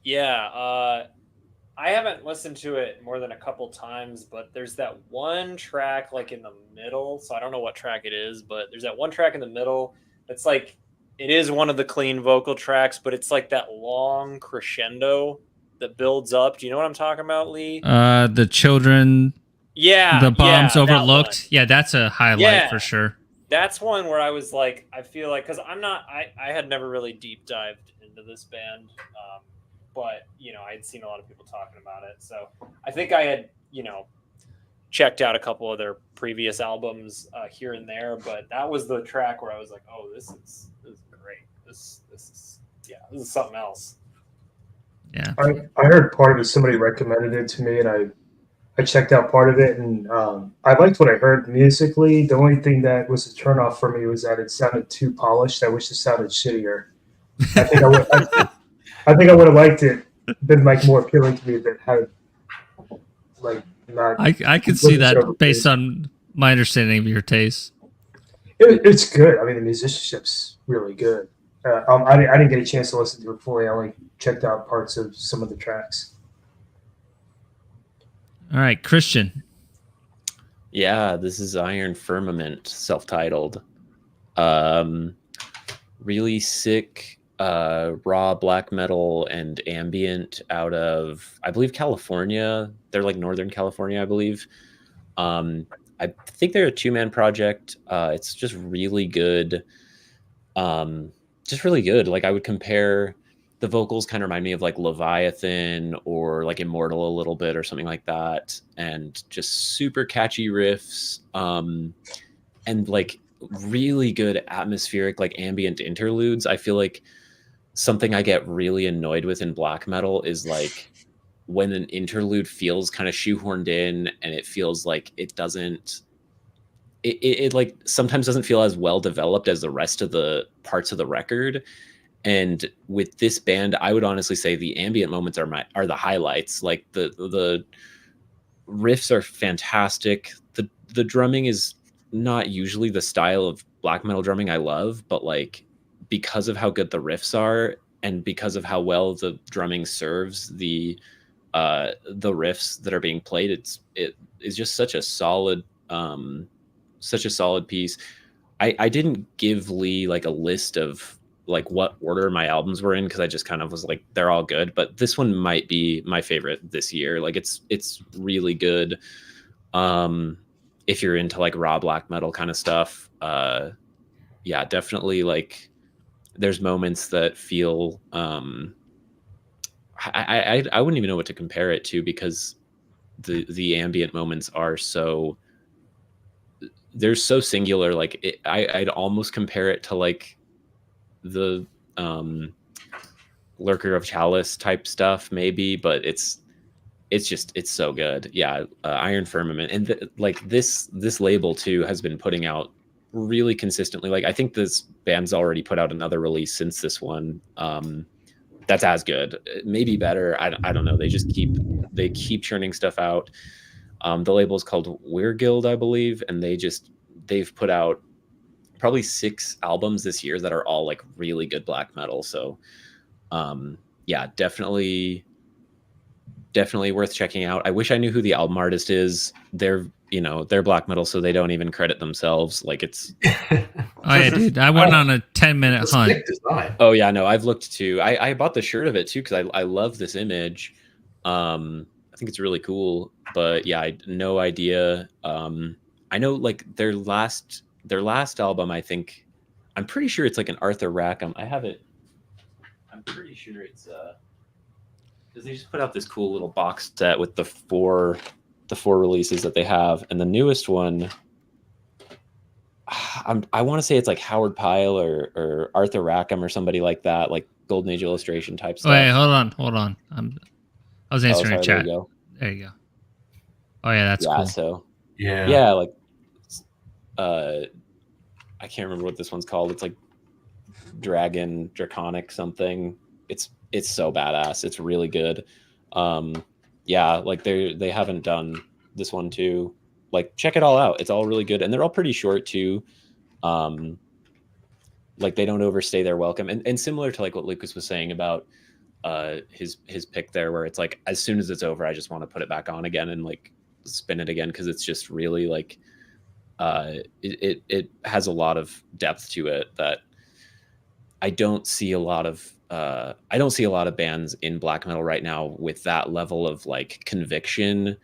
Yeah, I haven't listened to it more than a couple times, but there's that one track like in the middle. So I don't know what track it is, but there's that one track in the middle. It's like, it is one of the clean vocal tracks, but it's like that long crescendo that builds up. Do you know what I'm talking about, Lee? The children, Yeah. the bombs that one. overlooked. Yeah, that's a highlight Yeah. for sure. That's one where I was like, I feel like, because I had never really deep dived into this band, but I had seen a lot of people talking about it, so I think I had checked out a couple of their previous albums here and there, but that was the track where I was like, oh, this is great. This is something else. Yeah, I heard part of it. Somebody recommended it to me, and I checked out part of it, and I liked what I heard musically. The only thing that was a turnoff for me was that it sounded too polished. I wish it sounded shittier. I think I would have liked it, been like more appealing to me if it had like not. I could see that based on my understanding of your taste. It's good. I mean, the musicianship's really good. I didn't get a chance to listen to it fully. I only checked out parts of some of the tracks. All right, Christian. Yeah, this is Iron Firmament, self-titled. Really sick raw black metal and ambient out of, I believe, California. They're like Northern California, I believe. I think they're a two-man project. It's just really good. Just really good. Like, I would compare, the vocals kind of remind me of like Leviathan or like Immortal a little bit or something like that. And just super catchy riffs. And like really good atmospheric, like ambient interludes. I feel like something I get really annoyed with in black metal is like when an interlude feels kind of shoehorned in and it feels like it doesn't, it like sometimes doesn't feel as well developed as the rest of the parts of the record. And with this band, I would honestly say the ambient moments are the highlights. Like the riffs are fantastic. The drumming is not usually the style of black metal drumming I love, but like because of how good the riffs are and because of how well the drumming serves the riffs that are being played, it is just such a solid piece. I didn't give Lee like a list of like what order my albums were in because I just kind of was like, they're all good, but this one might be my favorite this year. Like it's really good. If you're into like raw black metal kind of stuff, yeah, definitely. Like there's moments that feel, I wouldn't even know what to compare it to because the ambient moments are they're so singular. Like I'd almost compare it to like the Lurker of Chalice type stuff maybe, but it's so good. Yeah. Iron Firmament. And like this label too has been putting out really consistently. Like I think this band's already put out another release since this one that's as good, maybe better. I don't know. They just keep churning stuff out. The label is called Weir Guild, I believe, and they've put out probably 6 albums this year that are all like really good black metal. So Yeah, definitely worth checking out. I wish I knew who the album artist is. They're black metal, so they don't even credit themselves. Like it's Oh yeah, dude. I went on a 10-minute It's a hunt. sick design. Oh yeah, no, I've looked too. I bought the shirt of it too because I love this image. I think it's really cool. But yeah, I had no idea. I know like their last album. I'm pretty sure it's like an Arthur Rackham. I have it. I'm pretty sure it's because they just put out this cool little box set with the four releases that they have, and the newest one. I want to say it's like Howard Pyle or Arthur Rackham or somebody like that, like Golden Age illustration type stuff. Wait, hold on. I was answering a chat. There There you go. Oh yeah, that's cool. So Yeah. like I can't remember what this one's called. It's like Draconic something. It's so badass. It's really good. Yeah, like they haven't done this one too. Like check it all out. It's all really good, and they're all pretty short too. Like they don't overstay their welcome, and similar to like what Lucas was saying about his pick there, where it's like as soon as it's over, I just want to put it back on again and like spin it again because it's just really like it has a lot of depth to it that I don't see a lot of bands in black metal right now with that level of like conviction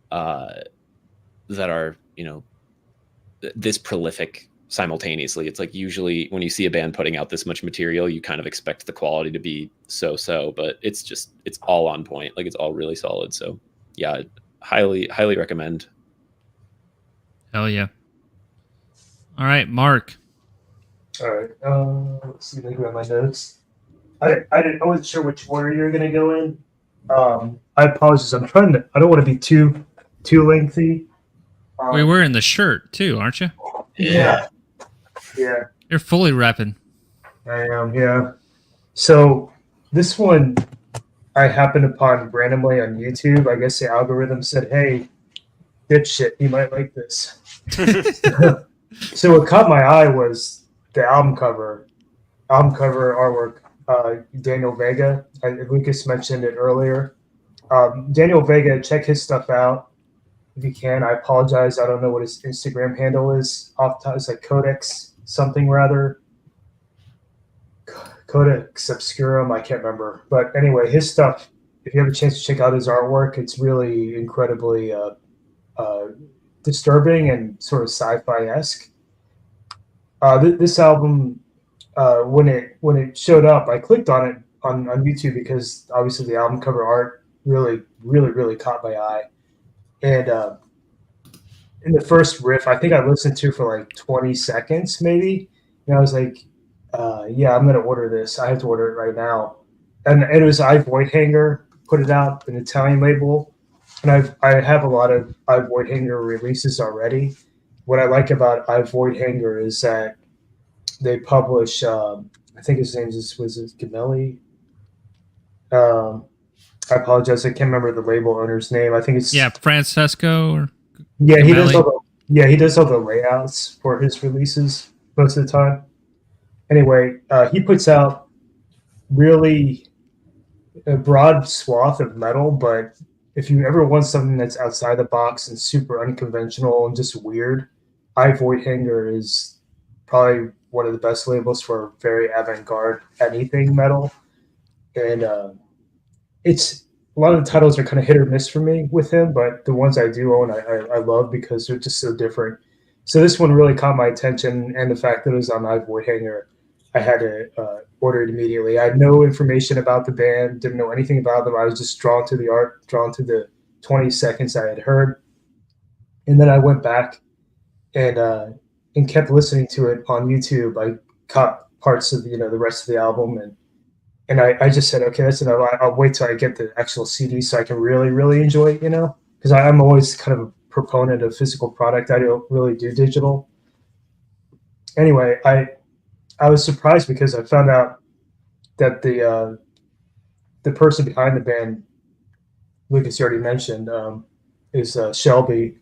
that are, this prolific simultaneously. It's like usually when you see a band putting out this much material, you kind of expect the quality to be so, but it's all on point. Like it's all really solid. So yeah, highly recommend. Hell yeah. All right, Mark. All right. Let's see if I grab my notes. I wasn't sure which order you're gonna go in. I apologize. I don't want to be too lengthy. Wait, we're in the shirt too, aren't you? Yeah. You're fully repping. I am. Yeah. So this one I happened upon randomly on YouTube. I guess the algorithm said, "Hey, dipshit, you might like this." So what caught my eye was the album cover artwork. Daniel Vega. Lucas mentioned it earlier. Daniel Vega, check his stuff out if you can. I apologize. I don't know what his Instagram handle is. Off top, it's like Codex something rather. Codex Obscurum. I can't remember. But anyway, his stuff. If you have a chance to check out his artwork, it's really incredibly disturbing and sort of sci-fi-esque. This album, when it showed up, I clicked on it on YouTube because obviously the album cover art really caught my eye. And in the first riff, I think I listened to for like 20 seconds maybe, and I was like, yeah, I'm gonna order this. I have to order it right now. And it was I Voidhanger put it out, an Italian label, and I have a lot of I Voidhanger releases already. What I like about I Voidhanger is that they publish. I think his name was Gamelli. I apologize. I can't remember the label owner's name. I think it's Francesco or yeah. He Gamelli. does all the layouts for his releases most of the time. Anyway, he puts out really a broad swath of metal, but if you ever want something that's outside the box and super unconventional and just weird, I Voidhanger is probably one of the best labels for very avant-garde anything metal. And it's a lot of the titles are kind of hit or miss for me with him, but the ones I do own, I love because they're just so different. So this one really caught my attention, and the fact that it was on I Voidhanger, I had to order it immediately. I had no information about the band, didn't know anything about them. I was just drawn to the art, drawn to the 20 seconds I had heard. And then I went back and kept listening to it on YouTube. I caught parts of the rest of the album, and I just said, okay, that's enough. I'll wait till I get the actual CD so I can really enjoy it, because I'm always kind of a proponent of physical product. I don't really do digital. Anyway, I was surprised because I found out that the person behind the band, Lucas, you already mentioned, is Shelby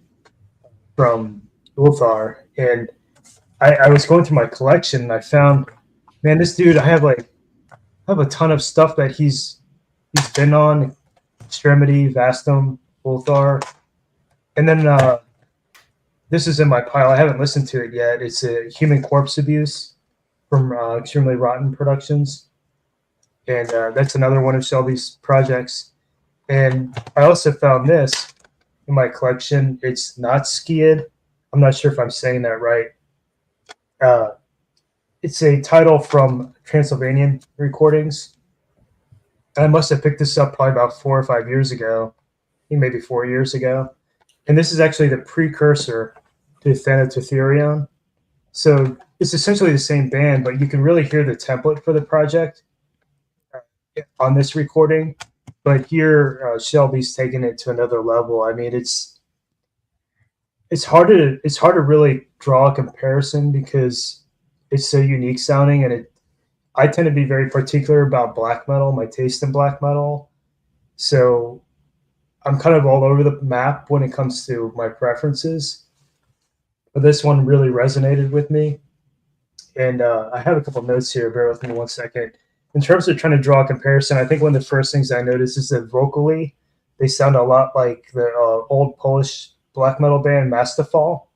from Ulthar. And I was going through my collection and I found, man, this dude, I have like have a ton of stuff that he's been on: Extremity, Vastum, Ulthar, and then this is in my pile. I haven't listened to it yet. It's a Human Corpse Abuse from Extremely Rotten Productions, and that's another one of Shelby's projects. And I also found this in my collection. It's not Skied. I'm not sure if I'm saying that right. It's a title from Transylvanian Recordings. And I must have picked this up probably about 4 or 5 years ago, maybe 4 years ago. And this is actually the precursor to Thanatotherion. So it's essentially the same band, but you can really hear the template for the project on this recording. But here, Shelby's taking it to another level. I mean, it's hard to really draw a comparison because it's so unique sounding, and I tend to be very particular about black metal, my taste in black metal. So I'm kind of all over the map when it comes to my preferences. But this one really resonated with me. And I have a couple notes here. Bear with me 1 second. In terms of trying to draw a comparison, I think one of the first things I noticed is that vocally, they sound a lot like the old Polish black metal band Mastafall.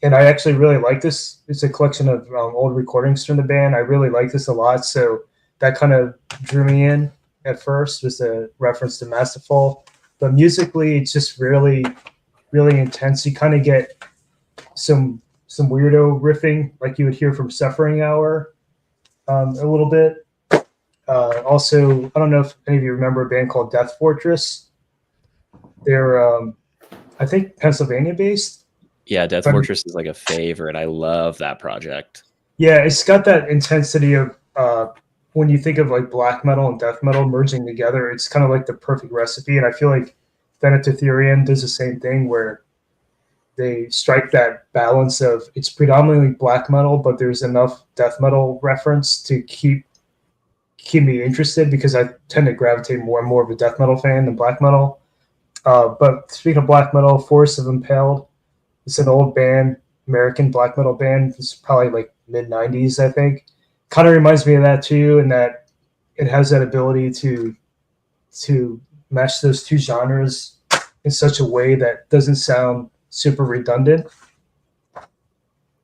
And I actually really like this. It's a collection of old recordings from the band. I really like this a lot. So that kind of drew me in at first, was a reference to Mastafall. But musically, it's just really, really intense. You kind of get some weirdo riffing like you would hear from Suffering Hour a little bit. Also, I don't know if any of you remember a band called Death Fortress. They're, I think, Pennsylvania based. Yeah, Death Fortress is like a favorite. I love that project. Yeah, it's got that intensity of when you think of like black metal and death metal merging together, it's kind of like the perfect recipe. And I feel like Thanatotherion does the same thing, where they strike that balance of it's predominantly black metal, but there's enough death metal reference to keep me interested, because I tend to gravitate more and more of a death metal fan than black metal. But speaking of black metal, Force of Impaled, it's an old band, American black metal band. It's probably like mid-90s, I think. Kind of reminds me of that too, in that it has that ability to mesh those two genres in such a way that doesn't sound super redundant.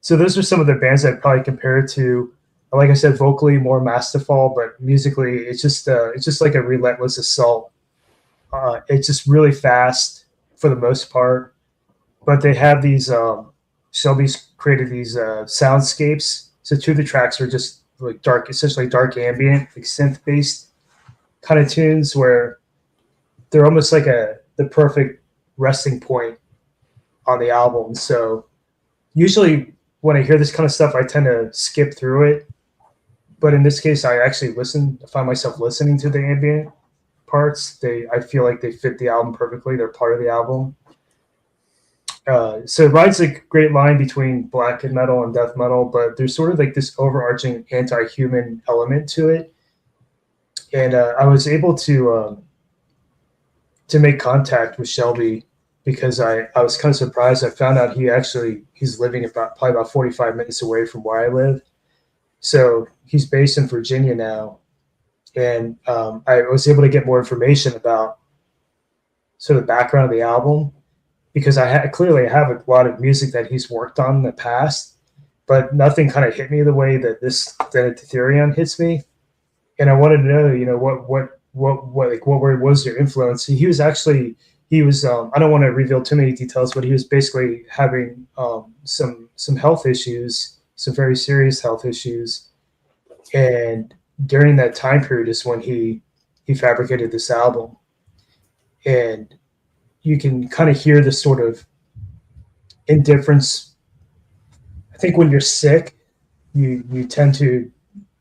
So those are some of the bands I'd probably compare it to. Like I said, vocally more Mastafall, but musically it's just like a relentless assault. It's just really fast for the most part, but they have these Shelby's created these soundscapes. So two of the tracks are just like dark, essentially dark ambient, like synth based kind of tunes, where they're almost like the perfect resting point on the album. So usually when I hear this kind of stuff, I tend to skip through it. But in this case, I actually find myself listening to the ambient parts. I feel like they fit the album perfectly. They're part of the album. So it rides a great line between black metal and death metal, but there's sort of like this overarching anti-human element to it. And I was able to make contact with Shelby because I was kind of surprised. I found out he's living probably about 45 minutes away from where I live. So he's based in Virginia now. And I was able to get more information about sort of the background of the album, because I clearly have a lot of music that he's worked on in the past, but nothing kind of hit me the way that this Thanatotherion hits me. And I wanted to know, what was your influence? He was I don't want to reveal too many details, but he was basically having some health issues, some very serious health issues. And during that time period is when he fabricated this album. And you can kind of hear the sort of indifference. I think when you're sick, you tend to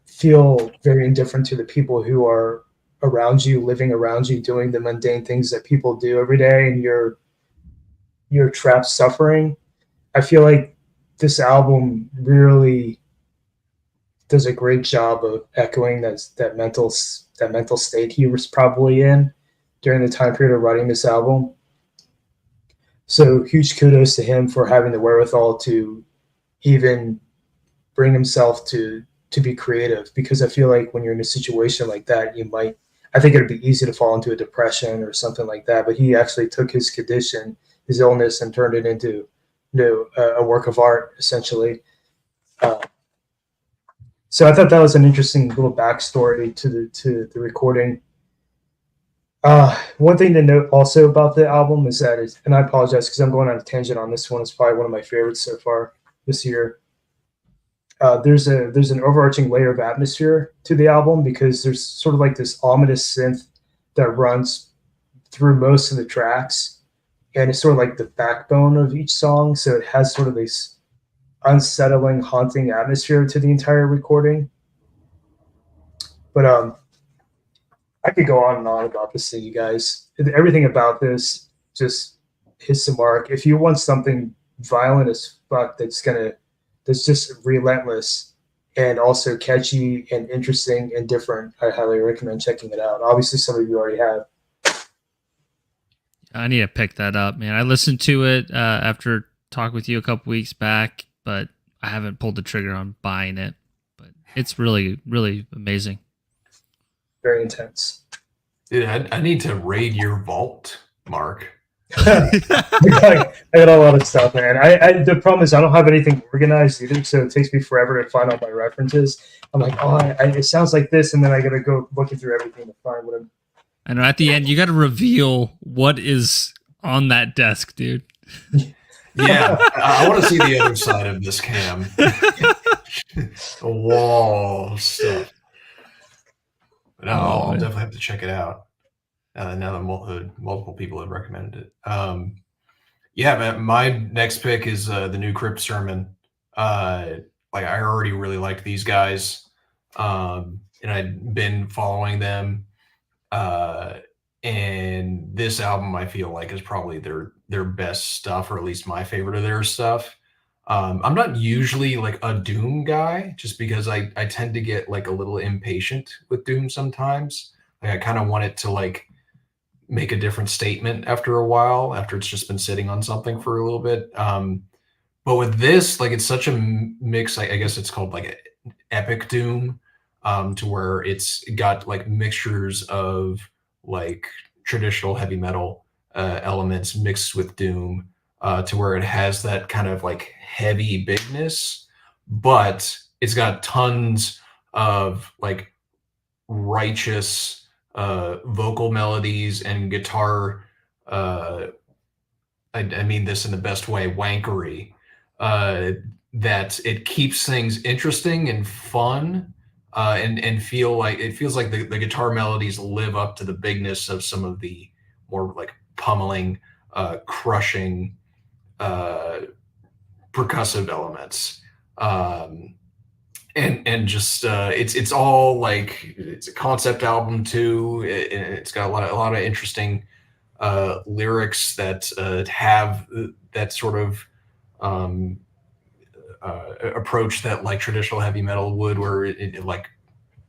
feel very indifferent to the people who are around you, living around you, doing the mundane things that people do every day, and you're trapped suffering. I feel like this album really does a great job of echoing that mental state he was probably in during the time period of writing this album. So huge kudos to him for having the wherewithal to even bring himself to to be creative, because I feel like when you're in a situation like that, I think it'd be easy to fall into a depression or something like that. But he actually took his condition, his illness, and turned it into a work of art, essentially. So I thought that was an interesting little backstory to the recording. One thing to note also about the album is that and I apologize because I'm going on a tangent on this one. It's probably one of my favorites so far this year. There's an overarching layer of atmosphere to the album, because there's sort of like this ominous synth that runs through most of the tracks, and it's sort of like the backbone of each song. So it has sort of this unsettling, haunting atmosphere to the entire recording. But I could go on and on about this thing, you guys. Everything about this just hits the mark. If you want something violent as fuck that's just relentless and also catchy and interesting and different, I highly recommend checking it out. Obviously, some of you already have. I need to pick that up, man. I listened to it after talking with you a couple weeks back, but I haven't pulled the trigger on buying it. But it's really, really amazing. Very intense. Dude, I need to raid your vault, Mark. I got a lot of stuff, man. The problem is I don't have anything organized either, so it takes me forever to find all my references. I'm like, it sounds like this, and then I gotta go looking through everything to find what I'm. I know at the end you got to reveal what is on that desk, dude. Yeah, I want to see the other side of this cam. The wall stuff. No, I'll definitely have to check it out. Now that multiple people have recommended it. Yeah, man, my next pick is the new Crypt Sermon. I already really liked these guys, and I'd been following them. And this album, I feel like, is probably their best stuff, or at least my favorite of their stuff. I'm not usually like a Doom guy, just because I tend to get like a little impatient with Doom sometimes. Like I kind of want it to like make a different statement after a while, after it's just been sitting on something for a little bit. But with this, like, it's such a mix. I guess it's called like epic Doom, to where it's got like mixtures of like traditional heavy metal elements mixed with Doom, to where it has that kind of like heavy bigness, but it's got tons of like righteous vocal melodies and guitar. I mean this in the best way, wankery. That it keeps things interesting and fun, and it feels like the guitar melodies live up to the bigness of some of the more like pummeling, crushing, percussive elements. And just it's all like, it's a concept album too. It's got a lot of interesting lyrics that have that sort of approach that like traditional heavy metal would, where it like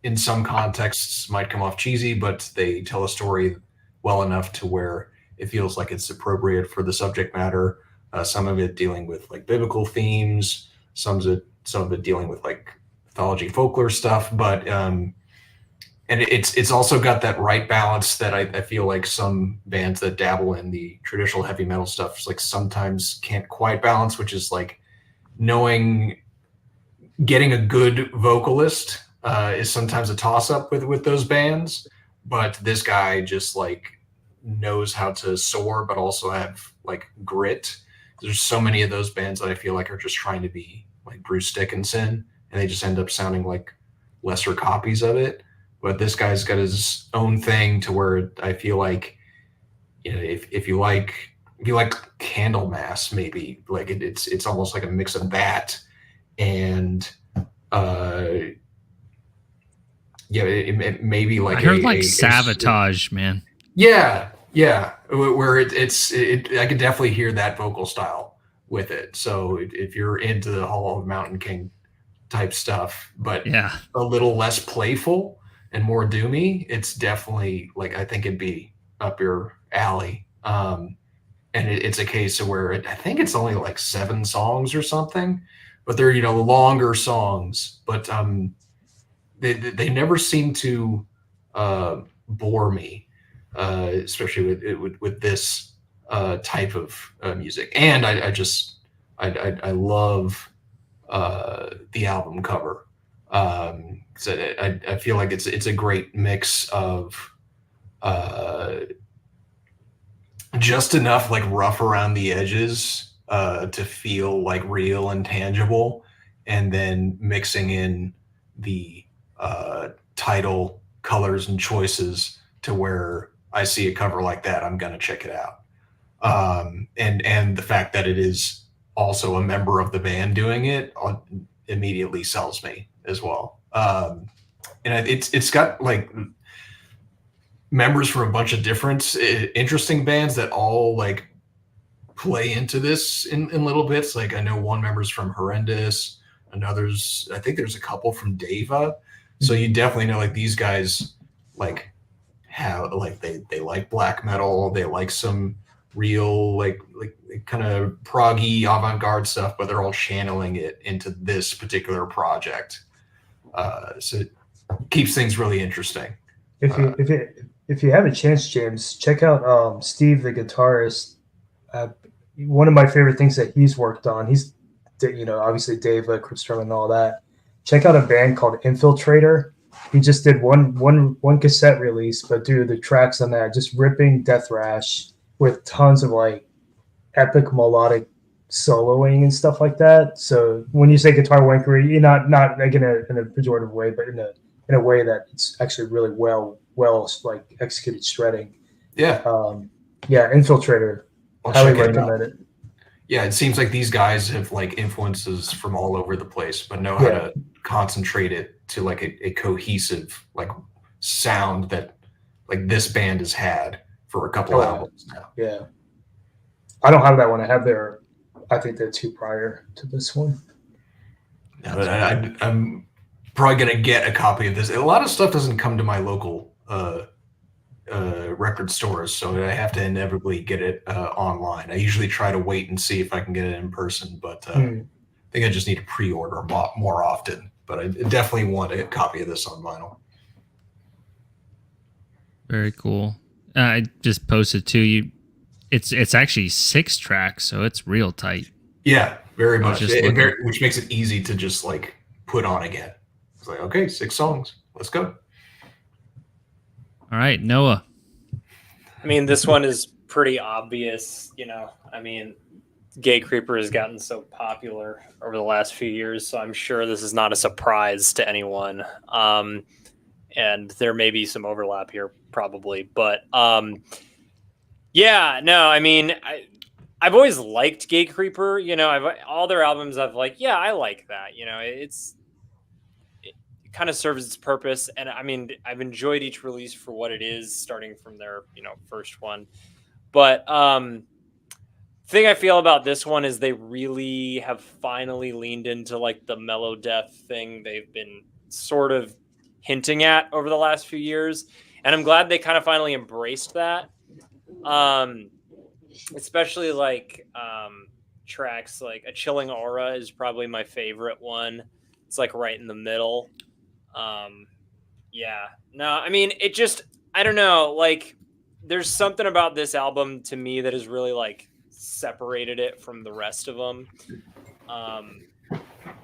in some contexts might come off cheesy, but they tell a story well enough to where it feels like it's appropriate for the subject matter. Some of it dealing with like biblical themes, some of it dealing with like mythology, folklore stuff, but and it's also got that right balance that I feel like some bands that dabble in the traditional heavy metal stuff like sometimes can't quite balance, which is like getting a good vocalist is sometimes a toss-up with those bands, but this guy just like knows how to soar but also have like grit. There's so many of those bands that I feel like are just trying to be like Bruce Dickinson, and they just end up sounding like lesser copies of it. But this guy's got his own thing to where I feel like, you know, if you like Candlemass, maybe like it's almost like a mix of that and it maybe like I heard like Sabotage, man. Yeah, where I could definitely hear that vocal style with it. So if you're into the Hall of Mountain King type stuff, but yeah, a little less playful and more doomy, it's definitely like, I think it'd be up your alley. And it's a case of where I think it's only like 7 songs or something, but they're, you know, longer songs. But they never seem to bore me, especially with this type of music. And I love the album cover. So I feel like it's a great mix of just enough like rough around the edges to feel like real and tangible, and then mixing in the title colors and choices to where I see a cover like that, I'm gonna check it out. And the fact that it is also a member of the band doing it immediately sells me as well. And it's got like members from a bunch of different interesting bands that all like play into this in little bits. Like I know one member's from Horrendous, I think there's a couple from Deva. So you definitely know like these guys like have like they like black metal, they like some real like kind of proggy avant-garde stuff, but they're all channeling it into this particular project. So it keeps things really interesting. If you have a chance, James, check out Steve, the guitarist. One of my favorite things that he's worked on, he's, obviously Deva, Cripstrom and all that. Check out a band called Infiltrator. He just did one cassette release, but dude, the tracks on that, just ripping death thrash with tons of like epic melodic soloing and stuff like that. So when you say guitar wankery, you're not like in a pejorative way, but in a way that it's actually really well like executed shredding. Yeah. Infiltrator. I'll Highly check it out. recommend it. Yeah, it seems like these guys have like influences from all over the place, but know how to concentrate it to like a cohesive like sound that like this band has had for a couple albums now. Yeah. I don't have that one. I think they're two prior to this one. No, but I'm probably going to get a copy of this. A lot of stuff doesn't come to my local record stores, so I have to inevitably get it online. I usually try to wait and see if I can get it in person, but I think I just need to pre-order more often. But I definitely want a copy of this on vinyl. Very cool. I just posted to you. It's actually 6 tracks, so it's real tight. Yeah, very much. Which which makes it easy to just like put on again. It's like, okay, 6 songs. Let's go. All right, Noah. I mean, this one is pretty obvious, I mean, Gay Creeper has gotten so popular over the last few years, so I'm sure this is not a surprise to anyone. And there may be some overlap here, probably. But, I mean, I've always liked Gay Creeper. All their albums I've like, I like that. It kind of serves its purpose. And I mean, I've enjoyed each release for what it is, starting from their, first one. But thing I feel about this one is they really have finally leaned into like the mellow death thing they've been sort of hinting at over the last few years. And I'm glad they kind of finally embraced that. Especially like tracks like A Chilling Aura is probably my favorite one. It's like right in the middle. I mean, it just, I don't know, like there's something about this album to me that has really like separated it from the rest of them.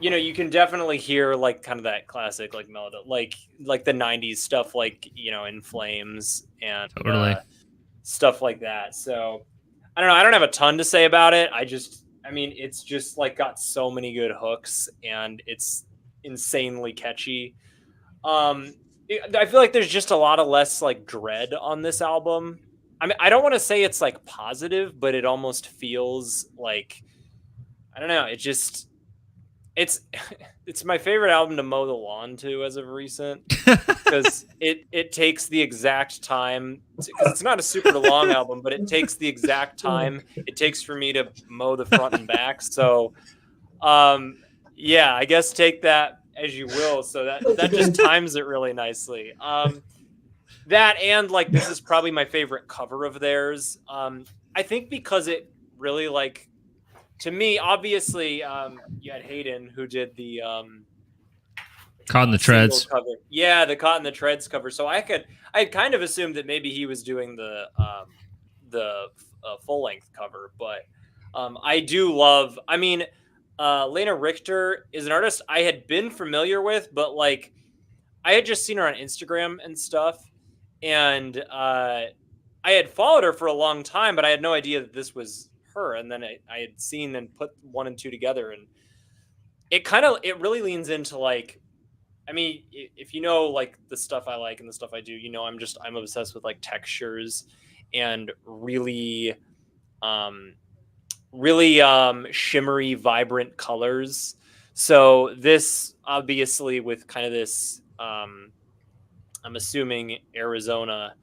You can definitely hear like kind of that classic like melody, like the 90s stuff, like In Flames and stuff like that. So I don't know, I don't have a ton to say about it. I mean it's just like got so many good hooks and it's insanely catchy. I feel like there's just a lot of less like dread on this album. I mean, I don't want to say it's like positive, but it almost feels like, I don't know. It's my favorite album to mow the lawn to as of recent, because it takes the exact time, because it's not a super long album, but it takes the exact time it takes for me to mow the front and back. So, I guess take that as you will. So that just times it really nicely. That and like this is probably my favorite cover of theirs. I think because it really like, to me, obviously, you had Hayden who did the Caught in the single Treads. cover. Yeah, the Caught in the Treads cover. So I had kind of assumed that maybe he was doing the full length cover, but I do love. I mean, Lena Richter is an artist I had been familiar with, but like I had just seen her on Instagram and stuff, and I had followed her for a long time, but I had no idea that this was her. And then I had seen and put 1 and 2 together, and it really leans into like, I mean, if you know like the stuff I like and the stuff I do, you know, I'm obsessed with like textures and really shimmery, vibrant colors. So this obviously with kind of this I'm assuming Arizona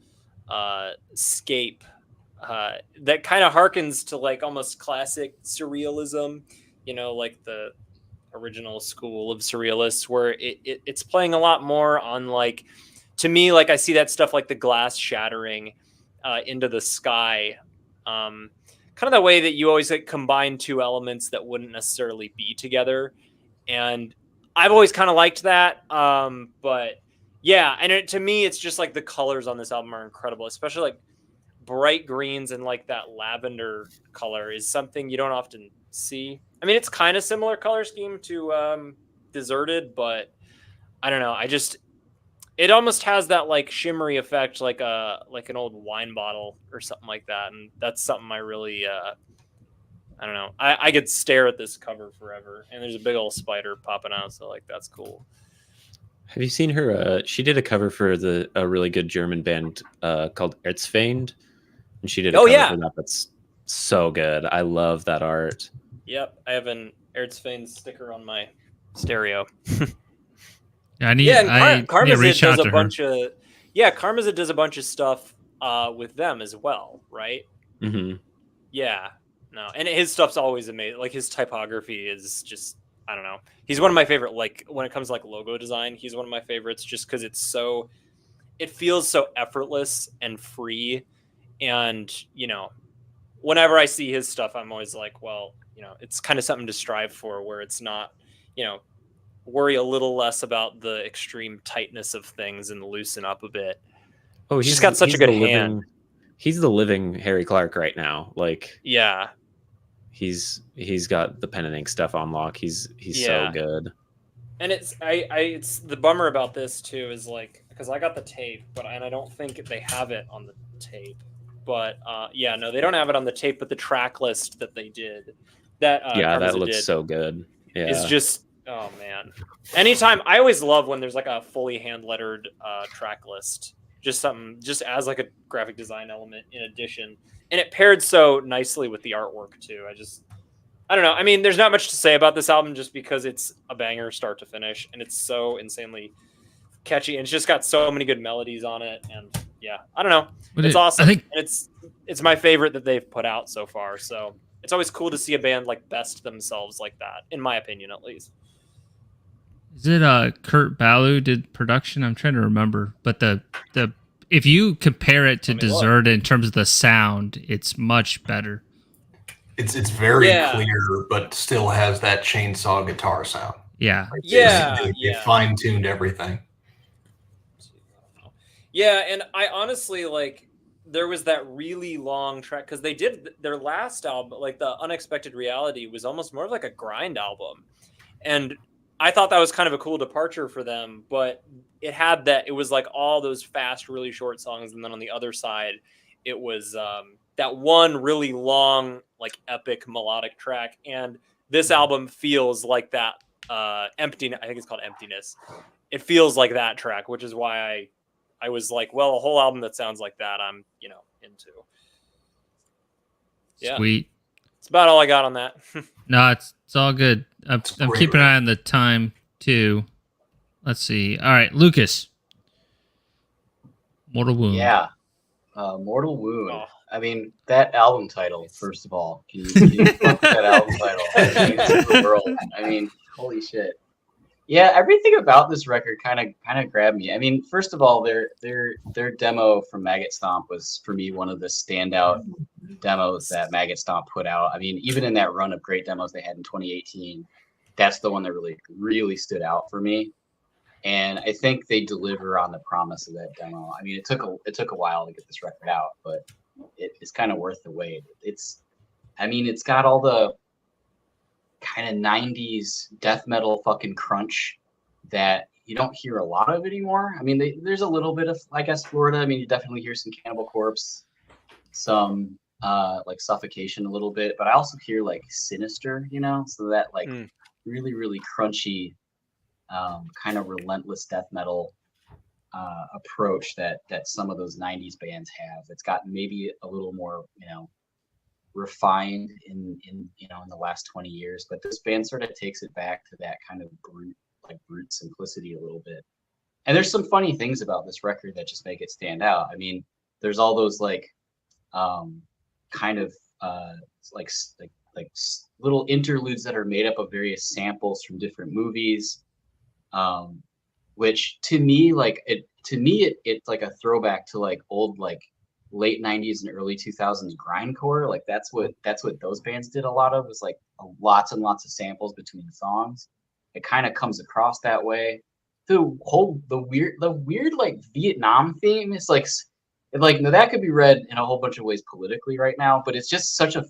scape that kind of harkens to like almost classic surrealism, you know, like the original school of surrealists, where it's playing a lot more on like, to me, like I see that stuff like the glass shattering into the sky, kind of the way that you always like combine two elements that wouldn't necessarily be together. And I've always kind of liked that, but yeah, and to me it's just like the colors on this album are incredible, especially like bright greens and like that lavender color is something you don't often see. I mean, it's kind of similar color scheme to Deserted, but I don't know. It almost has that like shimmery effect, like an old wine bottle or something like that. And that's something I really, I don't know. I could stare at this cover forever. And there's a big old spider popping out, so like that's cool. Have you seen her? She did a cover for a really good German band called Erzfeind, and she did a cover for that. That's so good. I love that art. Yep, I have an Erzfeind sticker on my stereo. Karmazid does a bunch of Karmazid does a bunch of stuff with them as well, right? Mm-hmm. Yeah, no, and his stuff's always amazing. Like his typography is just, I don't know. He's one of my favorite. Like when it comes to like logo design, he's one of my favorites just because it feels so effortless and free. And you know, whenever I see his stuff, I'm always like, well, you know, it's kind of something to strive for, where it's not, you know, worry a little less about the extreme tightness of things and loosen up a bit. Oh, he's got such a good hand. He's the living Harry Clark right now. Like, yeah, he's got the pen and ink stuff on lock. He's so good. And it's the bummer about this too is like, because I got the tape, and I don't think they have it on the tape. But no, they don't have it on the tape. But the track list that they did, that looks so good. Yeah, it's just, oh man. Anytime, I always love when there's like a fully hand lettered track list. Just as like a graphic design element in addition, and it paired so nicely with the artwork too. I don't know. I mean, there's not much to say about this album just because it's a banger start to finish, and it's so insanely catchy, and it's just got so many good melodies on it. And yeah, I don't know. It's awesome. And it's my favorite that they've put out so far. So it's always cool to see a band like best themselves like that, in my opinion, at least. Is it Kurt Ballou did production? I'm trying to remember, but the if you compare it to Desert in terms of the sound, it's much better. It's very clear, but still has that chainsaw guitar sound. Yeah, like they fine-tuned everything. Yeah, and I honestly like, there was that really long track because they did their last album, like the Unexpected Reality, was almost more of like a grind album, and I thought that was kind of a cool departure for them. But it was like all those fast, really short songs, and then on the other side, it was that one really long, like epic melodic track. And this album feels like that Emptiness. I think it's called Emptiness. It feels like that track, which is why I was like, well, a whole album that sounds like that, I'm, into. Yeah. Sweet. It's about all I got on that. No, it's all good. I'm keeping an eye on the time too. Let's see. All right, Lucas. Mortal Wound. Yeah. Mortal Wound. Oh. I mean, that album title, first of all. Can you fuck that album title? The world. I mean, holy shit. Yeah, everything about this record kind of grabbed me. I mean, first of all, their demo from Maggot Stomp was, for me, one of the standout demos that Maggot Stomp put out. I mean, even in that run of great demos they had in 2018, that's the one that really, really stood out for me. And I think they deliver on the promise of that demo. I mean, it took a while to get this record out, but it's kind of worth the wait. It's got all the kind of 90s death metal fucking crunch that you don't hear a lot of anymore. I mean, there's a little bit of, I guess, Florida. I mean, you definitely hear some Cannibal Corpse, some like Suffocation a little bit, but I also hear like Sinister, you know, so that like really, really crunchy, kind of relentless death metal approach that some of those 90s bands have. It's got maybe a little more, you know, refined in the last 20 years, but this band sort of takes it back to that kind of brute simplicity a little bit. And there's some funny things about this record that just make it stand out. I mean, there's all those like kind of like little interludes that are made up of various samples from different movies, which to me it's like a throwback to like old like late 90s and early 2000s grindcore. Like that's what those bands did a lot of, was like lots and lots of samples between songs. It kind of comes across that way. The weird like Vietnam theme is like now that could be read in a whole bunch of ways politically right now, but it's just such a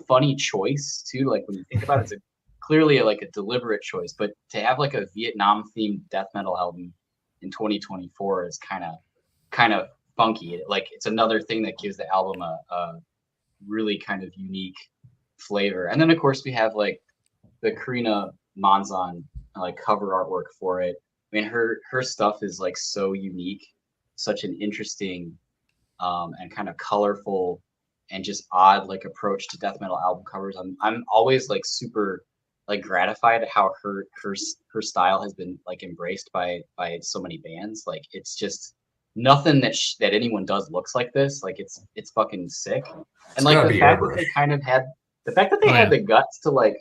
funny choice too. Like when you think about it, it's clearly like a deliberate choice, but to have like a Vietnam themed death metal album in 2024 is kind of funky. Like it's another thing that gives the album a really kind of unique flavor. And then of course we have like the Karina Monzon like cover artwork for it. I mean, her stuff is like so unique, such an interesting and kind of colorful and just odd like approach to death metal album covers. I'm always like super like gratified at how her style has been like embraced by so many bands. Like it's just nothing that anyone does looks like this. Like it's fucking sick. And like the fact that they kind of had the guts to like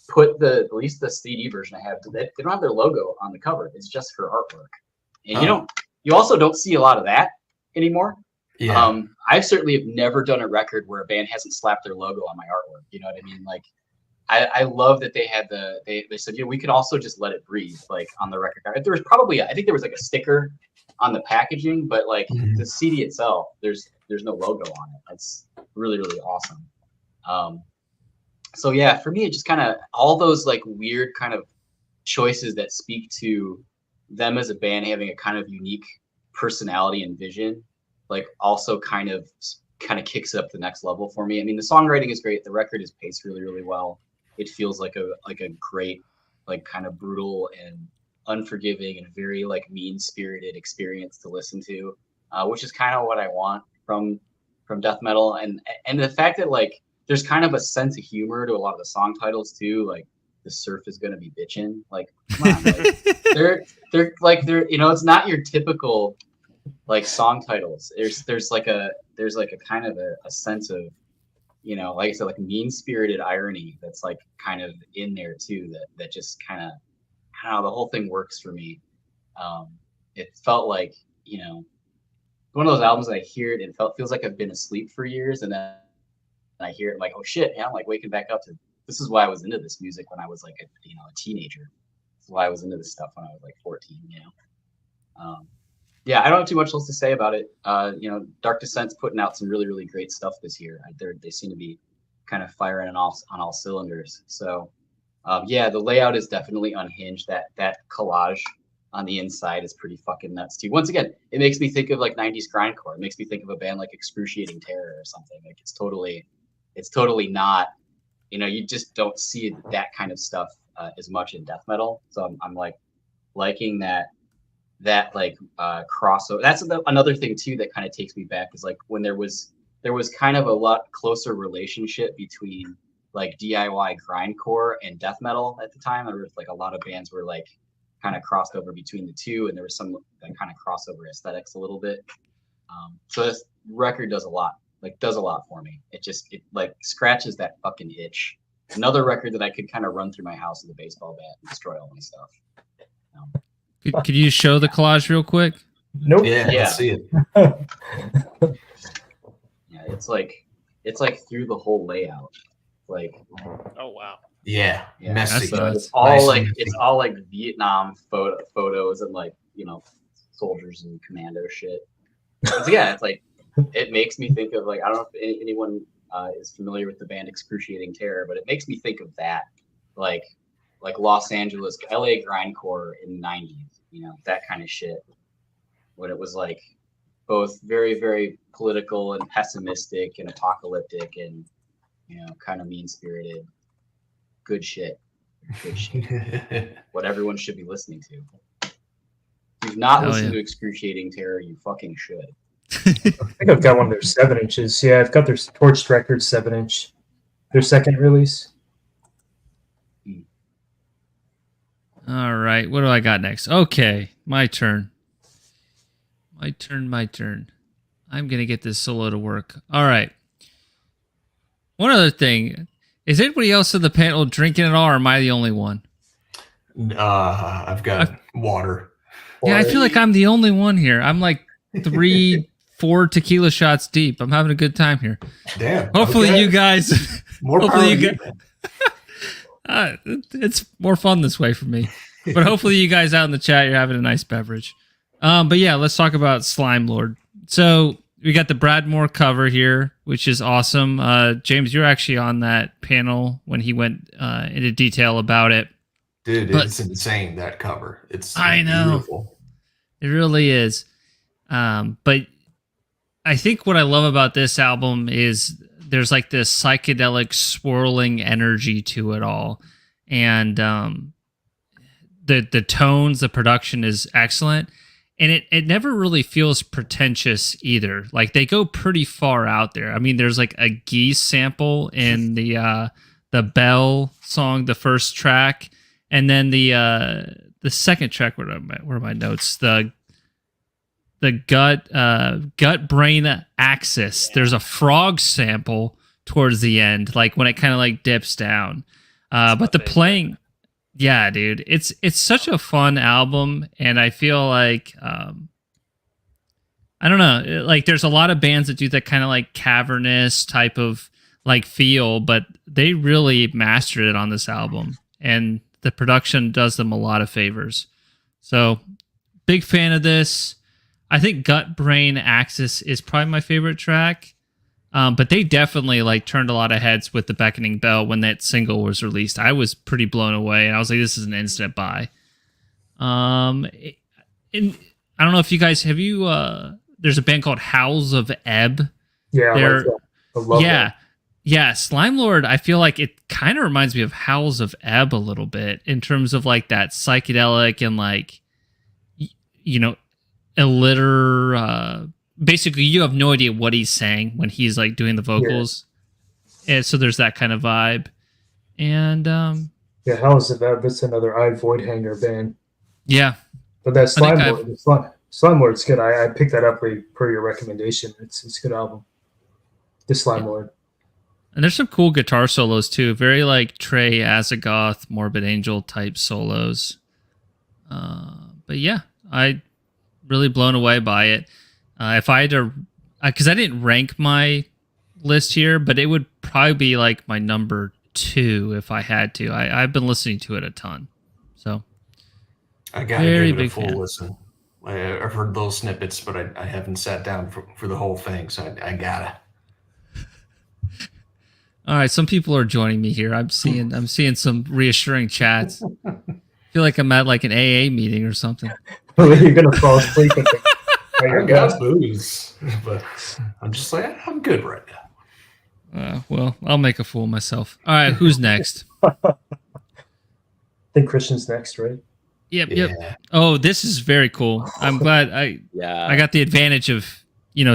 put at least the CD version I have, they don't have their logo on the cover. It's just her artwork. And you also don't see a lot of that anymore. Yeah. I certainly have never done a record where a band hasn't slapped their logo on my artwork. You know what I mean? Like I love that they had they said, we could also just let it breathe like on the record. There was probably, I think there was like a sticker on the packaging, but like the CD itself, there's no logo on it. That's really, really awesome. So yeah, for me, it just kind of all those like weird kind of choices that speak to them as a band having a kind of unique personality and vision, like also kind of kicks it up the next level for me. I mean, the songwriting is great. The record is paced really, really well. It feels like a great, like kind of brutal and unforgiving and very like mean-spirited experience to listen to, which is kind of what I want from death metal. And the fact that like there's kind of a sense of humor to a lot of the song titles too, like the surf is gonna be bitchin'. Like, come on, like, they're you know, it's not your typical like song titles. There's like a kind of a sense of, you know, like I said, like mean-spirited irony that's like kind of in there too. That just kind of, I don't know, the whole thing works for me. It felt like, you know, one of those albums that I hear it and feels like I've been asleep for years, and then I hear it like, oh shit, yeah, I'm like waking back up to, this is why I was into this music when I was like a teenager. This is why I was into this stuff when I was like 14, you know. Yeah, I don't have too much else to say about it. You know, Dark Descent's putting out some really, really great stuff this year. They seem to be kind of firing on all cylinders. So yeah, the layout is definitely unhinged. That collage on the inside is pretty fucking nuts too. Once again, it makes me think of like 90s grindcore. It makes me think of a band like Excruciating Terror or something. Like it's totally not, you know, you just don't see that kind of stuff as much in death metal. So I'm like liking that like crossover. That's another thing too that kind of takes me back, is like when there was kind of a lot closer relationship between like DIY grindcore and death metal at the time. There was like a lot of bands were like kind of crossed over between the two, and there was some kind of crossover aesthetics a little bit. So this record does a lot for me. It like scratches that fucking itch. Another record that I could kind of run through my house with a baseball bat and destroy all my stuff. Could you show the collage real quick? Nope. Yeah, let's see it. Yeah, it's like through the whole layout. Like, Oh wow. Yeah, Yeah, messy. That's so nuts. it's all Nice like and it's messy. all like Vietnam photos and like soldiers and commando shit. It's, yeah, it's like it makes me think of like I don't know if anyone is familiar with the band Excruciating Terror, but it makes me think of that, like Los Angeles, LA grindcore in the '90s, that kind of shit, when it was like both very very political and pessimistic and apocalyptic and kind of mean spirited. Good shit. Good shit. What everyone should be listening to. If you've not Hell listened yeah. to Excruciating Terror, you fucking should. I think I've got one of their 7-inches. Yeah, I've got their Torched Records 7-inch. Their second release. All right, what do I got next? Okay, my turn. My turn. I'm going to get this solo to work. All right. One other thing. Is anybody else in the panel drinking at all, or am I the only one? I've got water. Yeah, I feel like I'm the only one here. I'm like 3-4 tequila shots deep. I'm having a good time here. Damn. Hopefully okay. you guys... More hopefully power you to get- man. it's more fun this way for me. But hopefully you guys out in the chat, you're having a nice beverage. But yeah, let's talk about Slime Lord. So we got the Bradmore cover here, which is awesome. James, you're actually on that panel when he went into detail about it. Dude, But- it's insane, that cover. It's I know. beautiful. It really is. But I think what I love about this album is there's like this psychedelic swirling energy to it all. And the tones, the production is excellent. And it never really feels pretentious either. Like they go pretty far out there. I mean, there's like a geese sample in the Bell song, the first track, and then the second track. Where are my notes? The gut brain axis. There's a frog sample towards the end, like when it kind of like dips down. But the playing. Yeah, dude, it's such a fun album, and I feel like I don't know, like there's a lot of bands that do that kind of like cavernous type of like feel, but they really mastered it on this album, and the production does them a lot of favors. So, big fan of this. I think Gut Brain Axis is probably my favorite track. But they definitely like turned a lot of heads with The Beckoning Bell when that single was released. I was pretty blown away, and I was like, "This is an instant buy." And I don't know if you guys have you. There's a band called Howls of Ebb. Yeah, I like that. I love that. Yeah. Slime Lord. I feel like it kind of reminds me of Howls of Ebb a little bit in terms of like that psychedelic and like, basically, you have no idea what he's saying when he's like doing the vocals, and so there's that kind of vibe. And Yeah, How's of Ebb? That's another I Void Hanger band. yeah, But that I think Slime Lord, Slime Lord's good. I picked that up per your recommendation. It's a good album. The Slime Lord. and there's some cool guitar solos too. Very like Trey Azagoth, Morbid Angel type solos. But yeah, I really blown away by it. If I had to, because I didn't rank my list here, but it would probably be like my number 2 if I had to. I've been listening to it a ton, so I gotta Very give it a big full fan. listen. I've heard those snippets, but I haven't sat down for the whole thing, so I gotta. all right. Some people are joining me here. I'm seeing some reassuring chats. I feel like I'm at like an AA meeting or something. You're gonna fall asleep at the. I got booze, but I'm just like, I'm good right now. Well, I'll make a fool of myself. All right, who's next? I think Christian's next, right? Yep. Yeah. Oh, this is very cool. I'm glad I got the advantage of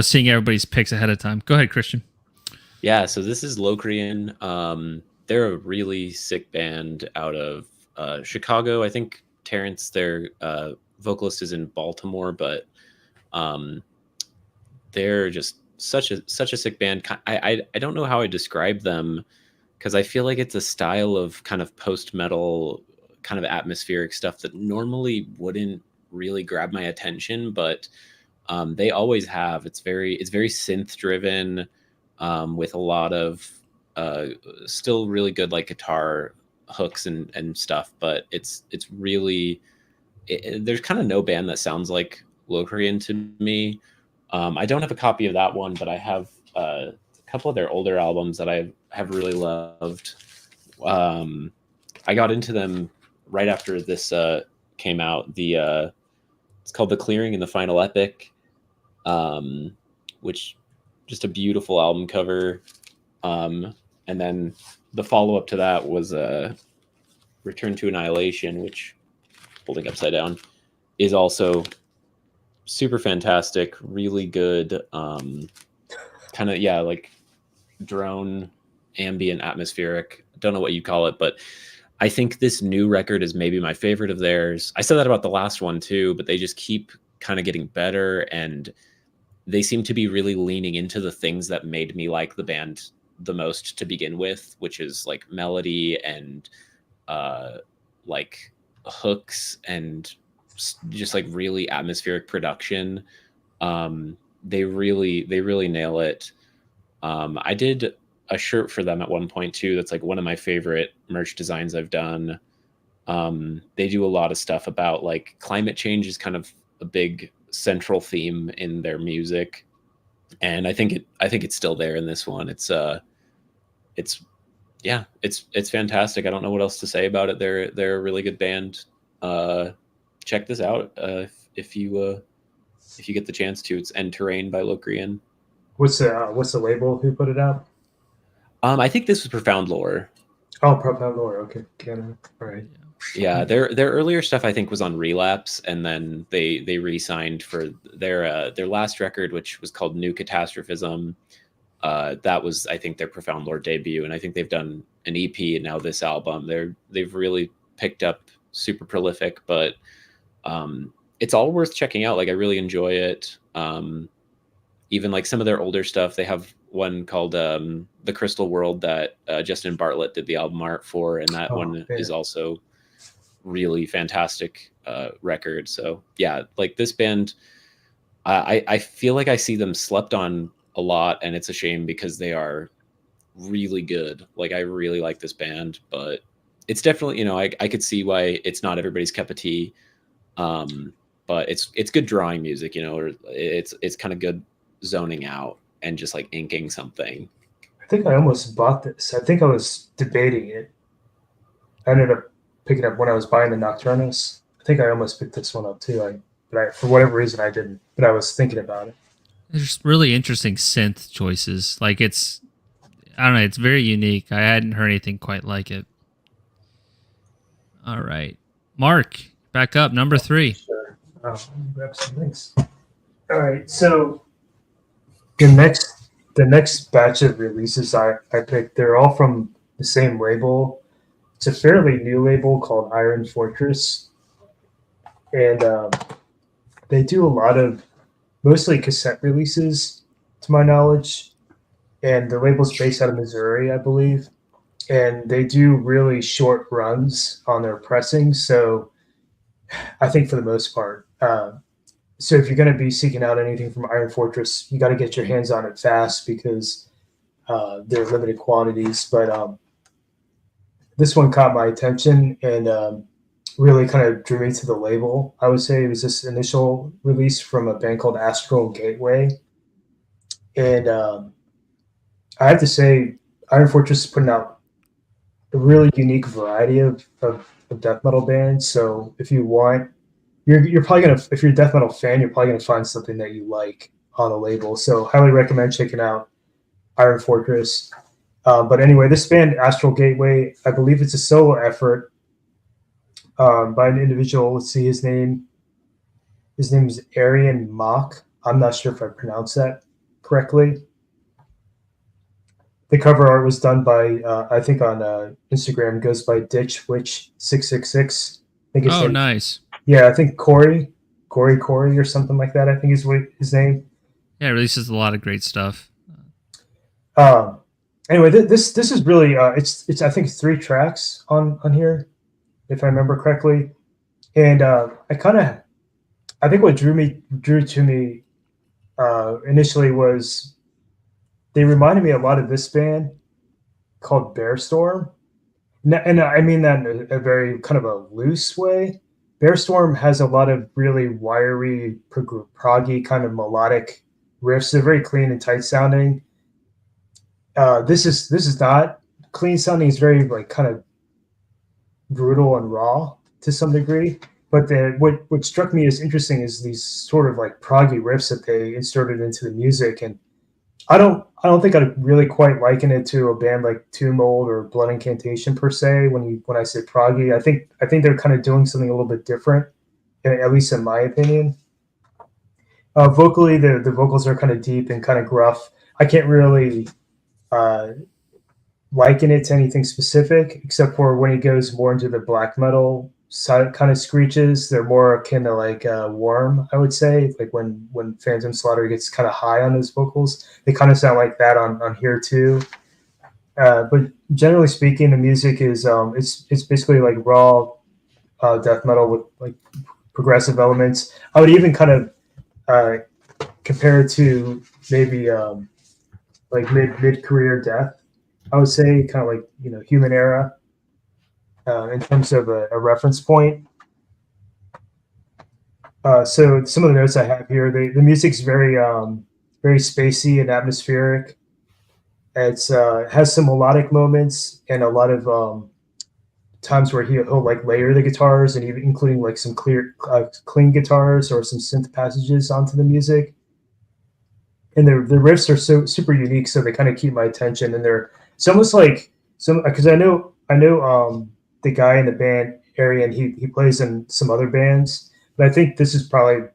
seeing everybody's picks ahead of time. Go ahead, Christian. Yeah, so this is Locrian. They're a really sick band out of Chicago. I think Terrence, their vocalist, is in Baltimore, but they're just such a sick band. I don't know how I describe them, because I feel like it's a style of kind of post-metal, kind of atmospheric stuff that normally wouldn't really grab my attention, but they always have. It's very synth driven, with a lot of still really good like guitar hooks and stuff, but it's really there's kind of no band that sounds like Locrian to me. I don't have a copy of that one, but I have a couple of their older albums that I have really loved. I got into them right after this came out. It's called The Clearing and the Final Epic, which just a beautiful album cover. And then the follow-up to that was Return to Annihilation, which, holding upside down, is also super fantastic, really good, kind of, yeah, like drone, ambient, atmospheric. Don't know what you call it, but I think this new record is maybe my favorite of theirs. I said that about the last one too, but they just keep kind of getting better, and they seem to be really leaning into the things that made me like the band the most to begin with, which is like melody and like hooks and just like really atmospheric production. They really nail it. I did a shirt for them at one point too. That's like one of my favorite merch designs I've done. They do a lot of stuff about like climate change is kind of a big central theme in their music, and I think it's still there in this one. It's fantastic. I don't know what else to say about it. They're a really good band. Check this out if you get the chance to. It's End Terrain by Locrian. What's the label? Who put it out? I think this was Profound Lore. Oh, Profound Lore. Okay, Canada. All right. Yeah, their earlier stuff I think was on Relapse, and then they re-signed for their last record, which was called New Catastrophism. That was, I think, their Profound Lore debut, and I think they've done an EP and now this album. They've really picked up, super prolific, but it's all worth checking out. Like, I really enjoy it. Even like some of their older stuff, they have one called The Crystal World that Justin Bartlett did the album art for, and that one is also really fantastic record. So yeah, like this band, I feel like I see them slept on a lot, and it's a shame because they are really good. Like, I really like this band, but it's definitely, I could see why it's not everybody's cup of tea. But it's good drawing music, or it's kind of good zoning out and just like inking something. I think I almost bought this. I think I was debating it. I ended up picking up when I was buying the Nocturnus. I think I almost picked this one up too. But for whatever reason I didn't. But I was thinking about it. There's really interesting synth choices. Like, I don't know, it's very unique. I hadn't heard anything quite like it. All right. Mark, back up, number 3. Sure. I'll grab some links. All right. So the next batch of releases I picked, they're all from the same label. It's a fairly new label called Iron Fortress. And they do a lot of mostly cassette releases, to my knowledge. And the label's based out of Missouri, I believe. And they do really short runs on their pressing. So I think for the most part, so if you're going to be seeking out anything from Iron Fortress, you got to get your hands on it fast because they're limited quantities. But this one caught my attention and really kind of drew me to the label. I would say it was this initial release from a band called Astral Gateway. And I have to say, Iron Fortress is putting out a really unique variety of death metal bands. So if you want, you're probably gonna, if you're a death metal fan, you're probably gonna find something that you like on the label. So highly recommend checking out Iron Fortress. But anyway, this band Astral Gateway, I believe it's a solo effort by an individual. Let's see his name. His name is Arian Mock. I'm not sure if I pronounced that correctly. The cover art was done by, I think on Instagram, goes by DitchWitch666. I think it's nice. Yeah, I think Corey or something like that, I think is what his name. Yeah, it releases a lot of great stuff. Anyway, this is really, it's I think 3 tracks on here, if I remember correctly. And I think what drew to me initially was they reminded me a lot of this band called Bearstorm. And I mean that in a very kind of a loose way. Bearstorm has a lot of really wiry, proggy kind of melodic riffs. They're very clean and tight sounding. This is not clean sounding. It's very like kind of brutal and raw to some degree. But what struck me as interesting is these sort of like proggy riffs that they inserted into the music, and I don't think I'd really quite liken it to a band like Tomb Mold or Blood Incantation per se. When I say proggy, I think they're kind of doing something a little bit different, at least in my opinion. Vocally, the vocals are kind of deep and kind of gruff. I can't really liken it to anything specific, except for when he goes more into the black metal side kind of screeches. They're more akin to like Worm, I would say. Like when Phantom Slaughter gets kind of high on his vocals, they kind of sound like that on here too. But generally speaking, the music is it's basically like raw death metal with like progressive elements. I would even kind of compare it to maybe like mid-career Death. I would say kind of like Human Era in terms of a reference point. So some of the notes I have here, the music's very very spacey and atmospheric. It has some melodic moments and a lot of times where he'll like layer the guitars and even including like some clean guitars or some synth passages onto the music. And the riffs are so super unique, so they kind of keep my attention. And it's almost like because I know the guy in the band Arian, he plays in some other bands, but I think this is probably,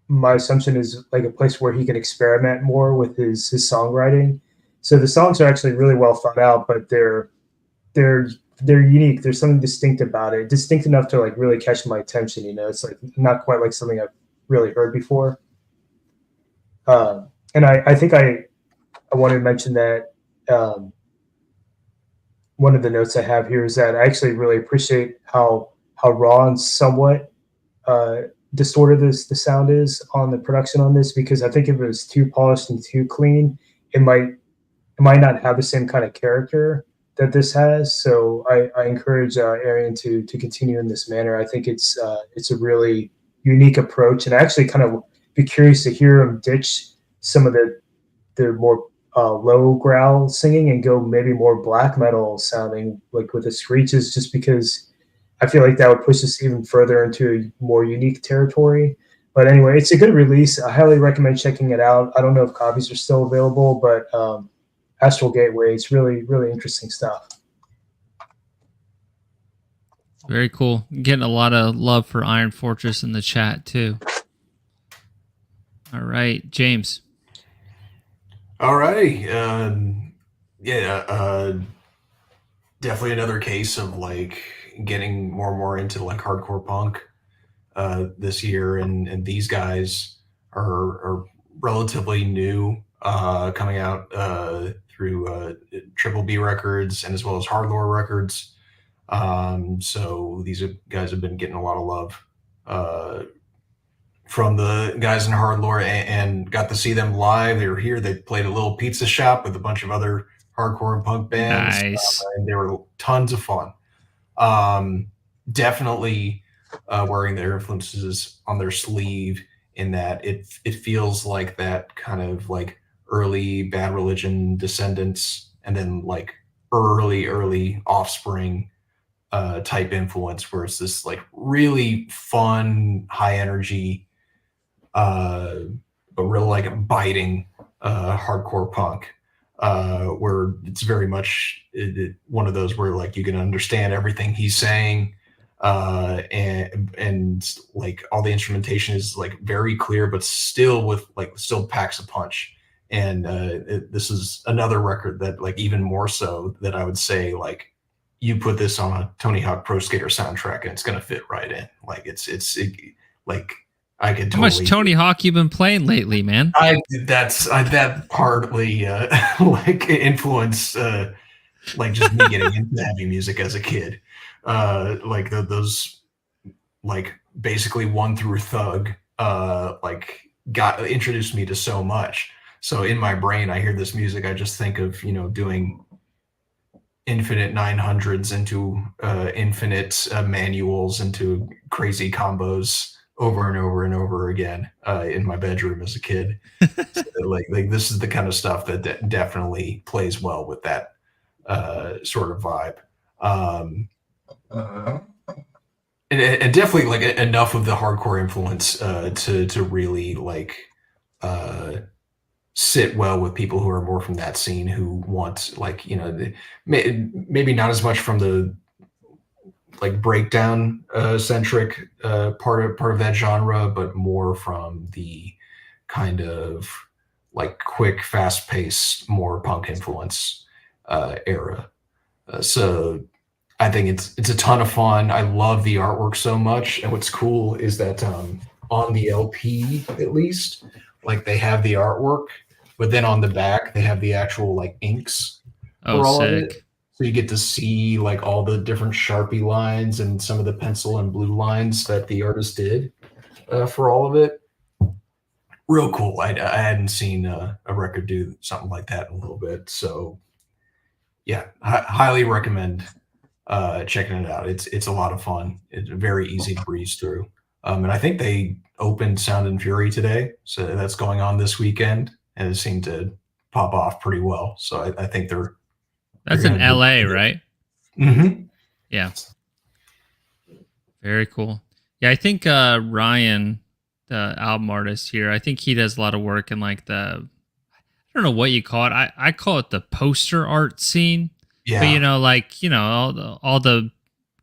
my assumption is like a place where he can experiment more with his songwriting. So the songs are actually really well thought out, but they're unique. There's something distinct about it, distinct enough to like really catch my attention. It's like not quite like something I've really heard before. And I think I want to mention that one of the notes I have here is that I actually really appreciate how raw and somewhat distorted the sound is on the production on this, because I think if it was too polished and too clean, it might not have the same kind of character that this has. So I encourage Arian to continue in this manner. I think it's a really unique approach, and I actually kind of be curious to hear him ditch some of the more low growl singing and go maybe more black metal sounding, like with the screeches, just because I feel like that would push us even further into a more unique territory. But anyway, it's a good release. I highly recommend checking it out. I don't know if copies are still available, but Astral Gateway, it's really, really interesting stuff. Very cool. Getting a lot of love for Iron Fortress in the chat too. All right, James. All right. Definitely another case of like getting more and more into like hardcore punk this year, and these guys are relatively new, coming out through Triple B Records and as well as Hardlore Records. So these guys have been getting a lot of love from the guys in Hardlore, and got to see them live. They were here. They played a little pizza shop with a bunch of other hardcore and punk bands. Nice. And they were tons of fun. Definitely wearing their influences on their sleeve, in that it feels like that kind of like early Bad Religion, Descendants, and then like early Offspring type influence, where it's this like really fun, high energy, but real like biting hardcore punk, where it's very much one of those where like you can understand everything he's saying, and like all the instrumentation is like very clear, but still packs a punch. And this is another record that like even more so that I would say like you put this on a Tony Hawk Pro Skater soundtrack and it's gonna fit right in. Like it's like I could totally. How much Tony Hawk you been playing lately, man? That partly like influenced like just me getting into heavy music as a kid. Like those like basically 1 through Thug like got introduced me to so much. So in my brain, I hear this music, I just think of doing infinite 900s into infinite manuals into crazy combos over and over and over again in my bedroom as a kid. So, like this is the kind of stuff that definitely plays well with that sort of vibe. And definitely like enough of the hardcore influence to really like sit well with people who are more from that scene who want like maybe not as much from the like breakdown centric part of that genre, but more from the kind of like quick, fast paced, more punk influence era. So I think it's a ton of fun. I love the artwork so much, and what's cool is that on the LP at least, like they have the artwork, but then on the back they have the actual like inks Oh, for all of it. sick. So you get to see like all the different Sharpie lines and some of the pencil and blue lines that the artist did for all of it. Real cool. I hadn't seen a record do something like that in a little bit. So yeah, highly recommend checking it out. It's a lot of fun. It's very easy to breeze through. And I think they opened Sound and Fury today, so that's going on this weekend, and it seemed to pop off pretty well. So I think That's they're in gonna do LA, it. right? Mm-hmm. Yeah. Very cool. Yeah, I think Ryan, the album artist here, I think he does a lot of work in like I don't know what you call it. I call it the poster art scene. Yeah. But all the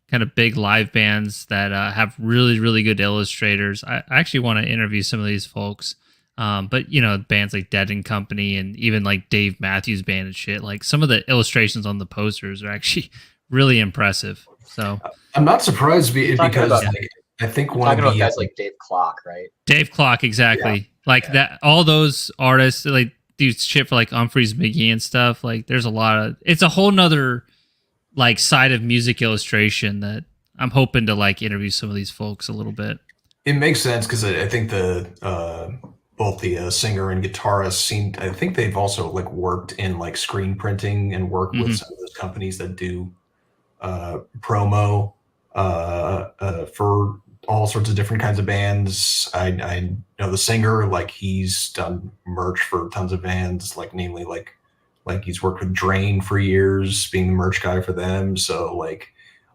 kind of big live bands that have really, really good illustrators. I actually want to interview some of these folks. But bands like Dead and Company and even like Dave Matthews Band and shit, like some of the illustrations on the posters are actually really impressive. So I'm not surprised Talking because about- like, I think one Talking of about the guys like Dave Clock, right? Dave Clock, exactly. Like that, all those artists like do shit for like Humphreys McGee and stuff. Like there's a lot of, it's a whole nother like side of music illustration that I'm hoping to like interview some of these folks a little bit. it makes sense because I think the both the singer and guitarist I think they've also like worked in like screen printing and worked with some of those companies that do promo for all sorts of different kinds of bands. I know the singer, like he's done merch for tons of bands, like namely like he's worked with Drain for years, being the merch guy for them. So like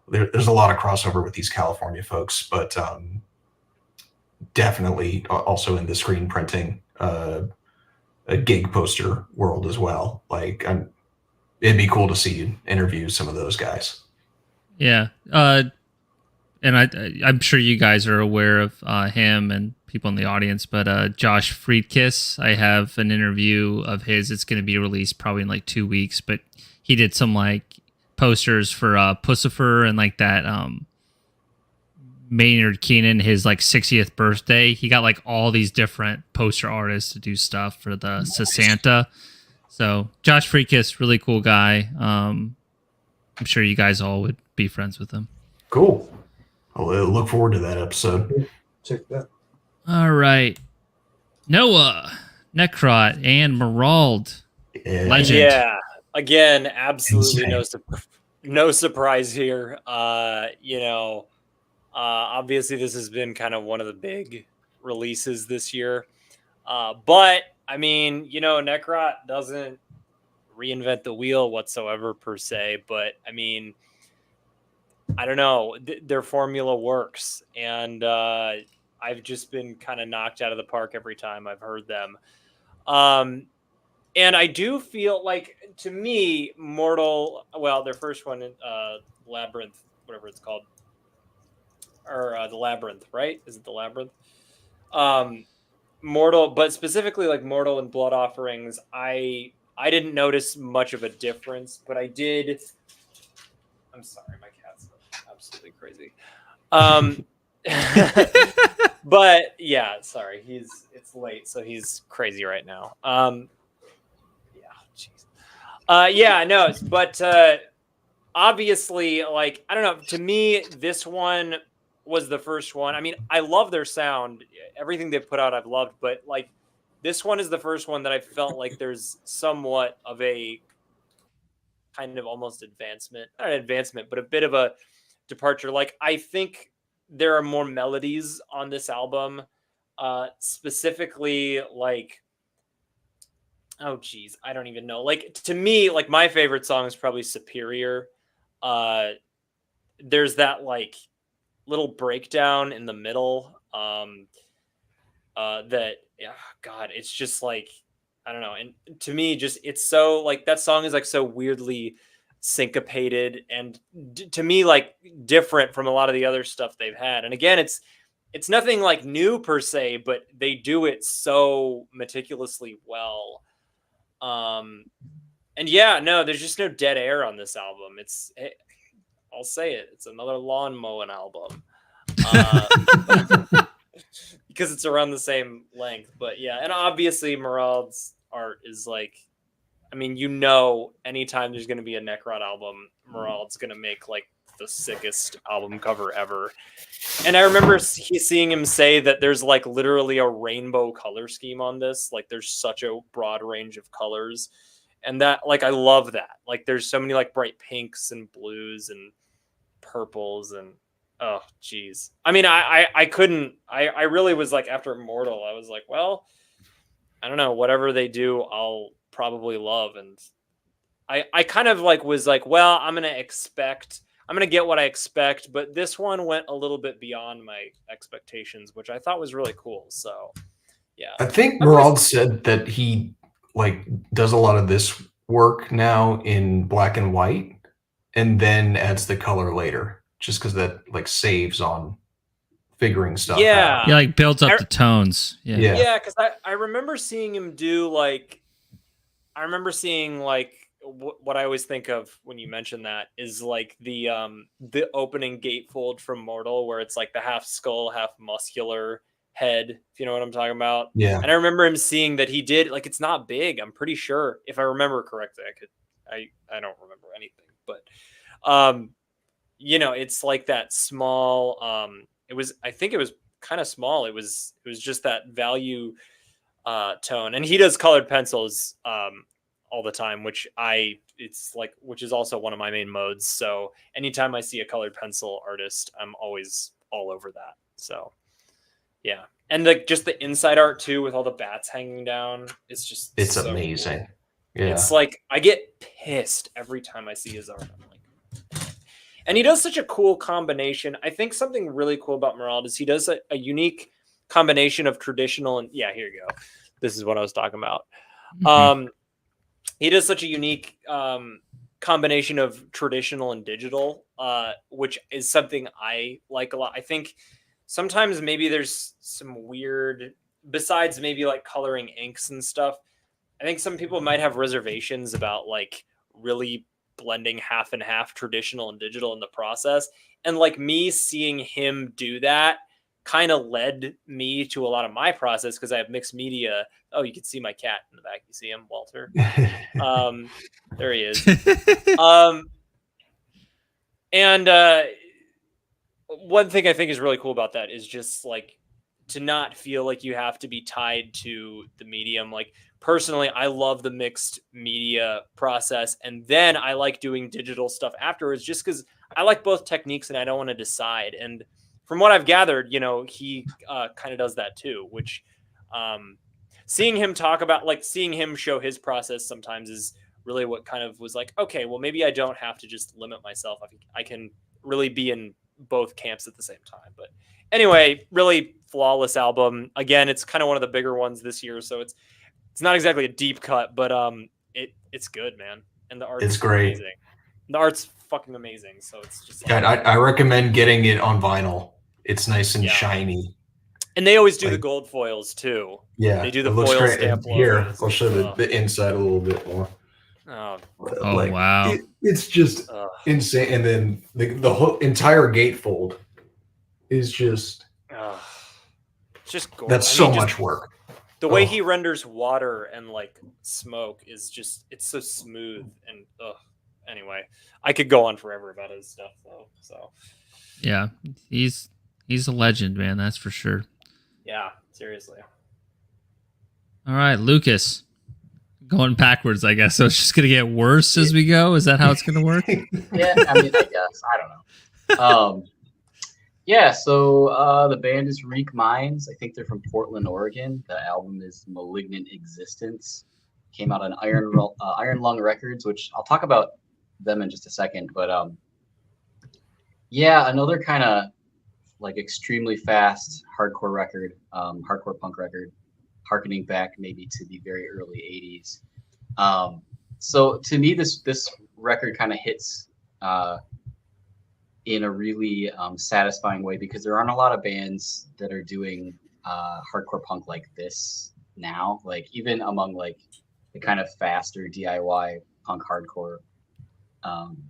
there's a lot of crossover with these California folks, but definitely also in the screen printing a gig poster world as well. Like it'd be cool to see you interview some of those guys. Yeah. And I'm sure you guys are aware of him and people in the audience, but Josh Friedkiss, I have an interview of his. It's going to be released probably in like 2 weeks, but he did some like posters for Pussifer and like that Maynard Keenan, his like 60th birthday. He got like all these different poster artists to do stuff for the Santa. So Josh Friedkiss, really cool guy. I'm sure you guys all would be friends with him. Cool. I'll look forward to that episode. Check that. All right. Noah, Necrot, and Merald. Yeah. Legend. Yeah. Again, absolutely Insane. no surprise here. Obviously this has been kind of one of the big releases this year. But I mean, Necrot doesn't reinvent the wheel whatsoever per se, but I mean, I don't know, their formula works, and I've just been kind of knocked out of the park every time I've heard them. And I do feel like, to me, their first one, Labyrinth, whatever it's called, or the Labyrinth, right? Is it the Labyrinth? Mortal, but specifically like Mortal and Blood Offerings, I didn't notice much of a difference, but I did. I'm sorry, my cat's absolutely crazy. But yeah, sorry, it's late, so he's crazy right now. But obviously, like, I don't know, to me, this one was the first one. I mean, I love their sound. Everything they've put out, I've loved, but like, this one is the first one that I felt like there's somewhat of a kind of almost advancement, not an advancement, but a bit of a departure. Like, I think there are more melodies on this album, specifically like, oh geez, I don't even know. Like, to me, like, my favorite song is probably Superior. There's that like little breakdown in the middle. That, yeah, God, it's just like, I don't know. And to me, just, it's so like, that song is like so weirdly syncopated and to me, like, different from a lot of the other stuff they've had. And again, it's nothing like new per se, but they do it so meticulously well. And yeah, no, there's just no dead air on this album. I'll say it. It's another lawn mowing album. Because it's around the same length. But yeah, and obviously Merald's art is like, I mean, anytime there's going to be a Necrot album, Merald's going to make like the sickest album cover ever. And I remember seeing him say that there's like literally a rainbow color scheme on this. Like, there's such a broad range of colors. And that, like, I love that. Like, there's so many like bright pinks and blues and purples and, oh geez. I mean, I really was like, after Immortal, I was like, well, I don't know, whatever they do, I'll probably love. And I kind of like was like, well, I'm gonna get what I expect, but this one went a little bit beyond my expectations, which I thought was really cool. So yeah. I think Merald said that he like does a lot of this work now in black and white and then adds the color later, just because that like saves on figuring stuff out. Yeah, like builds up the tones. Yeah, because I remember seeing him do like, what I always think of when you mention that is like the opening gatefold from Mortal, where it's like the half skull, half muscular head, if you know what I'm talking about. Yeah. And I remember him seeing that he did, like, it's not big, I'm pretty sure, if I remember correctly. I don't remember anything, but it's like that small, I think it was kind of small. It was just that value tone. And he does colored pencils all the time, which is also one of my main modes. So anytime I see a colored pencil artist, I'm always all over that. So yeah. And just the inside art too, with all the bats hanging down, it's so amazing. Cool. Yeah. It's like, I get pissed every time I see his art. I'm like, and he does such a cool combination. I think something really cool about Merald is he does a unique combination of traditional and, yeah, here you go. This is what I was talking about. Mm-hmm. He does such a unique combination of traditional and digital, which is something I like a lot. I think sometimes maybe there's some weird, besides maybe like coloring inks and stuff, I think some people might have reservations about like really blending half and half traditional and digital in the process. And like me seeing him do that kind of led me to a lot of my process, because I have mixed media. Oh, you can see my cat in the back. You see him, Walter? There he is. And one thing I think is really cool about that is just like to not feel like you have to be tied to the medium. Like personally, I love the mixed media process, and then I like doing digital stuff afterwards, just because I like both techniques and I don't want to decide. And from what I've gathered, he kind of does that too, which seeing him talk about, like seeing him show his process sometimes is really what kind of was like, okay, well, maybe I don't have to just limit myself. I can really be in both camps at the same time. But anyway, really flawless album. Again, it's kind of one of the bigger ones this year, so it's not exactly a deep cut, but it's good, man. And the art's great. Amazing. The art's fucking amazing. So it's just like, I recommend getting it on vinyl. It's nice and shiny. And they always do the gold foils too. Yeah, they do the foil stamp. Here, I'll show the inside a little bit more. Oh wow! It's just insane. And then the whole entire gatefold is just it's just gorgeous. That's so much work. The way he renders water and like smoke is just, it's so smooth. And anyway, I could go on forever about his stuff though. So yeah, he's a legend, man. That's for sure. Yeah, seriously. All right, Lucas, going backwards, I guess. So it's just gonna get worse as we go. Is that how it's gonna work? Yeah, I mean, I guess. I don't know. Yeah, so the band is Reek Minds. I think they're from Portland, Oregon. The album is Malignant Existence. Came out on Iron Lung Records, which I'll talk about them in just a second. But yeah, another kind of like extremely fast hardcore record, hardcore punk record, harkening back maybe to the very early 80s. So to me, this record kind of hits in a really satisfying way, because there aren't a lot of bands that are doing hardcore punk like this now. Like even among like the kind of faster DIY punk hardcore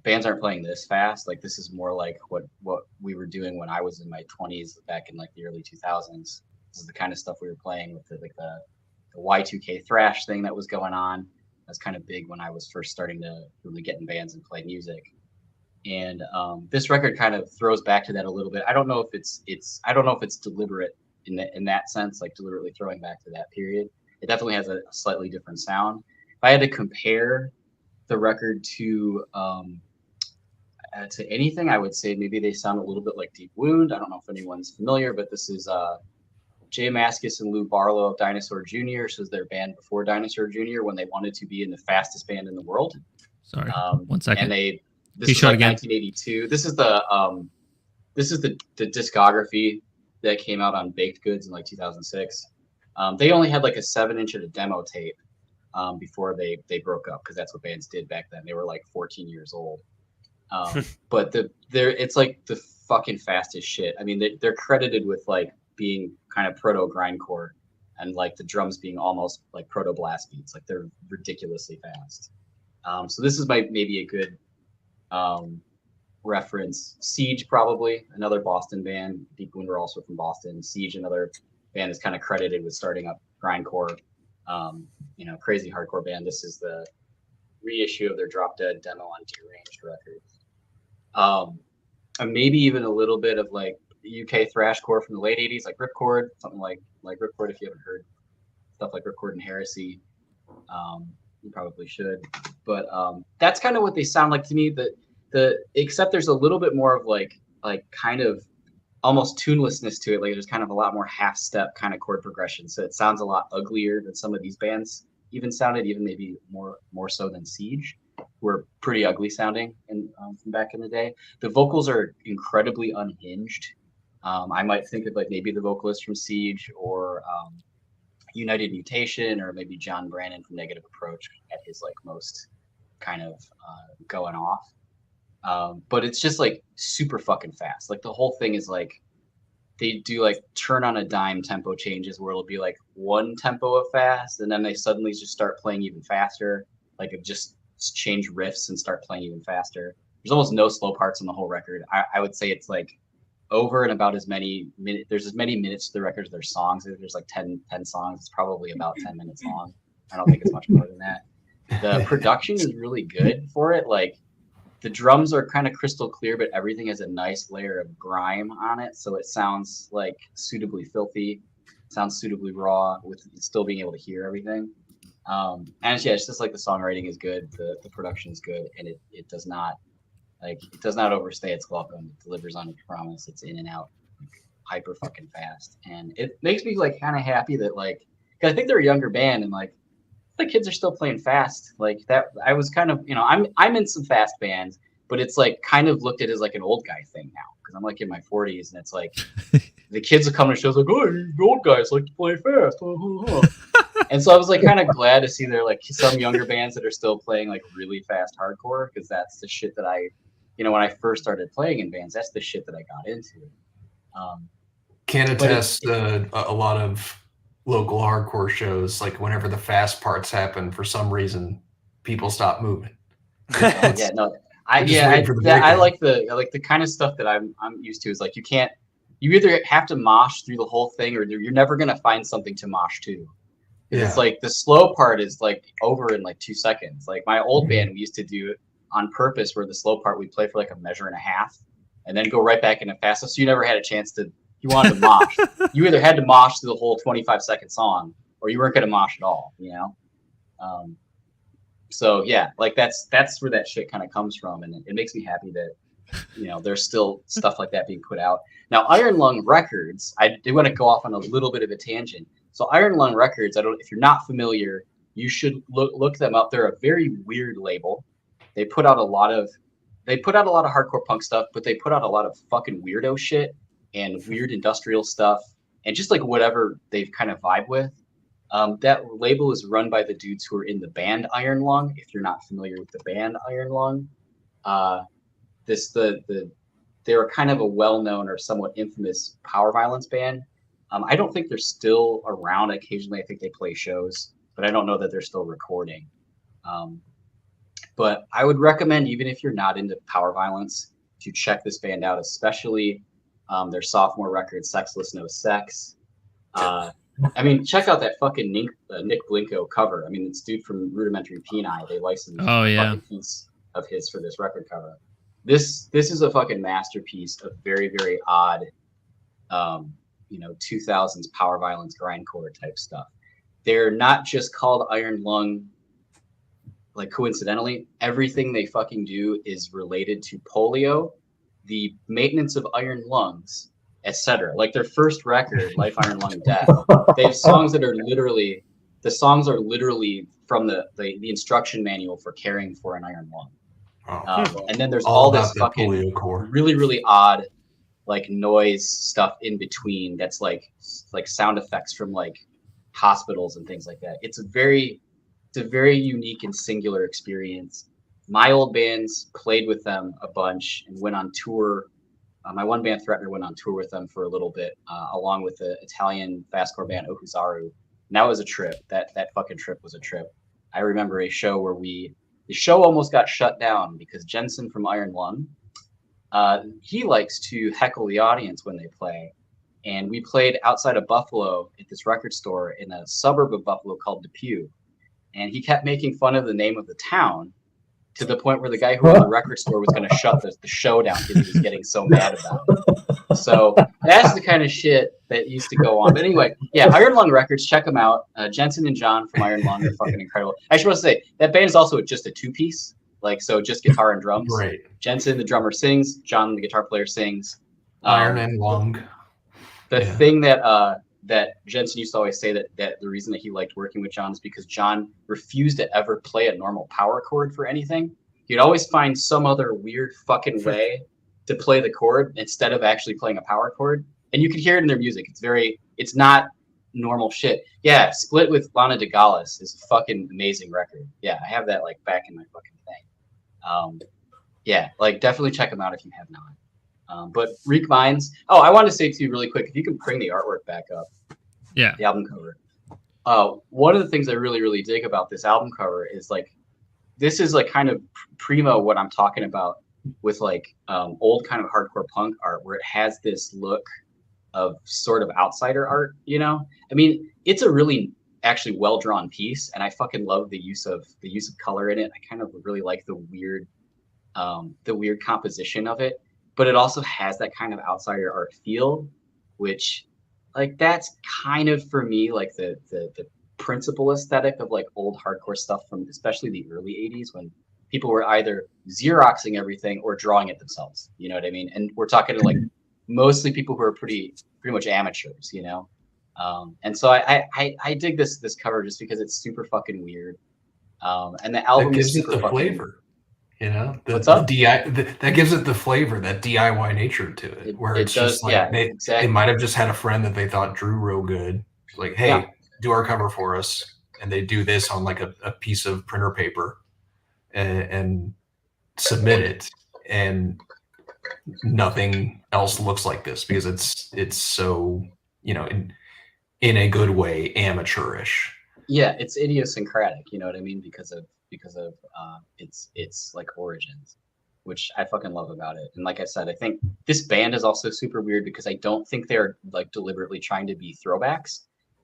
bands aren't playing this fast. Like this is more like what we were doing when I was in my 20s back in like the early 2000s. This is the kind of stuff we were playing with the Y2K thrash thing that was going on. That's kind of big when I was first starting to really get in bands and play music. And this record kind of throws back to that a little bit. I don't know if it's deliberate in that sense, like deliberately throwing back to that period. It definitely has a slightly different sound. If I had to compare the record to anything, I would say maybe they sound a little bit like Deep Wound. I don't know if anyone's familiar, but this is Jay Mascis and Lou Barlow of Dinosaur Jr. This was their band before Dinosaur Jr. when they wanted to be in the fastest band in the world. Sorry, 1 second. And this is like 1982. This is the discography that came out on Baked Goods in like 2006. They only had like a 7-inch of a demo tape before they broke up, because that's what bands did back then. They were like 14 years old. But it's like the fucking fastest shit. I mean, they're credited with like being kind of proto grindcore, and like the drums being almost like proto blast beats. Like they're ridiculously fast. So this is maybe a good reference. Siege, probably another Boston band. Deep Wound were also from Boston. Siege, another band, is kind of credited with starting up grindcore. Crazy hardcore band. This is the reissue of their Drop Dead demo on Deranged Records. And maybe even a little bit of like UK thrashcore from the late 80s, like Ripcord, something like Ripcord. If you haven't heard stuff like Ripcord and Heresy, you probably should. But that's kind of what they sound like to me. Except there's a little bit more of like kind of almost tunelessness to it. Like there's kind of a lot more half step kind of chord progression. So it sounds a lot uglier than some of these bands even sounded, even maybe more so than Siege, who were pretty ugly sounding from back in the day. The vocals are incredibly unhinged. I might think of like maybe the vocalist from Siege, or United Mutation, or maybe John Brannon from Negative Approach at his like most kind of going off. But it's just like super fucking fast. Like the whole thing is like they do like turn on a dime tempo changes where it'll be like one tempo of fast, and then they suddenly just start playing even faster. Like it just change riffs and start playing even faster. There's almost no slow parts on the whole record. I would say it's like over and about as many minutes. There's as many minutes to the record as there's songs. There's like 10 songs. It's probably about 10 minutes long. I don't think it's much more than that. The production is really good for it. Like the drums are kind of crystal clear, but everything has a nice layer of grime on it. So it sounds like suitably filthy, sounds suitably raw with still being able to hear everything. And it's just like the songwriting is good. The production is good. And it does not overstay its welcome. It delivers on its promise. It's in and out, hyper fucking fast. And it makes me like kind of happy that like, cause I think they're a younger band, and like the kids are still playing fast like that. I was kind of, I'm in some fast bands, but it's like kind of looked at as like an old guy thing now, because I'm like in my 40s, and it's like the kids are coming to shows like, oh, you old guys like to play fast. And so I was like kind of glad to see there like some younger bands that are still playing like really fast hardcore, because that's the shit that I, when I first started playing in bands, that's the shit that I got into. Can attest a lot of local hardcore shows, like whenever the fast parts happen, for some reason people stop moving. I like the kind of stuff that I'm used to is like you either have to mosh through the whole thing, or you're never gonna find something to mosh to. Yeah. It's like the slow part is like over in like 2 seconds. Like my old band, we used to do it on purpose, where the slow part we'd play for like a measure and a half, and then go right back into fast. So you never had a chance to. You wanted to mosh. You either had to mosh through the whole 25-second song, or you weren't going to mosh at all. So yeah, like that's where that shit kind of comes from, and it makes me happy that there's still stuff like that being put out. Now, Iron Lung Records, I do want to go off on a little bit of a tangent. So Iron Lung Records, if you're not familiar, you should look them up. They're a very weird label. They put out a lot of hardcore punk stuff, but they put out a lot of fucking weirdo shit and weird industrial stuff and just like whatever they've kind of vibe with. That label is run by the dudes who are in the band Iron Lung. If you're not familiar with the band Iron Lung, they're kind of a well-known or somewhat infamous power violence band. I don't think they're still around. Occasionally, I think they play shows, but I don't know that they're still recording. But I would recommend, even if you're not into power violence, to check this band out, especially their sophomore record, Sexless No Sex. I mean, check out that fucking Nick Blinko cover. I mean, it's dude from Rudimentary Peni. They licensed a fucking piece of his for this record cover. This is a fucking masterpiece of very, very odd, 2000s power violence grindcore type stuff. They're not just called Iron Lung, like coincidentally. Everything they fucking do is related to polio, the maintenance of iron lungs, etc. Like their first record, Life, Iron Lung, Death. They have songs that are literally from the instruction manual for caring for an iron lung. And then there's all this fucking really, really odd like noise stuff in between that's like sound effects from like hospitals and things like that. It's a very unique and singular experience. My old bands played with them a bunch and went on tour. My one band, Threatener, went on tour with them for a little bit, along with the Italian fastcore band Okuzaru. And that was a trip. That fucking trip was a trip. I remember a show where the show almost got shut down because Jensen from Iron Lung, he likes to heckle the audience when they play. And we played outside of Buffalo at this record store in a suburb of Buffalo called Depew. And he kept making fun of the name of the town to the point where the guy who owned the record store was going to shut the show down because he was getting so mad about it. So that's the kind of shit that used to go on. But anyway, yeah, Iron Lung Records, check them out. Jensen and John from Iron Lung are fucking incredible. I should want to say, that band is also just a two-piece, so just guitar and drums. Right. Jensen, the drummer, sings. John, the guitar player, sings. Iron and Lung. The thing that Jensen used to always say that the reason that he liked working with John is because John refused to ever play a normal power chord for anything. He'd always find some other weird fucking way to play the chord instead of actually playing a power chord. And you can hear it in their music. It's not normal shit. Yeah, Split with Lana DeGalis is a fucking amazing record. Yeah, I have that back in my fucking thing. Yeah, definitely check them out if you have not. But Reek Minds. Oh, I want to say too, really quick, if you can bring the artwork back up. Yeah. The album cover. One of the things I really, really dig about this album cover is this is kind of primo what I'm talking about with old kind of hardcore punk art where it has this look of sort of outsider art. I mean, it's a really actually well drawn piece, and I fucking love the use of color in it. I kind of really like the weird composition of it. But it also has that kind of outsider art feel, which, that's kind of for me the principal aesthetic of old hardcore stuff from especially the early '80s when people were either Xeroxing everything or drawing it themselves. You know what I mean? And we're talking to mostly people who are pretty much amateurs. And so I dig this cover just because it's super fucking weird. And the album gives is super it the flavor. What's up? That gives it the flavor, that DIY nature to it, where it's just they might have just had a friend that they thought drew real good. Hey, do our cover for us, and they do this on a piece of printer paper, and submit it, and nothing else looks like this because it's so in a good way amateurish. Yeah, it's idiosyncratic. You know what I mean? Because of its origins, which I fucking love about it. And like I said, I think this band is also super weird because I don't think they're deliberately trying to be throwbacks.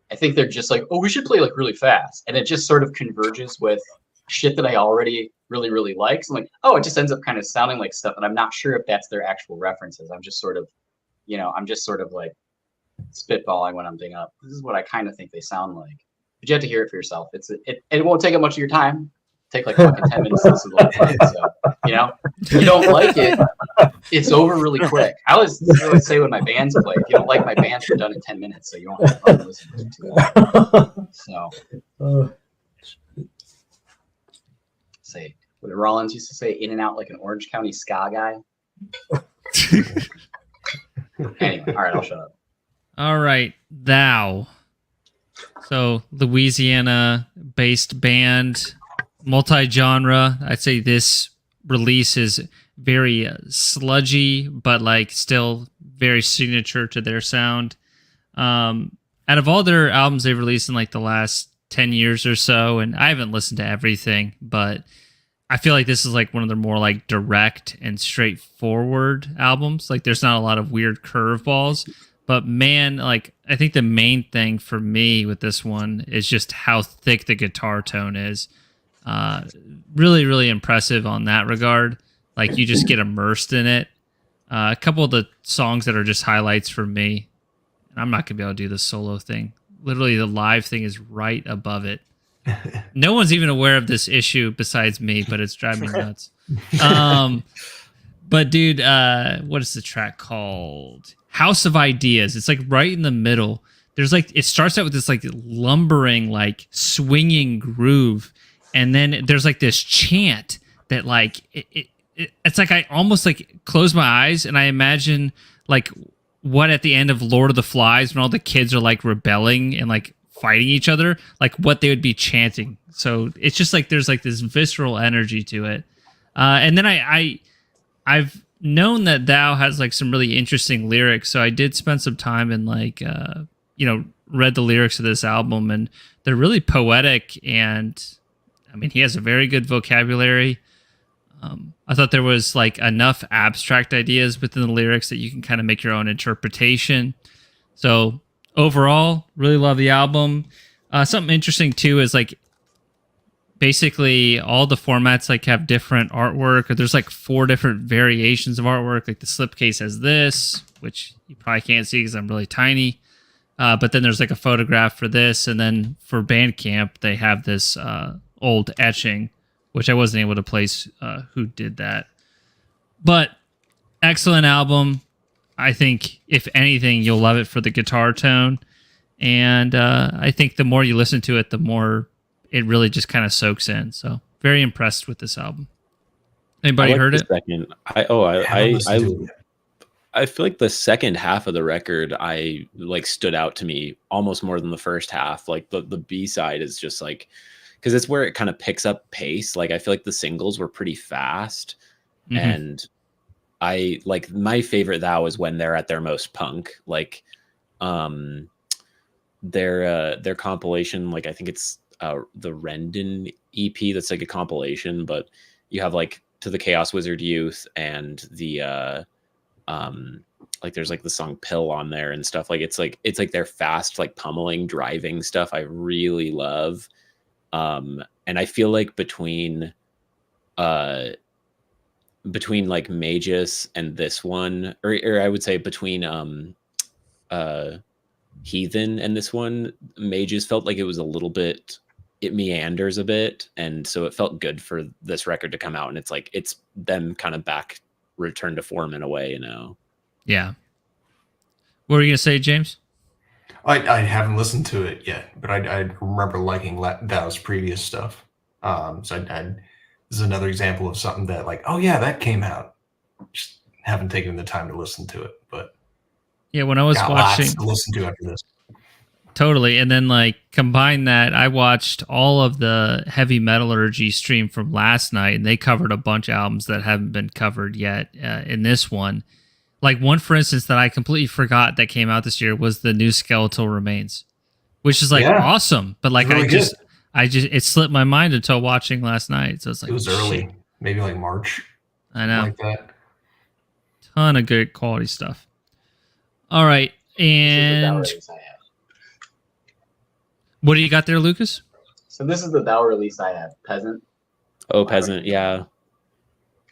I think they're just oh, we should play really fast, and it just sort of converges with shit that I already really, really like. So I'm oh, it just ends up kind of sounding like stuff, and I'm not sure if that's their actual references. I'm just sort of spitballing when I'm thinking up. This is what I kind of think they sound like. But you have to hear it for yourself. It won't take up much of your time. take like fucking 10 minutes to listen to the whole thing. So, you know, if you don't like it, it's over really quick. I always say when my bands play, if you don't like my bands, we're done in 10 minutes, so you don't have to fucking listen to it. So, say what did Rollins used to say, in and out like an Orange County ska guy. Anyway, all right, I'll shut up. All right, Thou. So Louisiana-based band, multi-genre. I'd say this release is very sludgy, but like still very signature to their sound. Out of all their albums they've released in like the last 10 years or so, and I haven't listened to everything, but I feel like this is like one of their more like direct and straightforward albums. Like there's not a lot of weird curveballs. But man, like I think the main thing for me with this one is just how thick the guitar tone is. Really, really impressive on that regard. Like you just get immersed in it. A couple of the songs that are just highlights for me. And I'm not gonna be able to do the solo thing. Literally, the live thing is right above it. No one's even aware of this issue besides me, but it's driving me nuts. But dude, what is the track called? House of Ideas. It's like right in the middle. There's like, it starts out with this like lumbering, like swinging groove. And then there's like this chant that like, it's like, I almost like close my eyes and I imagine like what at the end of Lord of the Flies when all the kids are like rebelling and like fighting each other, like what they would be chanting. So it's just like, there's like this visceral energy to it. And then I've known that Thou has like some really interesting lyrics, so I did spend some time and like read the lyrics of this album, and they're really poetic, and I mean he has a very good vocabulary. I thought there was like enough abstract ideas within the lyrics that you can kind of make your own interpretation. So overall, really love the album. Something interesting too is like basically all the formats like have different artwork, or there's like 4 different variations of artwork. Like the slipcase has this, which you probably can't see because I'm really tiny. But then there's like a photograph for this. And then for Bandcamp, they have this old etching, which I wasn't able to place who did that. But excellent album. I think if anything, you'll love it for the guitar tone. And I think the more you listen to it, the more it really just kind of soaks in. So very impressed with this album. Anybody heard it? I feel like the second half of the record, I like stood out to me almost more than the first half. Like the B side is just like, because it's where it kind of picks up pace. Like I feel like the singles were pretty fast, and I like my favorite Thou is when they're at their most punk. Like their compilation, like I think it's the Rendon EP, that's like a compilation, but you have like To the Chaos Wizard Youth and the like there's like the song Pill on there and stuff. Like it's like their fast like pummeling driving stuff I really love. And I feel like between like Magus and this one, or I would say between Heathen and this one, Magus felt like it was a little bit, it meanders a bit, and so it felt good for this record to come out, and it's like it's them kind of back, return to form in a way, you know. Yeah. What were you gonna say, James? I haven't listened to it yet, but I remember liking Thou's previous stuff. So this is another example of something that like, oh yeah, that came out. Just haven't taken the time to listen to it, but yeah, when I was watching, lots to listen to after this. Totally. And then like combine that, I watched all of the Heavy Metallurgy stream from last night, and they covered a bunch of albums that haven't been covered yet in this one. Like one, for instance, that I completely forgot that came out this year was the new Skeletal Remains, which is like awesome. But like really it slipped my mind until watching last night. So it's like, it was early, maybe like March. I know. Like that. Ton of good quality stuff. All right. And what do you got there, Lucas? So this is the Thou release I have. Peasant. Oh, Peasant, yeah.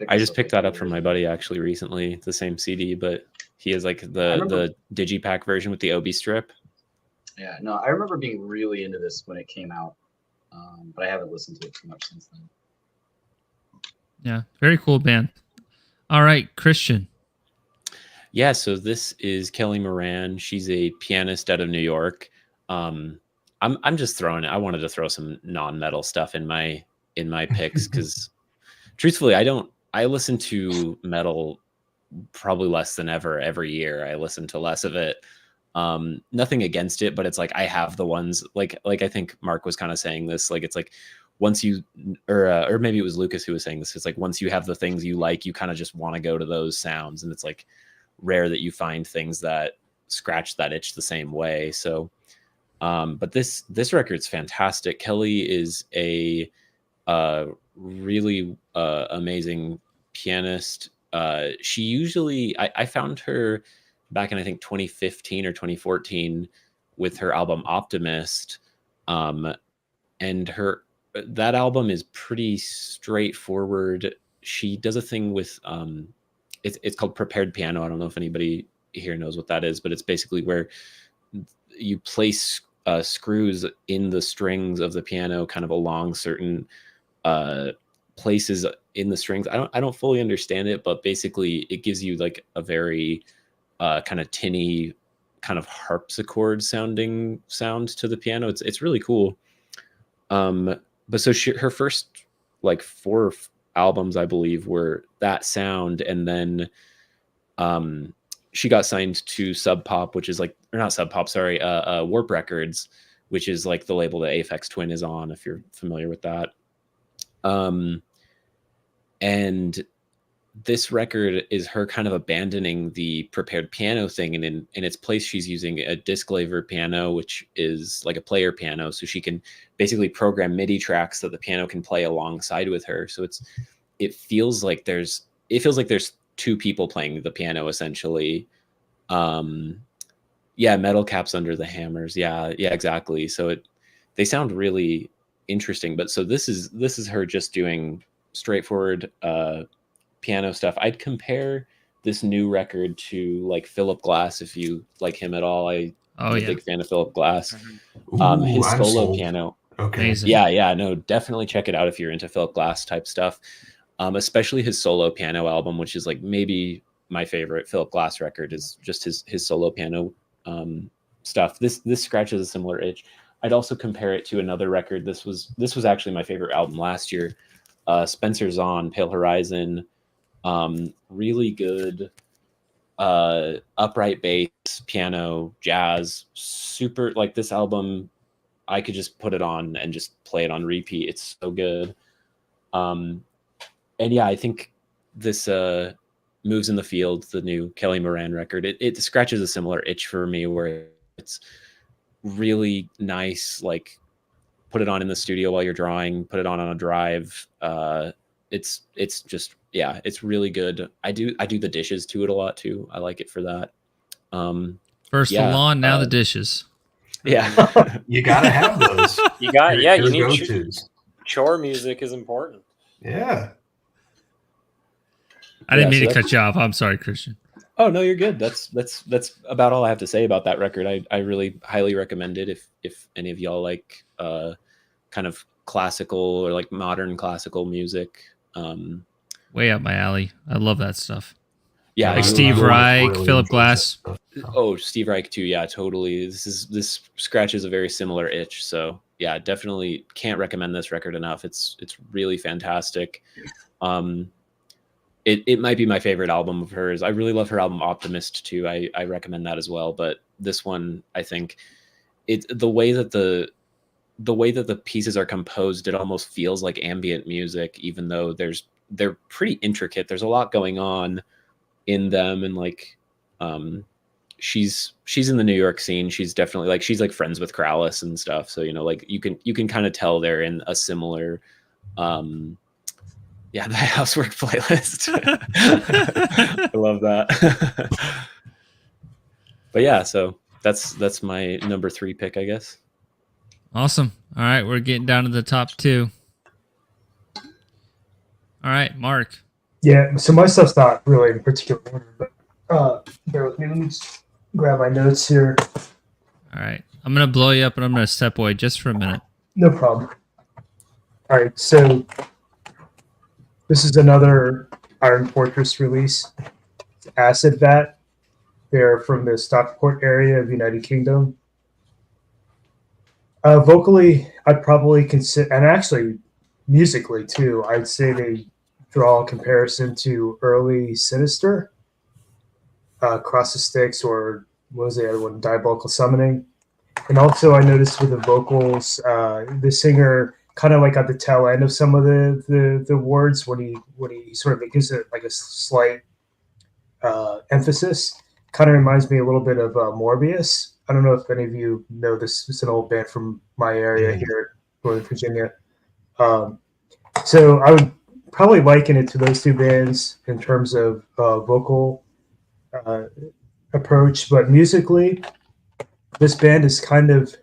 I just picked that up from my buddy actually recently. It's the same CD, but he has like the digipack version with the Obi strip. Yeah, no, I remember being really into this when it came out, but I haven't listened to it too much since then. Yeah, very cool band. All right, Christian. Yeah, so this is Kelly Moran. She's a pianist out of New York. I'm just throwing it. I wanted to throw some non-metal stuff in my picks because truthfully, I listen to metal probably less than ever every year. I listen to less of it. Nothing against it, but it's like I have the ones like I think Mark was kind of saying this. Like it's like once you or maybe it was Lucas who was saying this. It's like once you have the things you like, you kind of just want to go to those sounds, and it's like rare that you find things that scratch that itch the same way. So, but this record's fantastic. Kelly is a really amazing pianist. She usually I found her back in I think 2015 or 2014 with her album Optimist, and that album is pretty straightforward. She does a thing with it's called prepared piano. I don't know if anybody here knows what that is, but it's basically where you place screws in the strings of the piano kind of along certain places in the strings. I don't fully understand it, but basically it gives you like a very kind of tinny kind of harpsichord sounding sound to the piano. It's really cool. But so her first like 4 albums, I believe, were that sound, and then she got signed to Sub Pop, which is like, or not Sub Pop, sorry, Warp Records, which is like the label that Aphex Twin is on, if you're familiar with that. And this record is her kind of abandoning the prepared piano thing, and in its place she's using a disc laver piano, which is like a player piano, so she can basically program MIDI tracks that the piano can play alongside with her. So it feels like there's 2 people playing the piano essentially. Yeah, metal caps under the hammers. Yeah, exactly. So they sound really interesting. But so this is her just doing straightforward piano stuff. I'd compare this new record to like Philip Glass, if you like him at all. I'm a big fan of Philip Glass. Ooh, his I'm solo sold. piano. Okay. Amazing. Yeah, no, definitely check it out if you're into Philip Glass type stuff. Especially his solo piano album, which is like maybe my favorite Philip Glass record, is just his solo piano stuff. This scratches a similar itch. I'd also compare it to another record. This was actually my favorite album last year. Spencer Zahn, Pale Horizon. Really good upright bass, piano, jazz. Super, like this album, I could just put it on and just play it on repeat. It's so good. And yeah, I think this Moves in the Field, the new Kelly Moran record, it scratches a similar itch for me, where it's really nice, like put it on in the studio while you're drawing, put it on a drive. It's just, yeah, it's really good. I do the dishes to it a lot too. I like it for that. First yeah, the lawn, now the dishes. Yeah. You gotta have those. You got, Your- yeah, your you need go-tos. chore music is important. Yeah. I didn't Yeah, mean so to cut you off. I'm sorry, Christian. Oh no, you're good. That's about all I have to say about that record. I really highly recommend it if any of y'all like kind of classical or like modern classical music. Way up my alley. I love that stuff. Yeah, Like you- Steve you- Reich, really Philip enjoys Glass. that stuff. Oh, Steve Reich too. Yeah, totally. This scratches a very similar itch. So yeah, definitely can't recommend this record enough. It's really fantastic. It might be my favorite album of hers. I really love her album Optimist too. I recommend that as well. But this one, I think the way that the pieces are composed, it almost feels like ambient music, even though they're pretty intricate. There's a lot going on in them, and like she's in the New York scene. She's definitely like, she's like friends with Krallis and stuff. So, you know, like you can kind of tell they're in a similar the Housework playlist. I love that. But yeah, so that's my number 3 pick, I guess. Awesome. All right, we're getting down to the top 2. All right, Mark. Yeah, so my stuff's not really in particular order, but bear with me. Let me just grab my notes here. All right. I'm going to blow you up and I'm going to step away just for a minute. No problem. All right, so This is another Iron Fortress release. Acid Vat. They're from the Stockport area of United Kingdom. Vocally, I'd probably consider, and actually musically too, I'd say they draw a comparison to early Sinister, Cross the Sticks, or what was the other one, Diabolical Summoning. And also I noticed with the vocals, the singer kind of like at the tail end of some of the words when he sort of gives it like a slight emphasis. Kind of reminds me a little bit of Morbius. I don't know if any of you know this. It's an old band from my area here in Northern Virginia. So I would probably liken it to those two bands in terms of vocal approach, but musically, this band is kind of,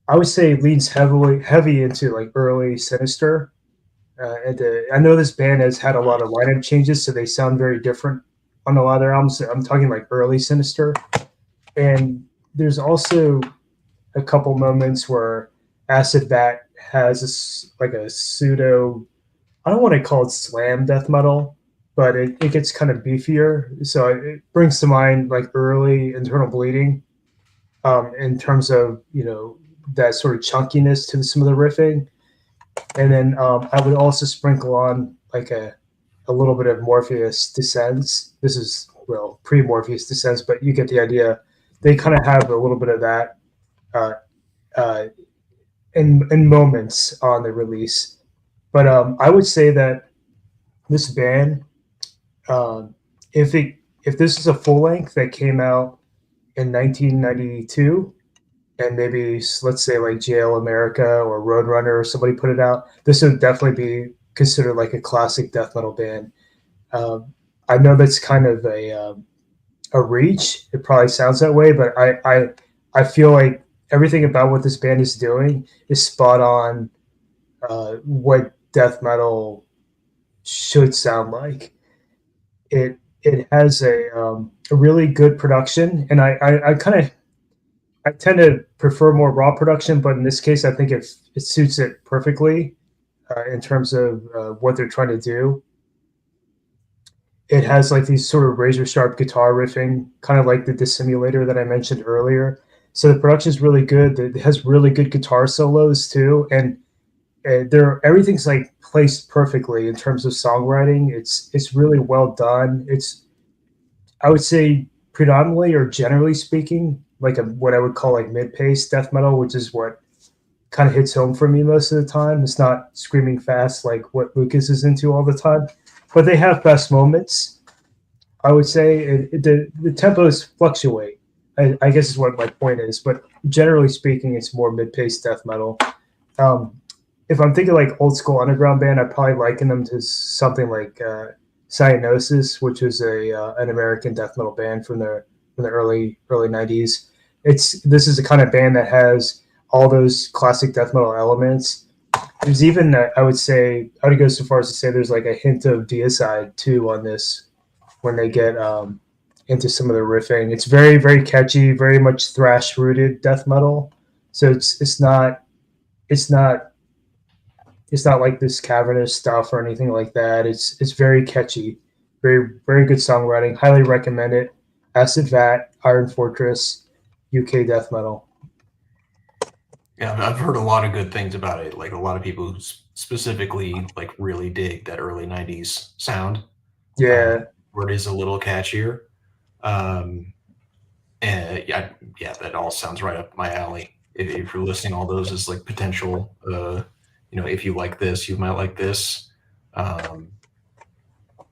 I would say, leans heavy into like early Sinister. I know this band has had a lot of lineup changes, so they sound very different on a lot of their albums. I'm talking like early Sinister. And there's also a couple moments where Acid Vat has like a pseudo, I don't want to call it slam death metal, but it gets kind of beefier. So it brings to mind like early Internal Bleeding in terms of, that sort of chunkiness to some of the riffing. And then I would also sprinkle on like a little bit of Morpheus Descends. This is, well, pre-Morpheus Descends, but you get the idea. They kind of have a little bit of that in moments on the release. But I would say that this band, if this is a full length that came out in 1992, and maybe let's say like JL America or Roadrunner or somebody put it out, this would definitely be considered like a classic death metal band. I know that's kind of a reach. It probably sounds that way, but I feel like everything about what this band is doing is spot on what death metal should sound like. It has a really good production, and I tend to prefer more raw production, but in this case, I think it suits it perfectly in terms of what they're trying to do. It has like these sort of razor sharp guitar riffing, kind of like the Dissimulator that I mentioned earlier. So the production is really good. It has really good guitar solos too, and everything's like placed perfectly in terms of songwriting. It's really well done. It's, I would say, predominantly or generally speaking, like what I would call like mid-paced death metal, which is what kind of hits home for me most of the time. It's not screaming fast like what Lucas is into all the time, but they have best moments. I would say the tempos fluctuate, I guess is what my point is, but generally speaking, it's more mid-paced death metal. If I'm thinking like old school underground band, I'd probably liken them to something like Cyanosis, which was an American death metal band from the early 90s. This is the kind of band that has all those classic death metal elements. There's even I would go so far as to say there's like a hint of Deicide too on this when they get into some of the riffing. It's very, very catchy, very much thrash rooted death metal. So it's not like this cavernous stuff or anything like that. It's very catchy, very, very good songwriting. Highly recommend it. Acid Vat, Iron Fortress, UK death metal. Yeah, I've heard a lot of good things about it. Like a lot of people who specifically like really dig that early 90s sound. Yeah. Where it is a little catchier. And yeah, that all sounds right up my alley. If you're listing all those as like potential, if you like this, you might like this.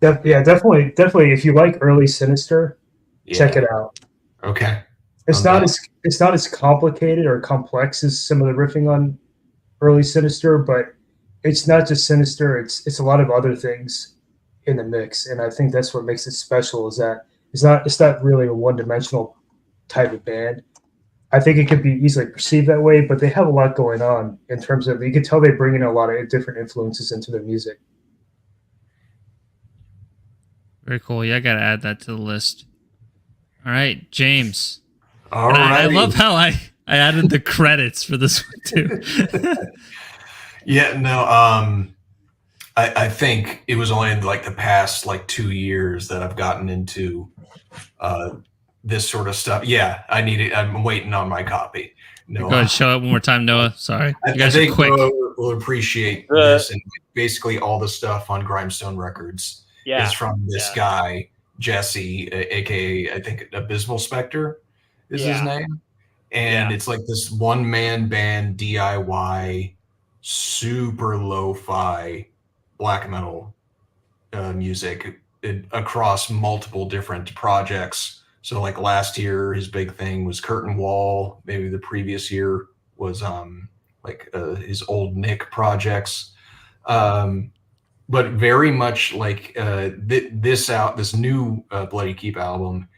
Definitely. If you like early Sinister, check it out. Okay. It's not as complicated or complex as some of the riffing on early Sinister, but it's not just Sinister. It's a lot of other things in the mix, and I think that's what makes it special. Is that it's not really a one-dimensional type of band. I think it could be easily perceived that way, but they have a lot going on in terms of, you can tell they bring in a lot of different influences into their music. Very cool. Yeah, I got to add that to the list. All right, James. All right. I love how I added the credits for this one too. Yeah, no. I think it was only in like the past like 2 years that I've gotten into this sort of stuff. Yeah, I need it. I'm waiting on my copy. Go No, ahead, show it one more time, Noah. Sorry, you guys I are think quick. we'll appreciate this, and basically all the stuff on Grindstone Records is from this guy Jesse, aka I think Abysmal Spectre is his name, and it's like this one-man band DIY, super lo-fi black metal music across multiple different projects. So like last year, his big thing was Curtain Wall. Maybe the previous year was his old Nick projects. But very much like this new Bloody Keep album.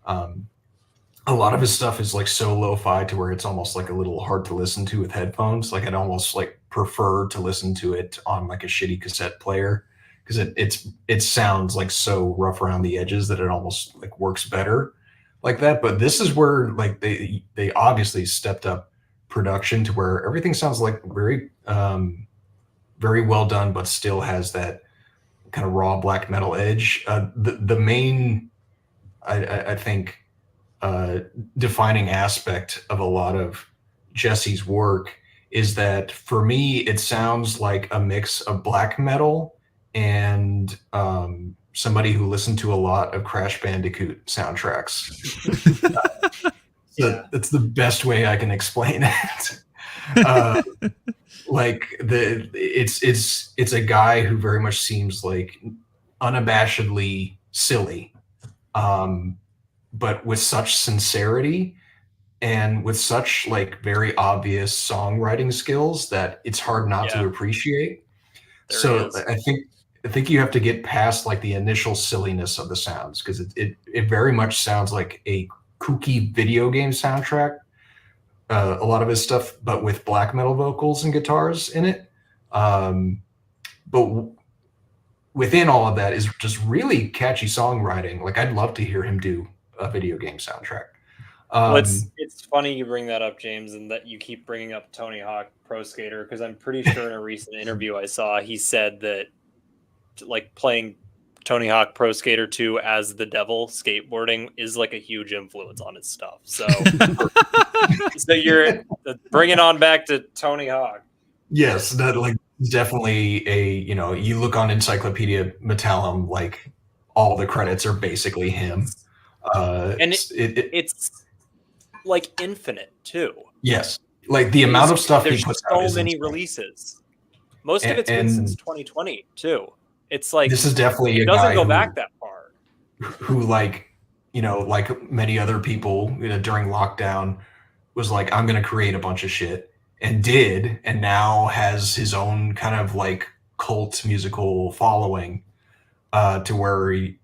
A lot of his stuff is like so lo-fi to where it's almost like a little hard to listen to with headphones. Like I'd almost like prefer to listen to it on like a shitty cassette player because it sounds like so rough around the edges that it almost like works better like that. But this is where like they obviously stepped up production to where everything sounds like very very well done, but still has that kind of raw black metal edge. The main I think defining aspect of a lot of Jesse's work is that for me it sounds like a mix of black metal and somebody who listened to a lot of Crash Bandicoot soundtracks. So that's the best way I can explain it. Like it's a guy who very much seems like unabashedly silly, but with such sincerity and with such like very obvious songwriting skills that it's hard not to appreciate. So I think you have to get past like the initial silliness of the sounds because it very much sounds like a kooky video game soundtrack. A lot of his stuff, but with black metal vocals and guitars in it. But within all of that is just really catchy songwriting. Like I'd love to hear him do a video game soundtrack. It's funny you bring that up, James, and that you keep bringing up Tony Hawk Pro Skater because I'm pretty sure in a recent interview I saw he said that like playing Tony Hawk Pro Skater 2 as the devil skateboarding is like a huge influence on his stuff. So, so you're bringing on back to Tony Hawk. Yes, that like definitely you look on Encyclopedia Metallum, like all the credits are basically him. And it's like infinite too. Yes, like the amount of stuff he puts out. There's so many releases. Most of it's been since 2020 too. It's like this is definitely it doesn't go back that far. Who like many other people during lockdown was like, I'm going to create a bunch of shit and did, and now has his own kind of like cult musical following to where he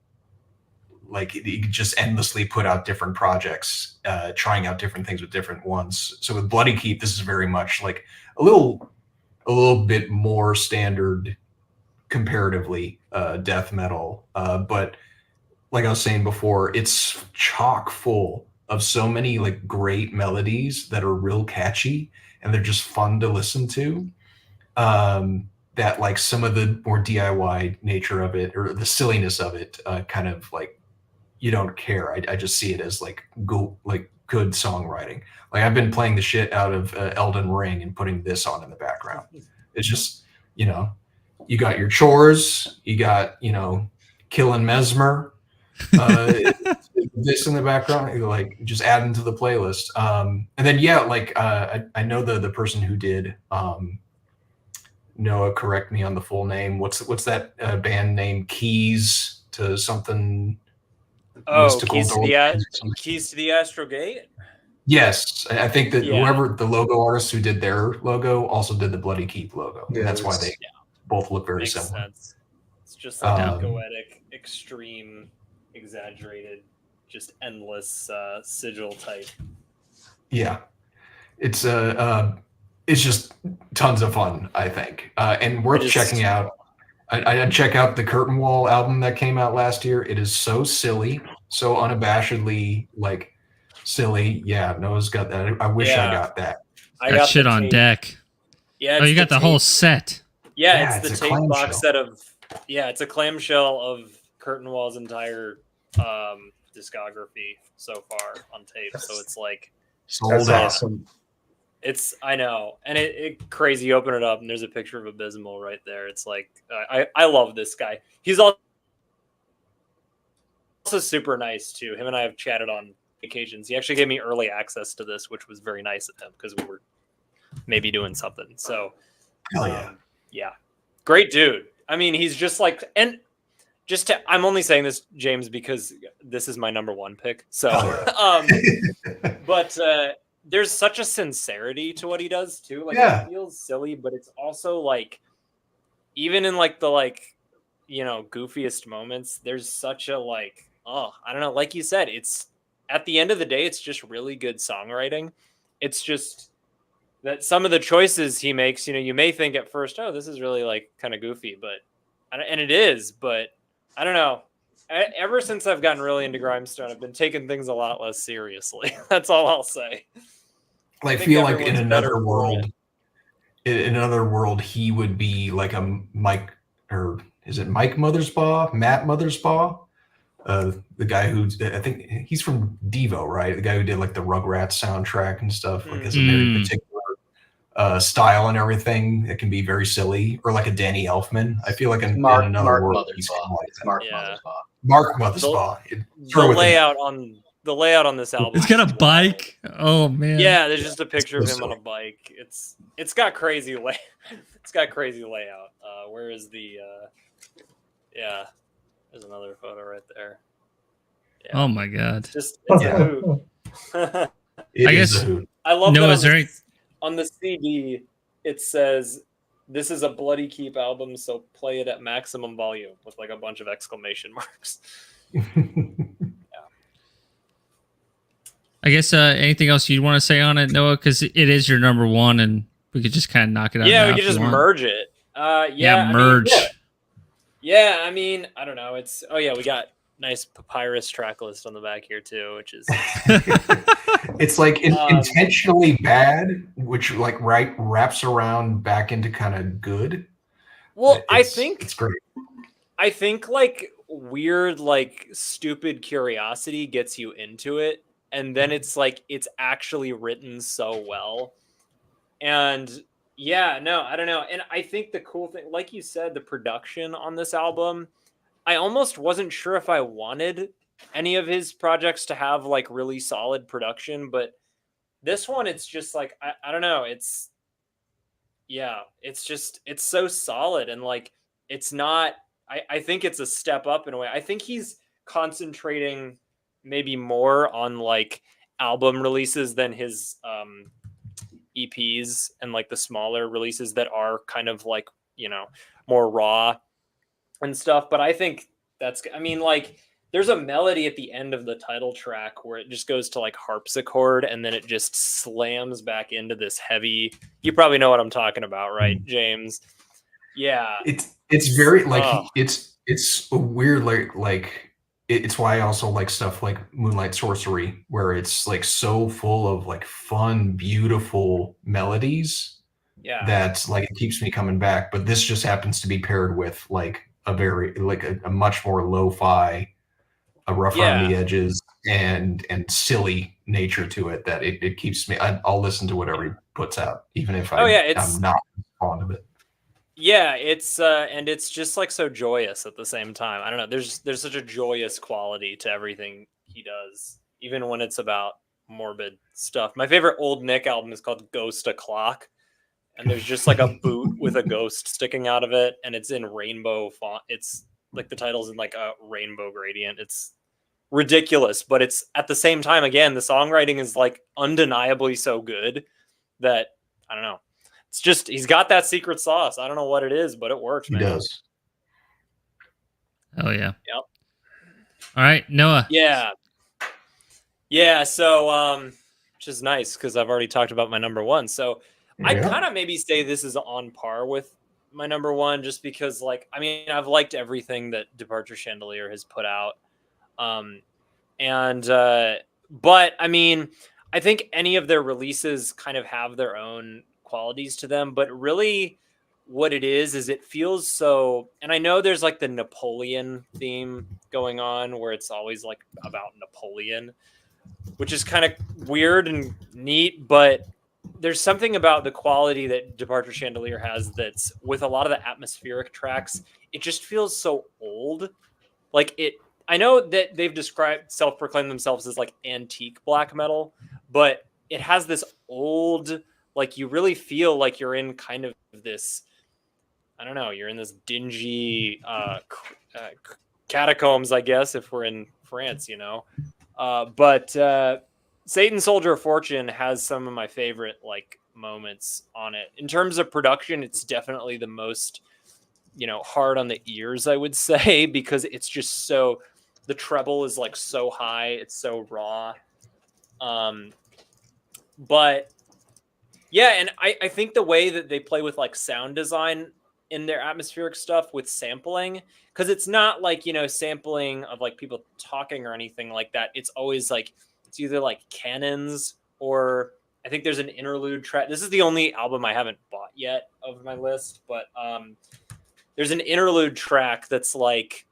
just endlessly put out different projects, trying out different things with different ones. So with Bloody Keep, this is very much like a little bit more standard comparatively death metal, but like I was saying before, it's chock full of so many like great melodies that are real catchy and they're just fun to listen to, that like some of the more DIY nature of it or the silliness of it kind of like you don't care. I just see it as like good songwriting. Like I've been playing the shit out of Elden Ring and putting this on in the background. It's just you got your chores, you got, killing Mesmer, this in the background, like just adding to the playlist. And then, I know the person who did, Noah, correct me on the full name. What's that band name? Keys to something. Oh, Keys to the Astral Gate? Yes. I think that whoever the logo artist who did their logo also did the Bloody Keep logo. Yeah, and that's why they both look very similar. Sense. It's just like egoetic, extreme, exaggerated, just endless sigil type. Yeah, it's just tons of fun, I think, and worth checking out. I'd check out the Curtain Wall album that came out last year. It is so silly, so unabashedly like silly. Yeah, Noah's got that. I wish I got that. I got shit on deck. Yeah. Oh, you got the whole set. Yeah, it's it's a the tape box clamshell. set of it's a clamshell of Curtain Wall's entire discography so far on tape. So it's like Sold That's out. awesome. I know, and it crazy. You open it up and there's a picture of Abysmal right there. It's like I love this guy. He's also super nice too. Him and I have chatted on occasions. He actually gave me early access to this, which was very nice of him because we were maybe doing something. So Hell yeah. yeah, great dude. I mean, he's just like, and I'm only saying this, James, because this is my number one pick. So, but there's such a sincerity to what he does too. Like Yeah. it feels silly, but it's also like, even in like the goofiest moments, there's such a I don't know. Like you said, it's at the end of the day, it's just really good songwriting. It's just that some of the choices he makes, you may think at first, oh, this is really like kind of goofy, and it is, but I don't know. Ever since I've gotten really into Grindstone, I've been taking things a lot less seriously. That's all I'll say. I feel like in another world, he would be like a Mike, or is it Mike Mothersbaugh? Matt Mothersbaugh? The guy who, I think he's from Devo, right? The guy who did like the Rugrats soundtrack and stuff, like has a very particular style and everything. It can be very silly, or like a Danny Elfman. I feel like in another world, he's kind of like that. Mothersbaugh. Mark Mothersbaugh. The layout on this album. It's got a bike. Oh man. Yeah, there's just a picture of him on a bike. It's got crazy it's got crazy layout. Where is the there's another photo right there. Yeah. Oh my god. It's a hoot. I guess I love Noah, that on the CD it says this is a Bloody Keep album, so play it at maximum volume with like a bunch of exclamation marks. I guess anything else you'd want to say on it, Noah? Because it is your number one, and we could just kind of knock it out. Yeah, we could just merge it. Merge. I mean, I don't know. We got nice papyrus track list on the back here too, which is it's like intentionally bad, which like wraps around back into kind of good. Well, I think it's great. I think like weird, like stupid curiosity gets you into it, and then it's like it's actually written so well. And I don't know. And I think the cool thing, like you said, the production on this album, I almost wasn't sure if I wanted any of his projects to have like really solid production, but this one, it's just like, I don't know. It's so solid. And like, it's not, I think it's a step up in a way. I think he's concentrating maybe more on like album releases than his EPs and like the smaller releases that are kind of like, more raw and stuff. But I think there's a melody at the end of the title track where it just goes to like harpsichord and then it just slams back into this heavy, you probably know what I'm talking about, right, James? Yeah. It's very like it's a weird like it's why I also like stuff like Moonlight Sorcery, where it's like so full of like fun, beautiful melodies that like it keeps me coming back. But this just happens to be paired with like a very like a much more lo-fi, a rough around the edges and silly nature to it that it keeps me. I'll listen to whatever he puts out, even if I'm not fond of it. Yeah, and it's just like so joyous at the same time. I don't know. There's such a joyous quality to everything he does, even when it's about morbid stuff. My favorite old Nick album is called Ghost O'Clock, and there's just like a boot with a ghost sticking out of it, and it's in rainbow font. It's like the title's in like a rainbow gradient. It's ridiculous, but it's at the same time, again, the songwriting is like undeniably so good that I don't know. It's just he's got that secret sauce. I don't know what it is, but it works, man. He does. Oh yeah. Yep. All right, Noah. Yeah. So, which is nice because I've already talked about my number one. So I kind of maybe say this is on par with my number one, just because, like, I mean, I've liked everything that Departure Chandelier has put out, but I mean, I think any of their releases kind of have their own qualities to them, but really what it is it feels so, and I know there's like the Napoleon theme going on where it's always like about Napoleon, which is kind of weird and neat, but there's something about the quality that Departure Chandelier has that's with a lot of the atmospheric tracks, it just feels so old. Like I know that they've self-proclaimed themselves as like antique black metal, but it has this old, like you really feel like you're in kind of this, I don't know, you're in this dingy catacombs, I guess, if we're in France, you know. But Satan Soldier of Fortune has some of my favorite like moments on it. In terms of production, it's definitely the most, you know, hard on the ears, I would say, because it's just so, the treble is like so high, it's so raw. But yeah, and I think the way that they play with like sound design in their atmospheric stuff with sampling, because it's not like, you know, sampling of like people talking or anything like that. It's always like, it's either like cannons or I think there's an interlude track. This is the only album I haven't bought yet of my list, but there's an interlude track that's like,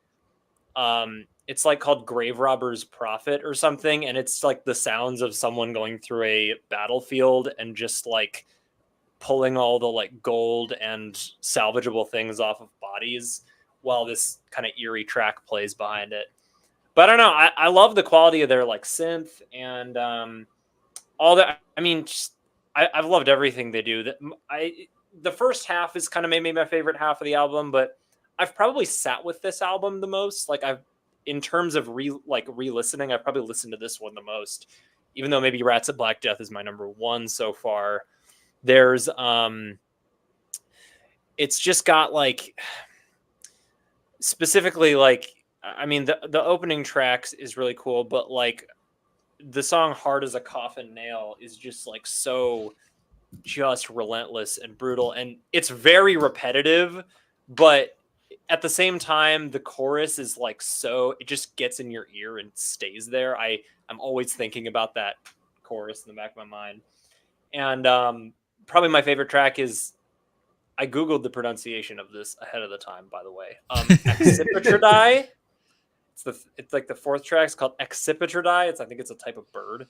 it's like called Grave Robber's Prophet or something. And it's like the sounds of someone going through a battlefield and just like pulling all the like gold and salvageable things off of bodies while this kind of eerie track plays behind it. But I don't know. I love the quality of their like synth and all that. I mean, I've loved everything they do. The first half is kind of maybe my favorite half of the album, but I've probably sat with this album the most. Like in terms of re-listening, I've probably listened to this one the most, even though maybe Rats at Black Death is my number one so far. There's it's just got like, specifically like, I mean, the opening tracks is really cool, but like the song Hard as a Coffin Nail is just like so just relentless and brutal, and it's very repetitive, but at the same time the chorus is like, so it just gets in your ear and stays there. I'm always thinking about that chorus in the back of my mind. And probably my favorite track is, I Googled the pronunciation of this ahead of the time, by the way. Accipitridae. It's like the fourth track. It's called Accipitridae. I think it's a type of bird.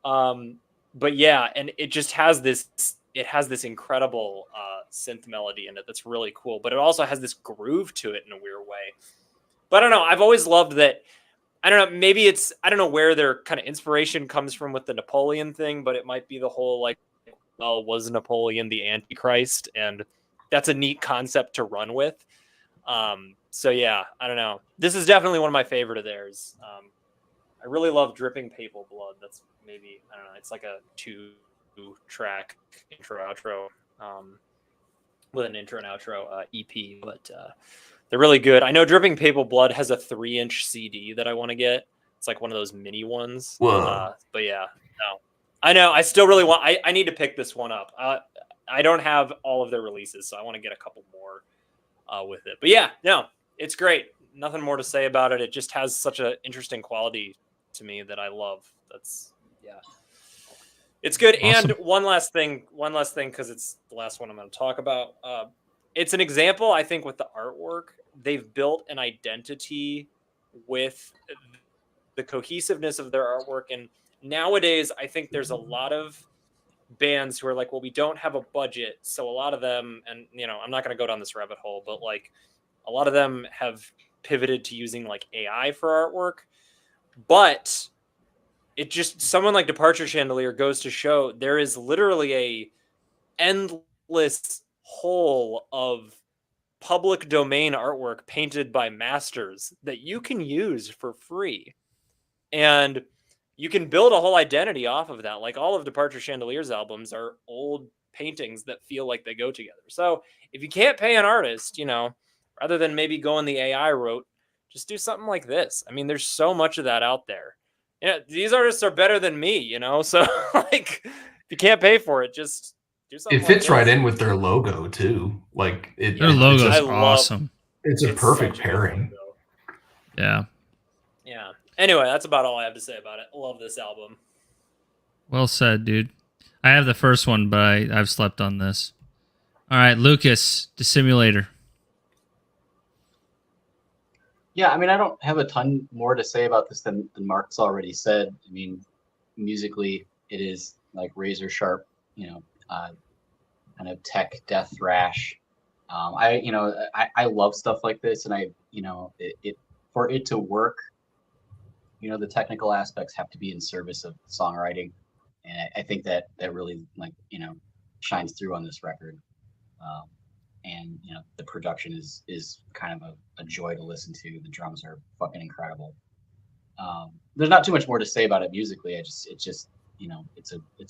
But yeah, and it just has this, it has this incredible synth melody in it that's really cool, but it also has this groove to it in a weird way. But I don't know. I've always loved that. I don't know. Maybe it's, I don't know where their kind of inspiration comes from with the Napoleon thing, but it might be the whole like, well, was Napoleon the Antichrist? And that's a neat concept to run with. So yeah, I don't know. This is definitely one of my favorite of theirs. I really love Dripping Papal Blood. That's maybe, I don't know, it's like a 2-track intro outro with an intro and outro EP, but they're really good. I know Dripping Papal Blood has a 3-inch CD that I want to get. It's like one of those mini ones. Whoa. But yeah, no. I know. I still really want, I need to pick this one up. I don't have all of their releases, so I want to get a couple more with it. But yeah, no, it's great. Nothing more to say about it. It just has such an interesting quality to me that I love. That's, yeah, it's good. Awesome. And one last thing, because it's the last one I'm going to talk about. It's an example, I think, with the artwork. They've built an identity with the cohesiveness of their artwork. And nowadays, I think there's a lot of bands who are like, well, we don't have a budget. So a lot of them, and, you know, I'm not going to go down this rabbit hole, but like a lot of them have pivoted to using like AI for artwork. But it just, someone like Departure Chandelier goes to show there is literally a endless hole of public domain artwork painted by masters that you can use for free. And you can build a whole identity off of that. Like all of Departure Chandelier's albums are old paintings that feel like they go together. So if you can't pay an artist, you know, rather than maybe going the AI route, just do something like this. I mean, there's so much of that out there. Yeah, these artists are better than me, you know? So like, if you can't pay for it, just do something. It fits like right this. in with their logo too. Like Their logo is awesome. It's a perfect pairing. Yeah. Yeah. Anyway, that's about all I have to say about it. I love this album. Well said, dude. I have the first one, but I've slept on this. All right, Lucas, the simulator. Yeah, I mean, I don't have a ton more to say about this than Mark's already said. I mean, musically, it is like razor sharp, kind of tech death thrash. I love stuff like this, and it for it to work, the technical aspects have to be in service of songwriting, and I think that really shines through on this record. And the production is kind of a joy to listen to. The drums are fucking incredible. There's not too much more to say about it musically. It's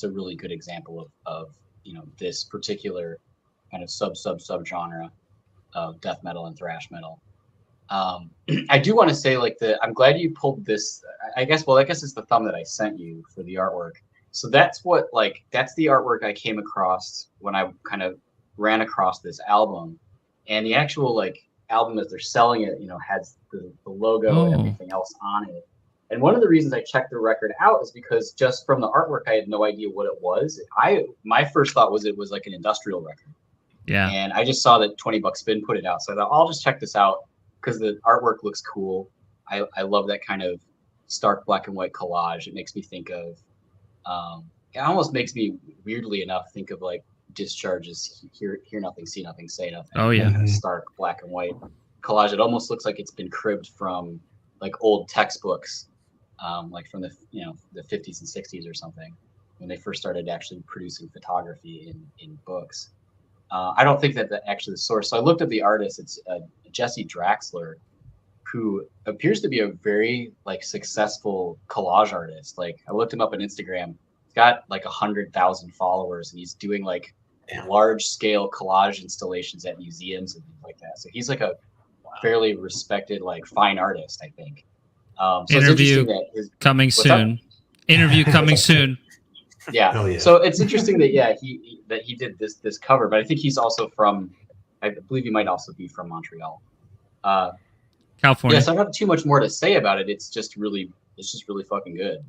a really good example of this particular kind of sub genre of death metal and thrash metal. I do want to say I'm glad you pulled this. I guess it's the thumb that I sent you for the artwork. So that's the artwork I came across when I kind of ran across this album, and the actual album as they're selling it, has the logo and everything else on it. And one of the reasons I checked the record out is because just from the artwork, I had no idea what it was. My first thought was it was like an industrial record. Yeah. And I just saw that 20 Buck Spin put it out, so I thought I'll just check this out because the artwork looks cool. I love that kind of stark black and white collage. It makes me think of, it almost makes me weirdly enough think of Discharge's hear nothing, see nothing, say nothing. Oh yeah. Kind of stark black and white collage. It almost looks like it's been cribbed from old textbooks, from the the 50s and 60s or something, when they first started actually producing photography in books. I don't think that actually the source. So I looked up the artist. It's Jesse Draxler, who appears to be a very successful collage artist. I looked him up on Instagram. He's got 100,000 followers, and he's doing large scale collage installations at museums and things like that. So he's a fairly respected fine artist, I think. So Interview that coming soon. Interview coming soon. Yeah. Hell yeah. So it's interesting that he did this cover, but I think he's also from, I believe he might also be from Montreal. California. Yeah, so I don't have too much more to say about it. It's just really fucking good.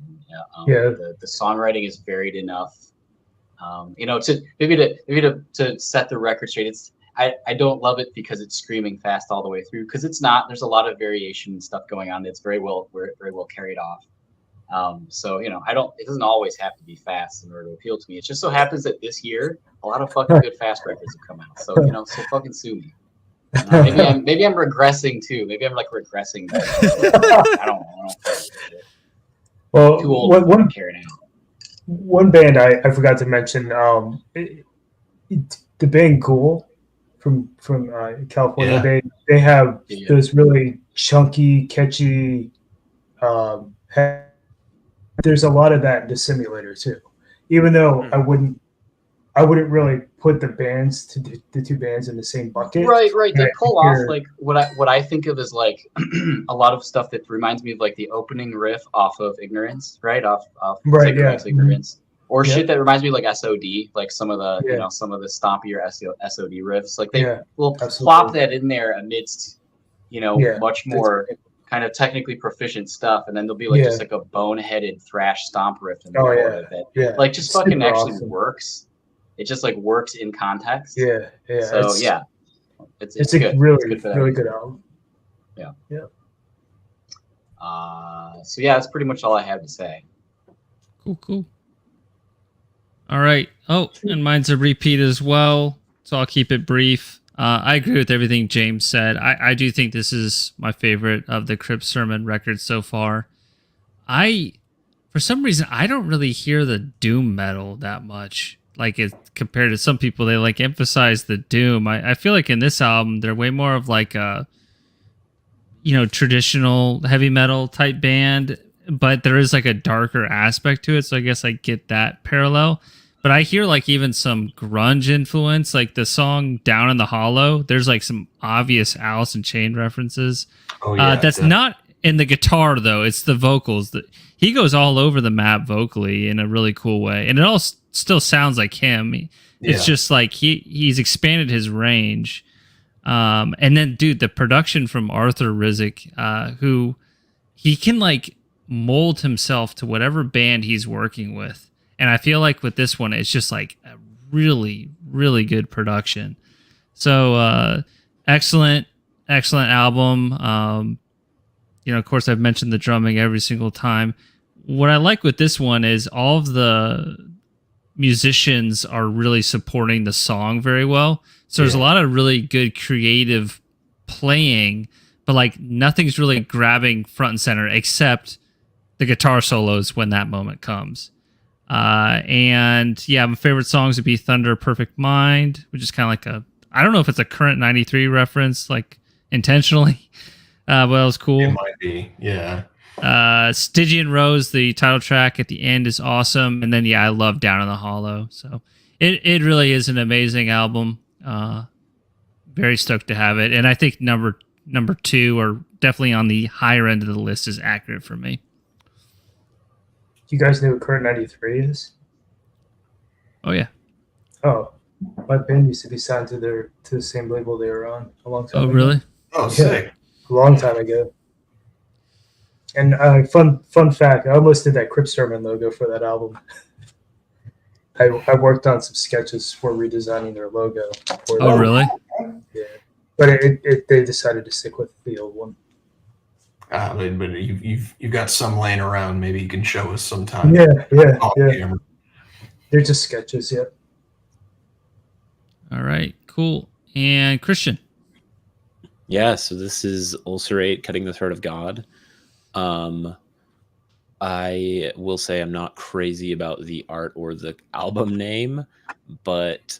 The songwriting is varied enough. To set the record straight. I don't love it because it's screaming fast all the way through, because it's not. There's a lot of variation and stuff going on. It's very well carried off. It doesn't always have to be fast in order to appeal to me. It just so happens that this year a lot of fucking good fast records have come out. So so fucking sue me. Maybe I'm regressing too. Maybe I'm regressing. I don't know. Well, Too old to care now. One band I forgot to mention, the band Ghoul from California. Yeah. They have those really chunky, catchy. There's a lot of that in the simulator too. Even though I wouldn't really put the two bands in the same bucket. Right. They pull off what I think of as a lot of stuff that reminds me of the opening riff off of Ignorance, right? Off Right, yeah. Ignorance. Or Yeah. shit that reminds me of SOD, some of the some of the stompier SOD riffs. They will plop that in there amidst much more kind of technically proficient stuff, and then there'll be just a boneheaded thrash stomp riff in the middle of it that just fucking Super actually awesome. works. It just works in context. Yeah. So it's a good. really It's good for that. really good album. So that's pretty much all I have to say. Cool. All right. Oh, and mine's a repeat as well, so I'll keep it brief. I agree with everything James said. I do think this is my favorite of the Crypt Sermon records so far. For some reason, I don't really hear the doom metal that much. Compared to some people, they emphasize the doom. I feel in this album, they're way more of a traditional heavy metal type band, but there is a darker aspect to it. So I guess I get that parallel. But I hear even some grunge influence, the song "Down in the Hollow." There's some obvious Alice in Chains references. Oh yeah. That's not in the guitar though. It's the vocals. That he goes all over the map vocally in a really cool way, and it all still sounds like him. It's just he's expanded his range. And then, dude, the production from Arthur Riddick, who he can mold himself to whatever band he's working with. And I feel with this one, it's just a really, really good production. So excellent album. Of course, I've mentioned the drumming every single time. What I like with this one is all of the musicians are really supporting the song very well. So there's a lot of really good creative playing, but like nothing's really grabbing front and center except the guitar solos when that moment comes. My favorite songs would be Thunder, Perfect Mind, which is kind of like I don't know if it's a current 93 reference, like intentionally, but it was cool. It might be, yeah. Stygian Rose, the title track at the end, is awesome. And then, I love Down in the Hollow. So it really is an amazing album. Very stoked to have it. And I think number 2, or definitely on the higher end of the list, is accurate for me. You guys know what Current 93 is? Oh, yeah. Oh, my band used to be signed to the same label they were on a long time ago. Oh, really? Oh, sick. A long time ago. And fun fact, I almost did that Crip Sermon logo for that album. I worked on some sketches for redesigning their logo. Oh, really? Yeah. But they decided to stick with the old one. But you've got some laying around. Maybe you can show us sometime. Yeah. Camera. They're just sketches, yeah. All right, cool. And Christian. Yeah, so this is Ulcerate, Cutting the Throat of God. I will say I'm not crazy about the art or the album name, but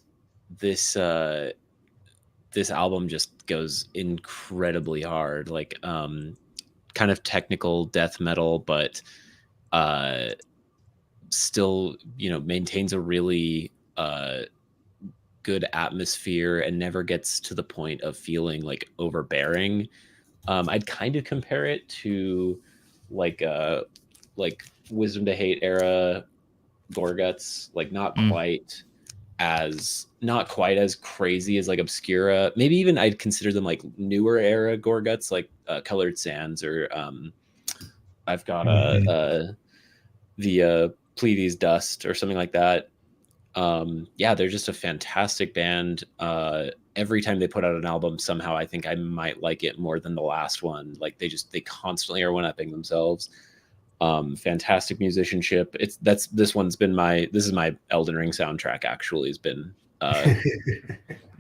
this album just goes incredibly hard, like kind of technical death metal, but still, maintains a really good atmosphere and never gets to the point of feeling like overbearing. I'd kind of compare it to like Wisdom to Hate era Gorguts, like not quite as crazy as like Obscura. Maybe even I'd consider them like newer era Gorguts, like Colored Sands, or I've got the Pleiades Dust or something like that. They're just a fantastic band. Every time they put out an album, somehow I think I might like it more than the last one. Like they constantly are one-upping themselves. Fantastic musicianship. This is my Elden Ring soundtrack. Actually, has been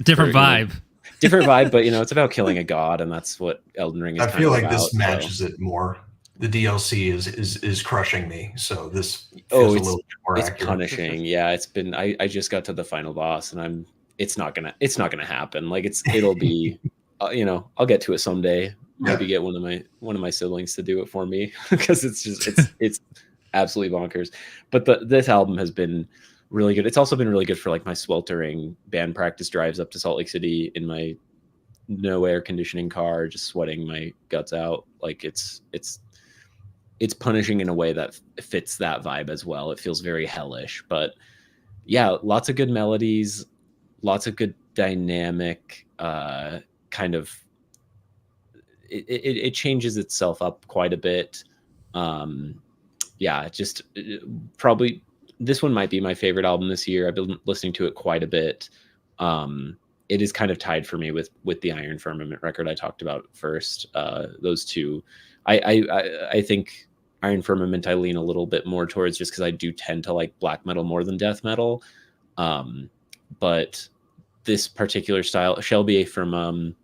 different vibe. Different vibe, but it's about killing a god, and that's what Elden Ring is. I feel like about, this matches it more. The DLC is crushing me, so this feels a little bit more accurate. It's punishing. Yeah, it's been. I just got to the final boss, and it's not gonna happen. Like it'll be, I'll get to it someday. Maybe get one of my siblings to do it for me, because it's absolutely bonkers. But this album has been really good. It's also been really good for like my sweltering band practice drives up to Salt Lake City in my no air conditioning car, just sweating my guts out. Like it's punishing in a way that fits that vibe as well. It feels very hellish, but yeah, lots of good melodies, lots of good dynamic kind of. It changes itself up quite a bit. Probably this one might be my favorite album this year. I've been listening to it quite a bit. It is kind of tied for me with the Iron Firmament record I talked about first. Those two, I think Iron Firmament I lean a little bit more towards, just because I do tend to like black metal more than death metal. But this particular style, Shelby from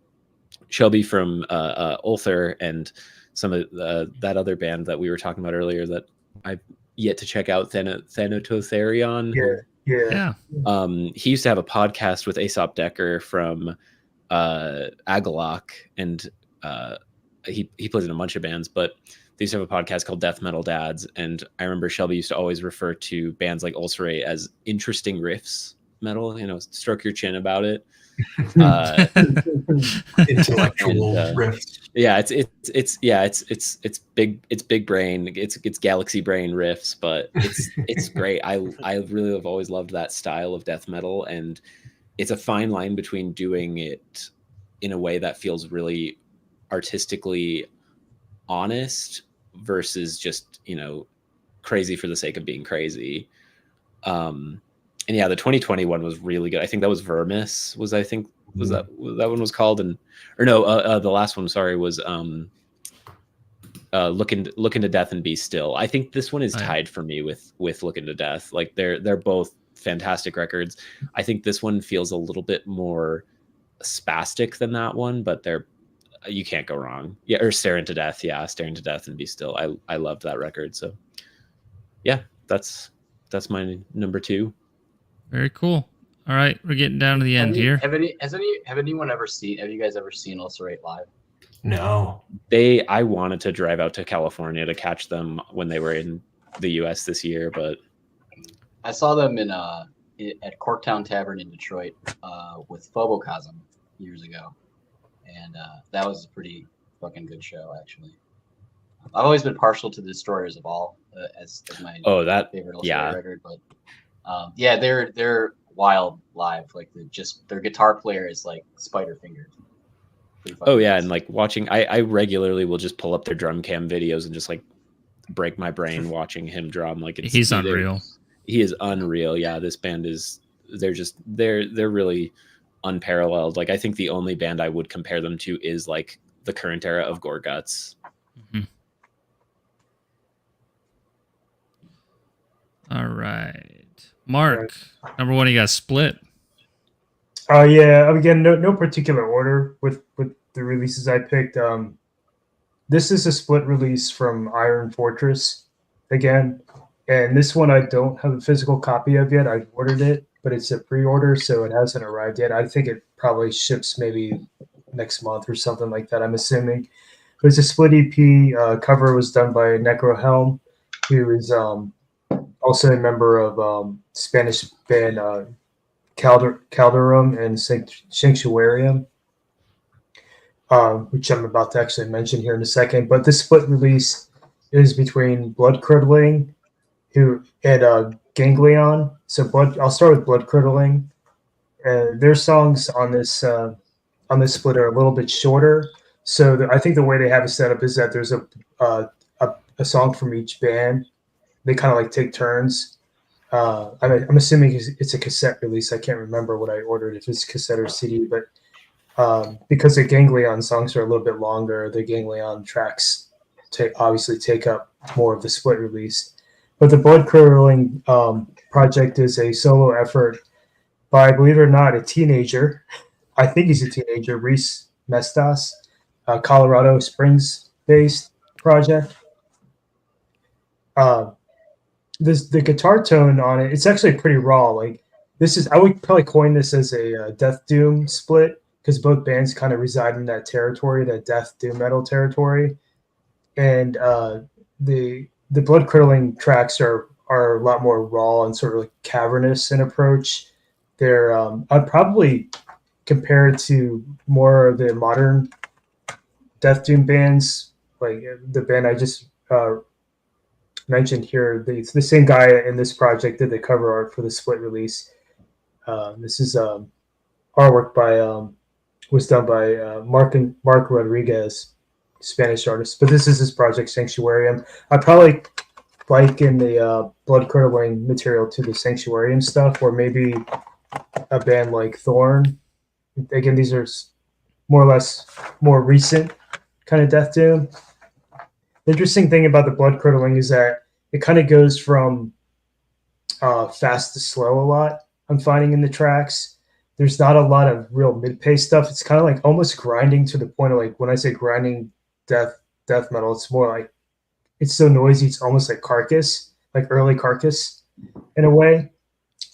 Ulther, and some of that other band that we were talking about earlier that I've yet to check out, Thanatotherion. Yeah. He used to have a podcast with Aesop Decker from Agalok, and he plays in a bunch of bands, but they used to have a podcast called Death Metal Dads, and I remember Shelby used to always refer to bands like Ulcerate as interesting riffs metal, stroke your chin about it. Intellectual riffs. Yeah, it's big brain, it's galaxy brain riffs, but it's great. I really have always loved that style of death metal, and it's a fine line between doing it in a way that feels really artistically honest versus just crazy for the sake of being crazy. And yeah, the 2020 one was really good. I think that was Vermis, was I think was that one was called, and or no, the last one, sorry, was Looking to Death and Be Still. I think this one is tied for me with Looking to Death. Like they're both fantastic records. I think this one feels a little bit more spastic than that one, but you can't go wrong. Yeah, or Staring to Death. Yeah, Staring to Death and Be Still. I loved that record. So yeah, that's my number 2. Very cool. All right, we're getting down to the end here. Have you guys ever seen Ulcerate live? No. I wanted to drive out to California to catch them when they were in the US this year, but I saw them at Corktown Tavern in Detroit with Phobocosm years ago, and that was a pretty fucking good show, actually. I've always been partial to the Destroyers of All as my favorite Ulcerate record, but yeah, they're wild live. Like their guitar player is like Spiderfingers. Oh yeah, and like watching, I regularly will just pull up their drum cam videos and just like break my brain watching him drum. Like he's unreal. He is unreal. Yeah, this band is they're really unparalleled. Like I think the only band I would compare them to is like the current era of Gore Guts. Mm-hmm. All right, Mark, number 1, you got Split. Yeah. Again, no particular order with the releases I picked. This is a split release from Iron Fortress again, and this one I don't have a physical copy of yet. I ordered it, but it's a pre-order, so it hasn't arrived yet. I think it probably ships maybe next month or something like that, I'm assuming. But it's a split EP. Cover was done by Necro Helm, who is also a member of Spanish band Calderum and Sanctuarium, which I'm about to actually mention here in a second. But this split release is between Blood Curdling and Ganglion. So I'll start with Blood Curdling. Their songs on this split are a little bit shorter. So I think the way they have it set up is that there's a song from each band. They kind of like take turns. I'm assuming it's a cassette release. I can't remember what I ordered, if it's cassette or CD, but because the Ganglion songs are a little bit longer, the Ganglion tracks obviously take up more of the split release. But the Blood Curdling project is a solo effort by, believe it or not, a teenager. I think he's a teenager, Reese Mestas, Colorado Springs-based project. The guitar tone on it, it's actually pretty raw. Like I would probably coin this as a death doom split, because both bands kind of reside in that territory, that death doom metal territory. And the Blood Curdling tracks are a lot more raw and sort of like cavernous in approach. They're I'd probably compare it to more of the modern death doom bands, like the band I just mentioned here. The same guy in this project did the cover art for the split release. This is artwork was done by Mark Rodriguez, Spanish artist. But this is his project, Sanctuarium. I probably liken the Blood Curdling material to the Sanctuarium stuff, or maybe a band like Thorn. Again, these are more or less more recent kind of death doom. The interesting thing about the Blood Curdling is that it kind of goes from fast to slow a lot, I'm finding in the tracks. There's not a lot of real mid-pace stuff. It's kind of like almost grinding, to the point of, like, when I say grinding death metal, it's more like it's so noisy, it's almost like Carcass, like early Carcass in a way.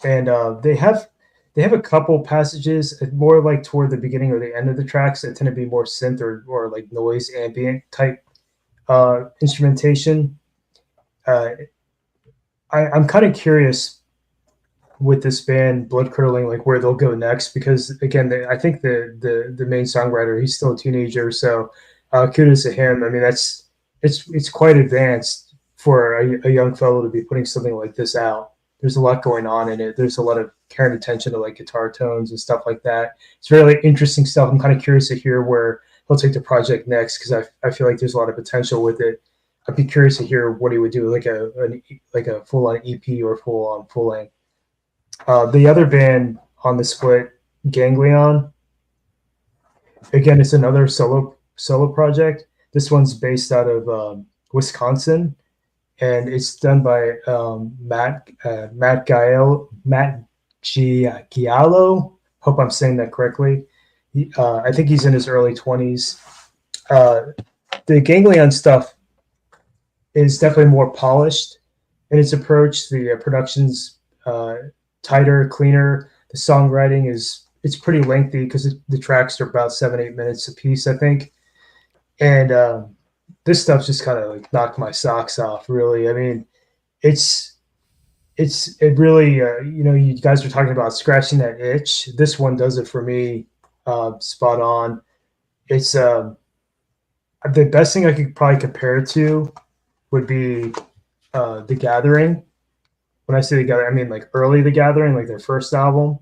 And they have a couple passages more like toward the beginning or the end of the tracks that tend to be more synth or like noise ambient type instrumentation. I'm kind of curious with this band, Blood Curdling, like where they'll go next, because again, I think the main songwriter, he's still a teenager, so kudos to him. I mean, it's quite advanced for a young fellow to be putting something like this out. There's a lot going on in it. There's a lot of caring attention to like guitar tones and stuff like that. It's really interesting stuff. I'm kind of curious to hear where he'll take the project next, because I feel like there's a lot of potential with it. I'd be curious to hear what he would do, like a full-on EP or full length. The other band on the split, Ganglion, again, it's another solo project. This one's based out of Wisconsin, and it's done by Matt Giallo. Hope I'm saying that correctly. I think he's in his early 20s. The Ganglion stuff is definitely more polished in its approach. The production's tighter, cleaner. The songwriting it's pretty lengthy because the tracks are about 7-8 minutes a piece, I think. And this stuff just kind of like knocked my socks off. Really, I mean, it really you guys were talking about scratching that itch. This one does it for me, spot on. It's the best thing I could probably compare it to would be The Gathering. When I say The Gathering, I mean like early The Gathering, like their first album,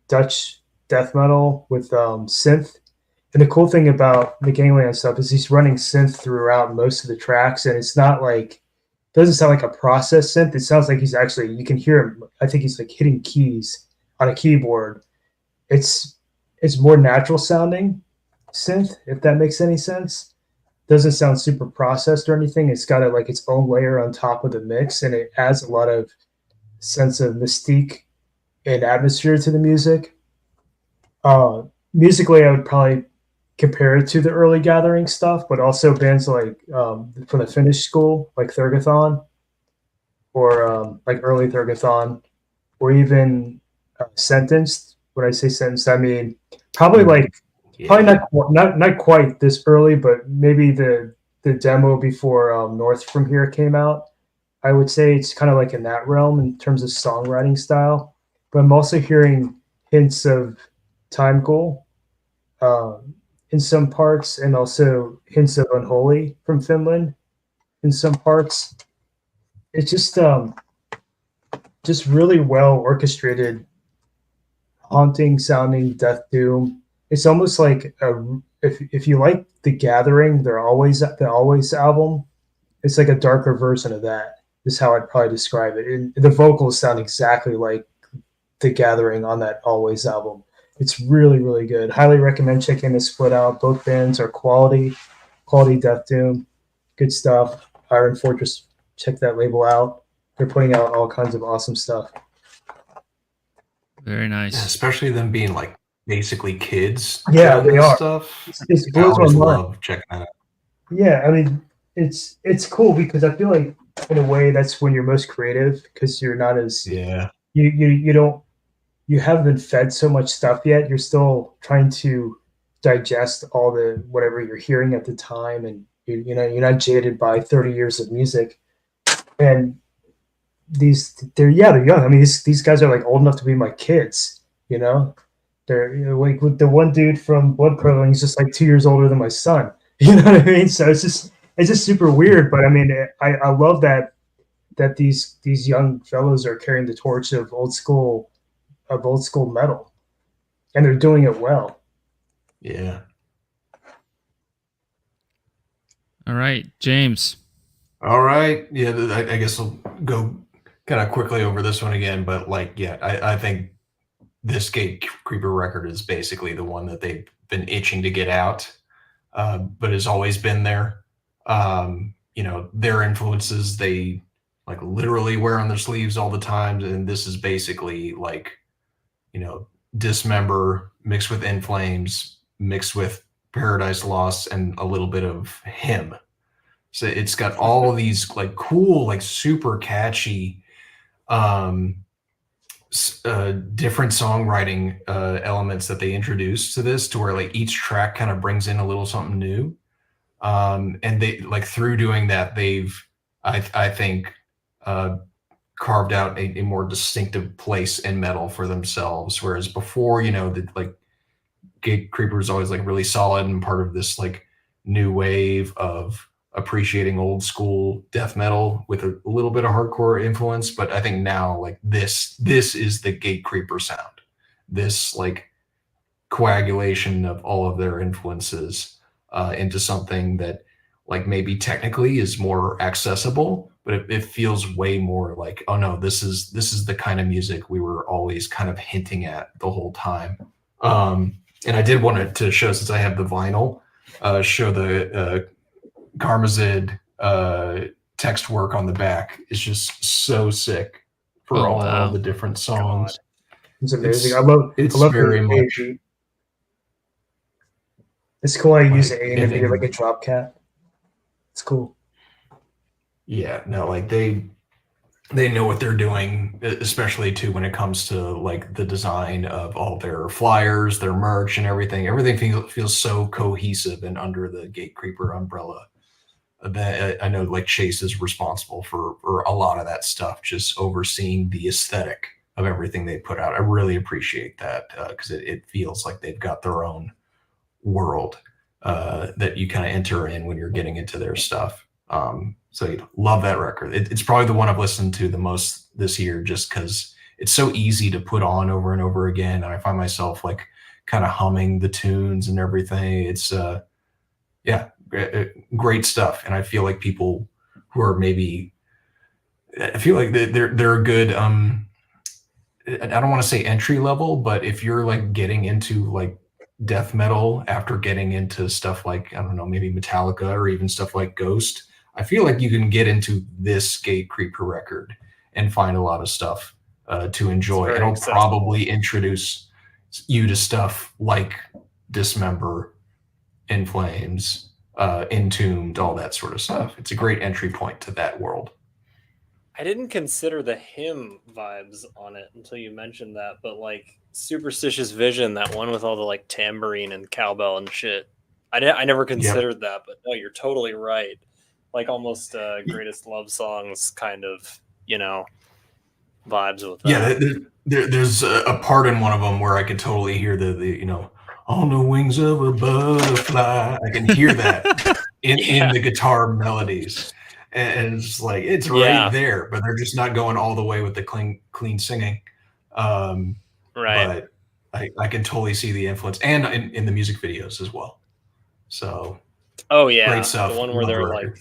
Dutch death metal with synth. And the cool thing about the Ganglion stuff is he's running synth throughout most of the tracks, and it's not like, doesn't sound like a process synth. It sounds like he's actually, you can hear him. I think he's like hitting keys on a keyboard. It's more natural sounding synth, if that makes any sense. Doesn't sound super processed or anything. It's got like its own layer on top of the mix, and it adds a lot of sense of mystique and atmosphere to the music. Musically, I would probably compare it to the early Gathering stuff, but also bands like from the Finnish school, like Thurgathon, or like early Thurgathon, or even Sentenced. When I say Sentenced, I mean probably like probably not quite this early, but maybe the demo before North From Here came out. I would say it's kind of like in that realm in terms of songwriting style. But I'm also hearing hints of Time Goal in some parts, and also hints of Unholy from Finland in some parts. It's just really well orchestrated, haunting sounding death doom. It's almost like if you like The Gathering, the Always album, it's like a darker version of that. Is how I'd probably describe it. And the vocals sound exactly like The Gathering on that Always album. It's really, really good. Highly recommend checking the split out. Both bands are quality death doom. Good stuff. Iron Fortress, check that label out. They're putting out all kinds of awesome stuff. Very nice. Yeah, especially them being like basically kids. Yeah, they are. Stuff. It's I always love checking that out. Yeah, I mean, it's cool because I feel like in a way that's when you're most creative, because you're not as you haven't been fed so much stuff yet. You're still trying to digest all the whatever you're hearing at the time, and you're not jaded by 30 years of music. And they're young. I mean, these guys are like old enough to be my kids. They're like with the one dude from Blood Curdling, he's just like 2 years older than my son. You know what I mean? So it's just super weird. But I mean, I love that these young fellows are carrying the torch of old school metal, and they're doing it well. Yeah. All right, James. All right. Yeah, I guess I'll go kind of quickly over this one again, but I think this Gate Creeper record is basically the one that they've been itching to get out, but has always been there. Their influences, they like literally wear on their sleeves all the time, and this is basically like, Dismember mixed with In Flames, mixed with Paradise Lost, and a little bit of Him. So it's got all of these like cool, like super catchy, different songwriting elements that they introduced to this, to where like each track kind of brings in a little something new. And they like through doing that, they've I think carved out a more distinctive place in metal for themselves. Whereas before, the like Gate Creeper is always like really solid and part of this like new wave of appreciating old school death metal with a little bit of hardcore influence. But I think now like this is the Gate Creeper sound. This like coagulation of all of their influences into something that like maybe technically is more accessible, but it feels way more like, oh no, this is the kind of music we were always kind of hinting at the whole time. And I did want to show, since I have the vinyl, show the Karmazid text work on the back is just so sick for all the different songs. God. It's amazing. I love very the much. A beat. It's cool how you use Like, the A to be like a drop cat. It's cool. Yeah, no, like they know what they're doing, especially too when it comes to like the design of all their flyers, their merch, and everything. Everything feels so cohesive and under the Gatecreeper umbrella. That I know, like Chase is responsible for a lot of that stuff, just overseeing the aesthetic of everything they put out. I really appreciate that because it feels like they've got their own world that you kind of enter in when you're getting into their stuff. So love that record. It's probably the one I've listened to the most this year, just because it's so easy to put on over and over again. And I find myself like kind of humming the tunes and everything. It's great stuff. And I feel like people who are maybe, I feel like they're a good, I don't want to say entry level, but if you're like getting into like death metal after getting into stuff like, I don't know, maybe Metallica or even stuff like Ghost, I feel like you can get into this Gatecreeper record and find a lot of stuff to enjoy. It'll probably introduce you to stuff like Dismember, In Flames, Entombed, all that sort of stuff. It's a great entry point to that world. I didn't consider the hymn vibes on it until you mentioned that, but like Superstitious Vision, that one with all the like tambourine and cowbell and shit, I never considered that, but no, you're totally right. Like almost greatest love songs kind of, vibes with that. Yeah, there's a part in one of them where I can totally hear the on the wings of a butterfly. I can hear that in the guitar melodies. And it's like, it's right there, but they're just not going all the way with the clean singing. Right. But I can totally see the influence, and in the music videos as well. So, great stuff. The one where they're like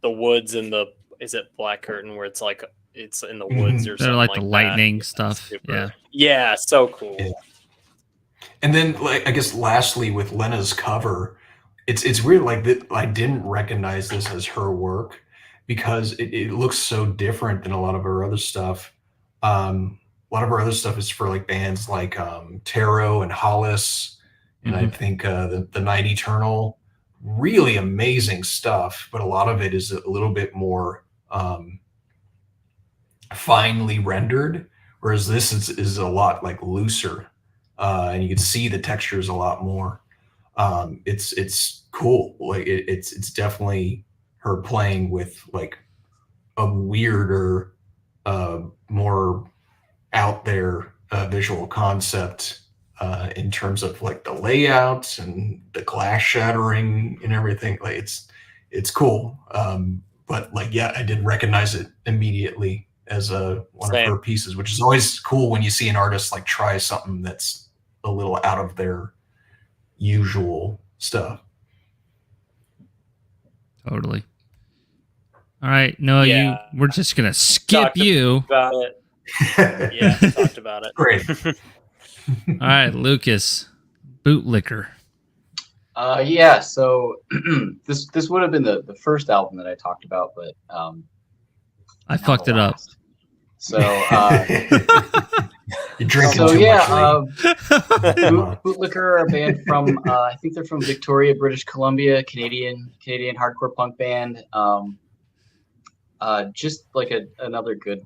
the woods and is it Black Curtain, where it's like it's in the woods or something. They're like the lightning that. stuff. Yeah, so cool. Yeah. And then, like, I guess lastly with Lena's cover, it's weird. Like that, I didn't recognize this as her work because it looks so different than a lot of her other stuff. A lot of her other stuff is for like bands like Tarot and Hollis, and I think the Night Eternal. Really amazing stuff, but a lot of it is a little bit more finely rendered, whereas this is a lot like looser, and you can see the textures a lot more. It's cool. Like it's definitely her playing with like a weirder, more out there visual concept in terms of like the layouts and the glass shattering and everything. Like it's cool. But like, yeah, I did recognize it immediately as one of her pieces, which is always cool when you see an artist like try something that's a little out of their usual stuff. Totally. All right, Noah, we're just gonna skip you. About it. Yeah, talked about it. Great. All right, Lucas, Bootlicker. Yeah. So this would have been the first album that I talked about, but I fucked it up. So you're drinking too much. Bootlicker are a band from I think they're from Victoria, British Columbia, Canadian hardcore punk band. Just like another good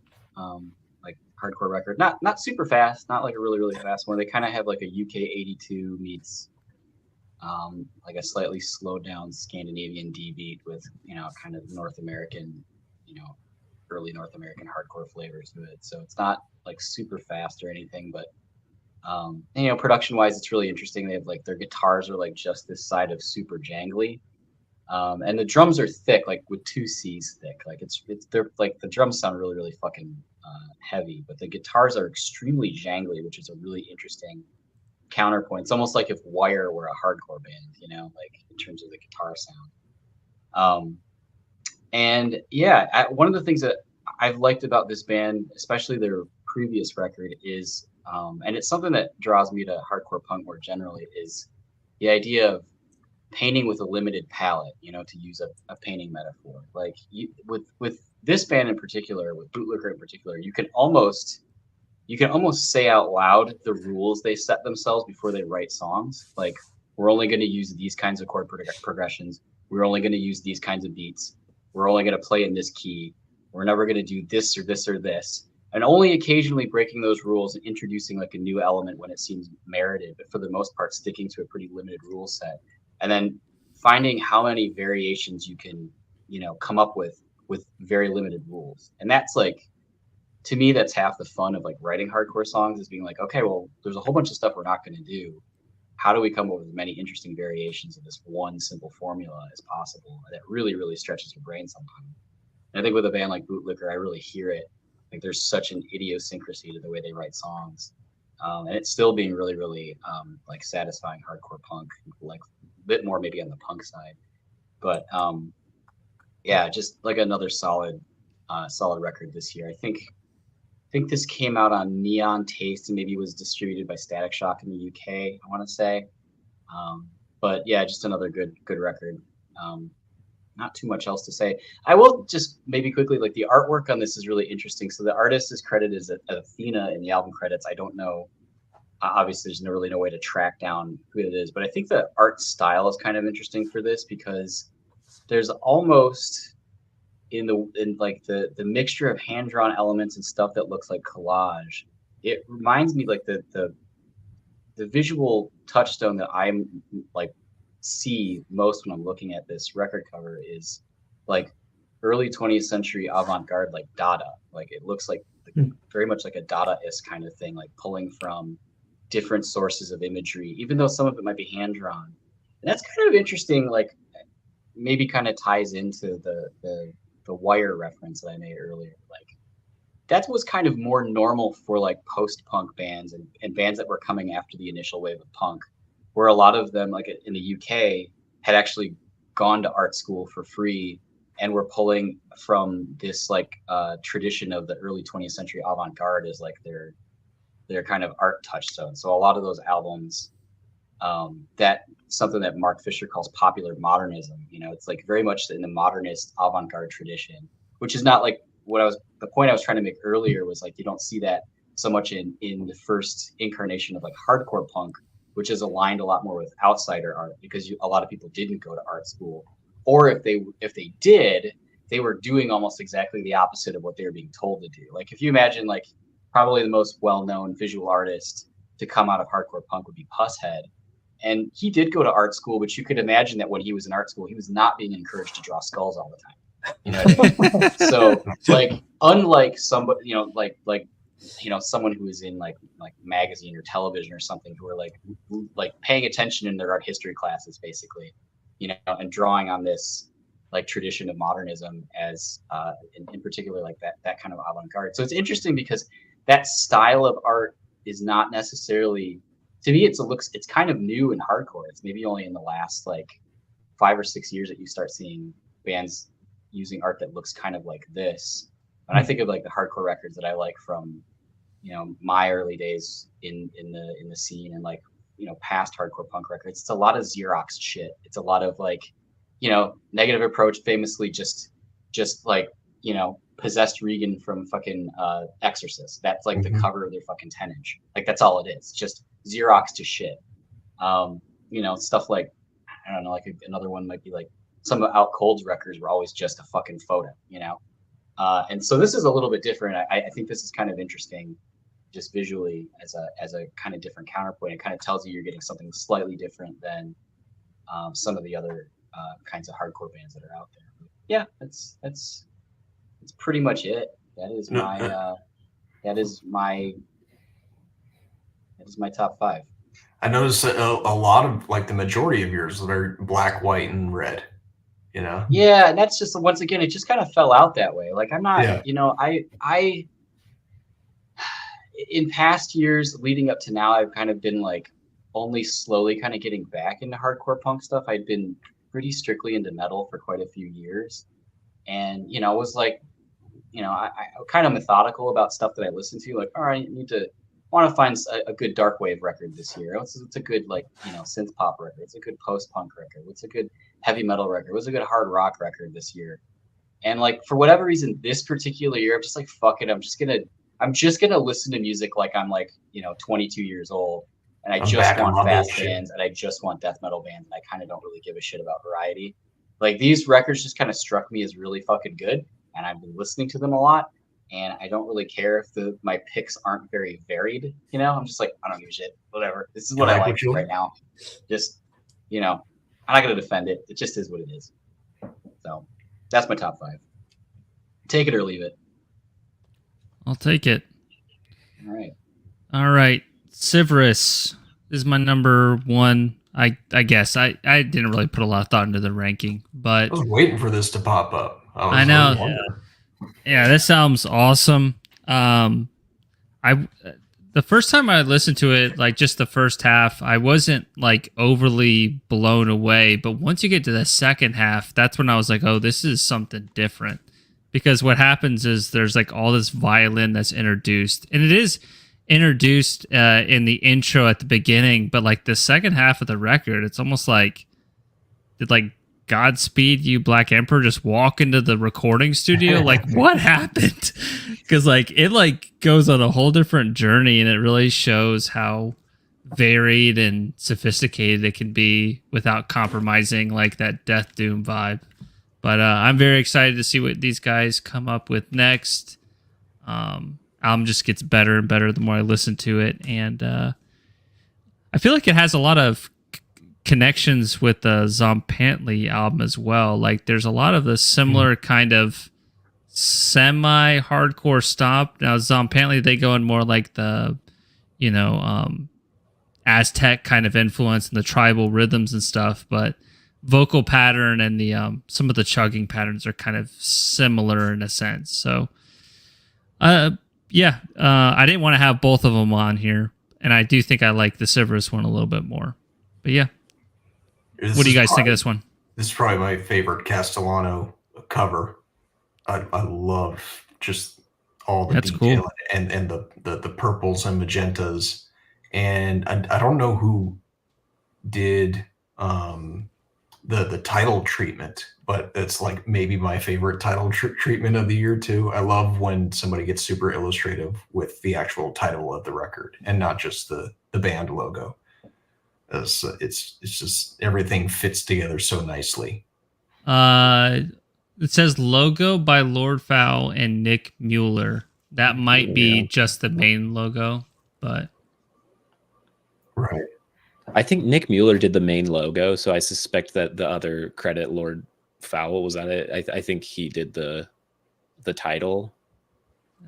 like hardcore record. Not super fast, not like a really fast one. They kind of have like a UK 82 meets like a slightly slowed down Scandinavian D beat with kind of North American early North American hardcore flavors to it. So it's not like super fast or anything, but production wise, it's really interesting. They have like their guitars are like just this side of super jangly. And the drums are thick, like with 2 C's thick. Like they're like the drums sound really fucking heavy, but the guitars are extremely jangly, which is a really interesting counterpoint. It's almost like if Wire were a hardcore band, like in terms of the guitar sound. And yeah, one of the things that I've liked about this band, especially their previous record, is and it's something that draws me to hardcore punk more generally, is the idea of painting with a limited palette, to use a painting metaphor. Like with this band in particular, with Bootlicker in particular, you can almost say out loud the rules they set themselves before they write songs. Like, we're only going to use these kinds of chord progressions. We're only going to use these kinds of beats. We're only going to play in this key. We're never going to do this or this or this. And only occasionally breaking those rules and introducing like a new element when it seems merited, but for the most part, sticking to a pretty limited rule set. And then finding how many variations you can, come up with very limited rules. And that's like, to me, that's half the fun of like writing hardcore songs, is being like, okay, well, there's a whole bunch of stuff we're not going to do. How do we come up with as many interesting variations of this one simple formula as possible? And that really, really stretches your brain sometimes. And I think with a band like Bootlicker, I really hear it. Like, there's such an idiosyncrasy to the way they write songs. And it's still being really, really like satisfying hardcore punk, like a bit more maybe on the punk side. But yeah, just like another solid record this year. I think this came out on Neon Taste and maybe was distributed by Static Shock in the UK, I want to say. But yeah, just another good record. Not too much else to say. I will just maybe quickly, like, the artwork on this is really interesting. So the artist is credited as Athena in the album credits. I don't know. Obviously, there's really no way to track down who it is. But I think the art style is kind of interesting for this, because there's almost in the mixture of hand-drawn elements and stuff that looks like collage. It reminds me like the visual touchstone that I'm like see most when I'm looking at this record cover is like early 20th century avant-garde, like Dada. Like, it looks like very much like a Dadaist kind of thing, like pulling from different sources of imagery, even though some of it might be hand-drawn. And that's kind of interesting, like maybe kind of ties into the Wire reference that I made earlier. Like, that was kind of more normal for like post-punk bands and bands that were coming after the initial wave of punk, where a lot of them, like in the UK, had actually gone to art school for free and were pulling from this like tradition of the early 20th century avant-garde as like their kind of art touchstone. So a lot of those albums, that something that Mark Fisher calls popular modernism, it's like very much in the modernist avant-garde tradition, which is not like the point I was trying to make earlier was like, you don't see that so much in the first incarnation of like hardcore punk, which is aligned a lot more with outsider art, because a lot of people didn't go to art school, or if they did, they were doing almost exactly the opposite of what they were being told to do. Like, if you imagine, like, probably the most well-known visual artist to come out of hardcore punk would be Pusshead. And he did go to art school, but you could imagine that when he was in art school, he was not being encouraged to draw skulls all the time. You know what I mean? So, like, unlike somebody, someone who is in like magazine or television or something, who are like paying attention in their art history classes, basically, and drawing on this like tradition of modernism as in particular like that kind of avant-garde. So it's interesting because that style of art is not necessarily, to me, it's kind of new in hardcore. It's maybe only in the last like 5 or 6 years that you start seeing bands using art that looks kind of like this. And I think of like the hardcore records that I like from, my early days in the scene, and like, past hardcore punk records. It's a lot of Xerox shit. It's a lot of like, Negative Approach famously just like, possessed Regan from fucking Exorcist. That's like the cover of their fucking 10-inch. Like, that's all it is. Just Xerox to shit. Stuff like, I don't know, like another one might be like some of Out Cold's records were always just a fucking photo, and so this is a little bit different. I think this is kind of interesting, just visually as a kind of different counterpoint. It kind of tells you you're getting something slightly different than some of the other kinds of hardcore bands that are out there. But yeah, that's pretty much it. That is my top 5. I noticed a lot of like the majority of yours that are black, white, and red. Yeah, and that's just, once again, it just kind of fell out that way. Like, I'm not, I in past years leading up to now, I've kind of been like only slowly kind of getting back into hardcore punk stuff. I'd been pretty strictly into metal for quite a few years, and was like, I kind of methodical about stuff that I listened to. Like, all right, I need to want to find a good dark wave record this year. What's a good like synth pop record? What's a good post punk record? What's a good heavy metal record? What's a good hard rock record this year? And like for whatever reason, this particular year, I'm just like fuck it. I'm just gonna listen to music like I'm like 22 years old, and I just want fast bands, and I just want death metal bands, and I kind of don't really give a shit about variety. Like these records just kind of struck me as really fucking good, and I've been listening to them a lot. And I don't really care if my picks aren't very varied. I'm just like, I don't give a shit. Whatever. This is what I like right now. Just, I'm not going to defend it. It just is what it is. So that's my top 5. Take it or leave it. I'll take it. All right. Severus is my number 1. I guess I didn't really put a lot of thought into the ranking, but I was waiting for this to pop up. I know. Yeah, this album's awesome. The first time I listened to it, like just the first half, I wasn't like overly blown away. But once you get to the second half, that's when I was like, oh, this is something different. Because what happens is there's like all this violin that's introduced, and it is introduced in the intro at the beginning. But like the second half of the record, it's almost like Godspeed You Black Emperor just walk into the recording studio. Like what happened? Because like it like goes on a whole different journey, and it really shows how varied and sophisticated it can be without compromising like that Death Doom vibe. But I'm very excited to see what these guys come up with next. Album just gets better and better the more I listen to it, and I feel like it has a lot of connections with the Zompantly album as well. Like there's a lot of the similar kind of semi-hardcore stomp. Now Zompantly, they go in more like the Aztec kind of influence and the tribal rhythms and stuff, but vocal pattern and the some of the chugging patterns are kind of similar in a sense. So I didn't want to have both of them on here, and I do think I like the Severus one a little bit more. But yeah. What do you guys think of this one? This is probably my favorite Castellano cover. I love just all the detail and the purples and magentas. And I don't know who did the title treatment, but it's like maybe my favorite title treatment of the year too. I love when somebody gets super illustrative with the actual title of the record and not just the band logo. It's just everything fits together so nicely. It says logo by Lord Fowl and Nick Mueller. That might be just the main logo, but right. I think Nick Mueller did the main logo, so I suspect that the other credit, Lord Fowl, was on it. I think he did the title.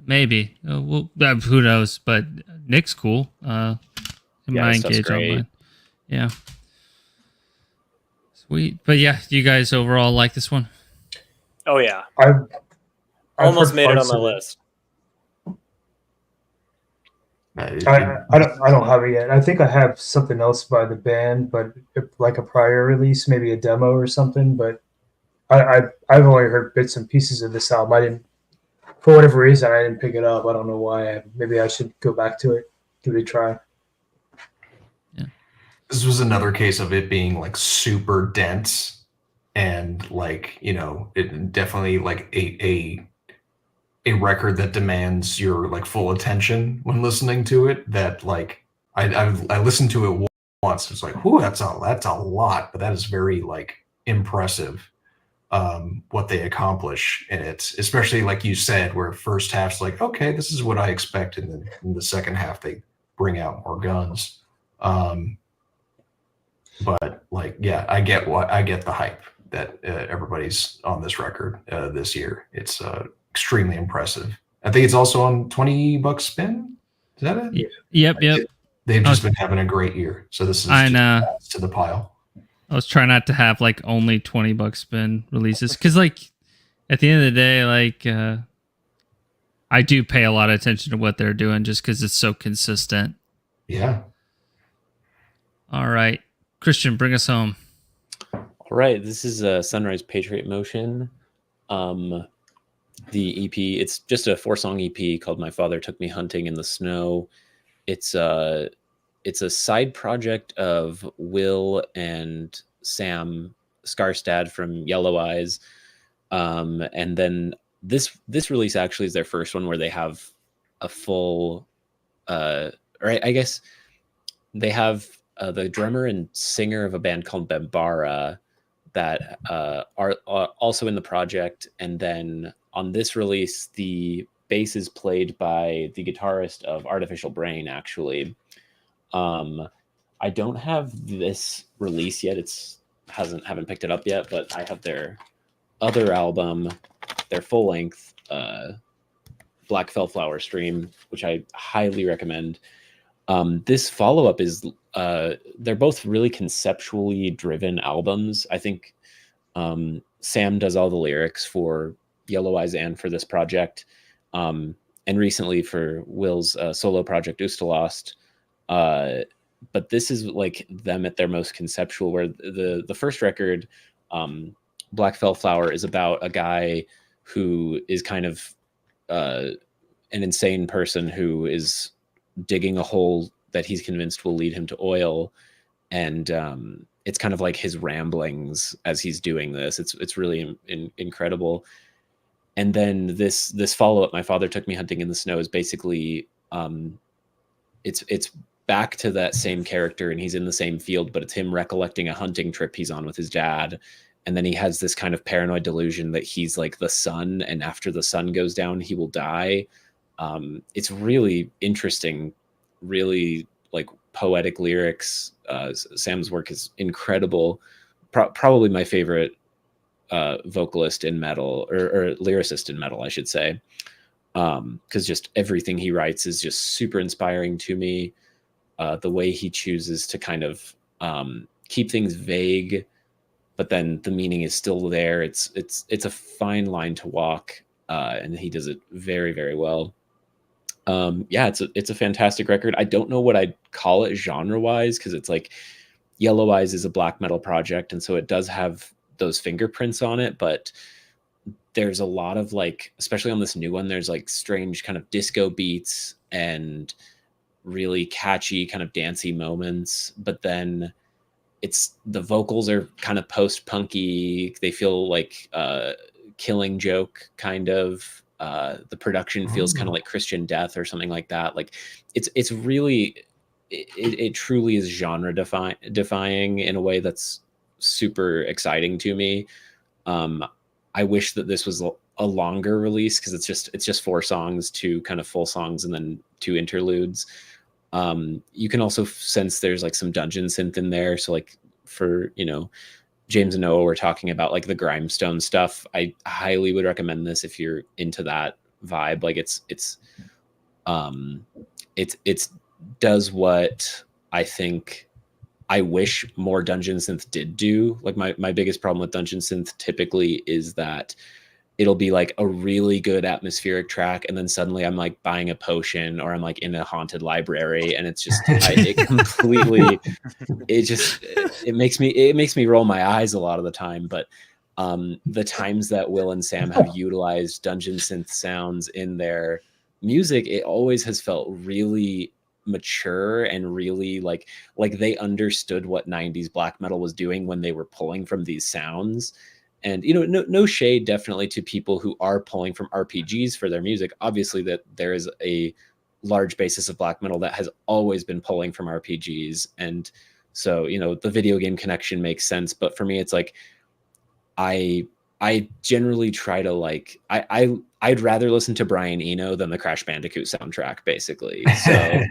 Maybe. Well, who knows? But Nick's cool. My engage online. Yeah. Sweet. But yeah, you guys overall like this one? Oh yeah. I've almost made it on my list. I don't have it yet. I think I have something else by the band, but like a prior release, maybe a demo or something. But I've only heard bits and pieces of this album. I didn't, for whatever reason, I didn't pick it up. I don't know why. Maybe I should go back to it, give it a try. This was another case of it being like super dense and like, it definitely like a record that demands your like full attention when listening to it. That like I listened to it once. It's like, whoo, that's a lot, but that is very like impressive what they accomplish in it, especially like you said, where first half's like, okay, this is what I expect, and then in the second half they bring out more guns. But like, yeah, I get the hype that everybody's on this record this year. It's extremely impressive. I think it's also on $20 Spin. Is that it? Yep. They've just been having a great year. So this is just to the pile. I was trying not to have like only $20 Spin releases, because like at the end of the day, like I do pay a lot of attention to what they're doing just because it's so consistent. Yeah. All right. Christian, bring us home. All right. This is Sunrise Patriot Motion. The EP, it's just a 4-song EP called My Father Took Me Hunting in the Snow. it's a side project of Will and Sam Skarstad from Yellow Eyes. And then this release actually is their first one where they have a full, or I guess they have the drummer and singer of a band called Bambara that are also in the project. And then on this release, the bass is played by the guitarist of Artificial Brain, actually. I don't have this release yet. Haven't picked it up yet, but I have their other album, their full length, Black Fellflower Stream, which I highly recommend. This follow-up is they're both really conceptually driven albums. I think Sam does all the lyrics for Yellow Eyes and for this project, and recently for Will's solo project Ustalost. But this is like them at their most conceptual, where the first record, Black Fellflower, is about a guy who is kind of an insane person who is digging a hole that he's convinced will lead him to oil. And it's kind of like his ramblings as he's doing this. It's really incredible. And then this follow-up, My Father Took Me Hunting in the Snow, is basically it's back to that same character, and he's in the same field, but it's him recollecting a hunting trip he's on with his dad. And then he has this kind of paranoid delusion that he's like the sun, and after the sun goes down, he will die. It's really interesting, really like poetic lyrics. Sam's work is incredible. Probably my favorite vocalist in metal, or lyricist in metal, I should say. Because just everything he writes is just super inspiring to me. The way he chooses to kind of keep things vague, but then the meaning is still there. It's a fine line to walk, and he does it very, very well. Yeah, it's a fantastic record. I don't know what I'd call it genre-wise, because it's like Yellow Eyes is a black metal project, and so it does have those fingerprints on it, but there's a lot of like, especially on this new one, there's like strange kind of disco beats and really catchy kind of dancey moments, but then the vocals are kind of post-punky. They feel like Killing Joke kind of. The production feels kind of like Christian Death or something like that. Like it's really, it truly is genre defying in a way that's super exciting to me. I wish that this was a longer release, because it's just 4 songs, 2 kind of full songs, and then 2 interludes. You can also sense there's like some dungeon synth in there. So like for, James and Noah were talking about like the grindstone stuff. I highly would recommend this if you're into that vibe. Like it's does what I think I wish more dungeon synth did do. Like my biggest problem with dungeon synth typically is that it'll be like a really good atmospheric track, and then suddenly I'm like buying a potion, or I'm like in a haunted library, and it's just it makes me roll my eyes a lot of the time. But the times that Will and Sam have utilized dungeon synth sounds in their music, it always has felt really mature and really like they understood what 90s black metal was doing when they were pulling from these sounds. And no shade definitely to people who are pulling from RPGs for their music. Obviously that there is a large basis of black metal that has always been pulling from RPGs, and so the video game connection makes sense. But for me, it's like I generally try to like I'd rather listen to Brian Eno than the Crash Bandicoot soundtrack, basically. So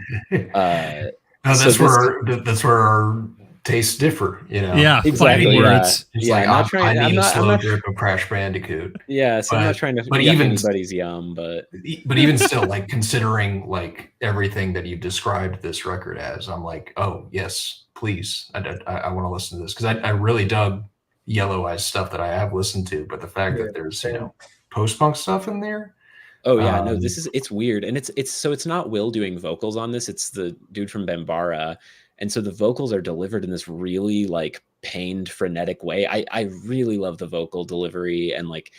that's where our tastes differ, Yeah, exactly. Words. Yeah, like, I need a slow drip of Crash Bandicoot. Yeah, so I'm not trying to yuck anybody's yum, but even still, like considering like everything that you've described this record as, I'm like, oh yes, please, I want to listen to this, because I really dug Yellow Eyes stuff that I have listened to, but the fact that there's post-punk stuff in there. Oh yeah, no, it's weird, and it's not Will doing vocals on this; it's the dude from Bambara. And so the vocals are delivered in this really like pained, frenetic way. I really love the vocal delivery, and like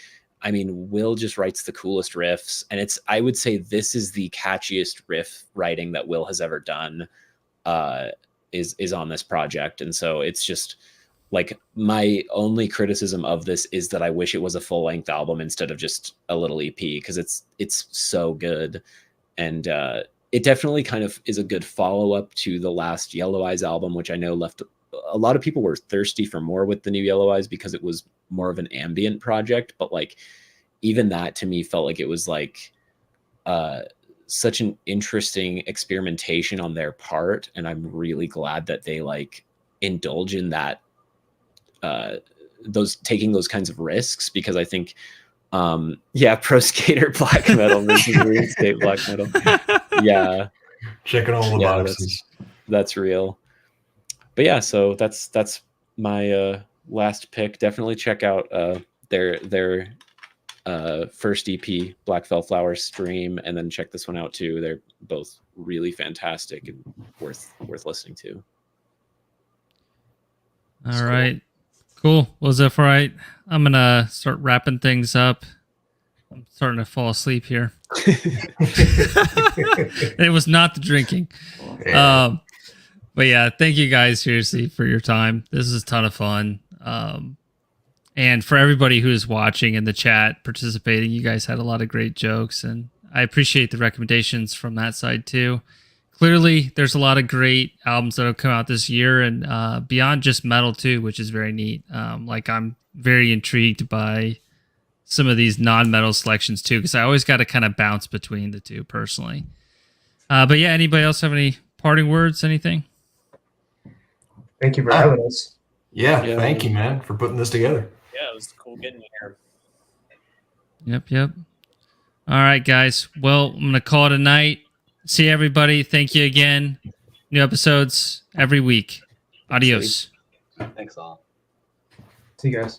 I mean, Will just writes the coolest riffs, and I would say this is the catchiest riff writing that Will has ever done, is on this project. And so it's just like, my only criticism of this is that I wish it was a full-length album instead of just a little EP, because it's so good. And it definitely kind of is a good follow-up to the last Yellow Eyes album, which I know left a lot of people were thirsty for more with the new Yellow Eyes because it was more of an ambient project. But like, even that to me felt like it was like such an interesting experimentation on their part. And I'm really glad that they like indulge in that, taking those kinds of risks, because I think pro skater black metal versus real estate black metal. Yeah, checking all the boxes. That's real. But yeah, so that's my last pick. Definitely check out their first EP, Black Fellflower Stream, and then check this one out too. They're both really fantastic and worth listening to. All right. Cool. Well, Zeph, all right. I'm going to start wrapping things up. I'm starting to fall asleep here. It was not the drinking. Yeah. But yeah, thank you guys seriously for your time. This is a ton of fun. And for everybody who is watching in the chat, participating, you guys had a lot of great jokes, and I appreciate the recommendations from that side too. Clearly, there's a lot of great albums that have come out this year, and beyond just metal too, which is very neat. Like, I'm very intrigued by some of these non-metal selections too, because I always got to kind of bounce between the two personally. But yeah, anybody else have any parting words, anything? Thank you for having us. Yeah, thank you, man, for putting this together. Yeah, it was cool getting here. Yep. All right, guys. Well, I'm going to call it a night. See everybody. Thank you again. New episodes every week. Adios. Thanks all. See you guys.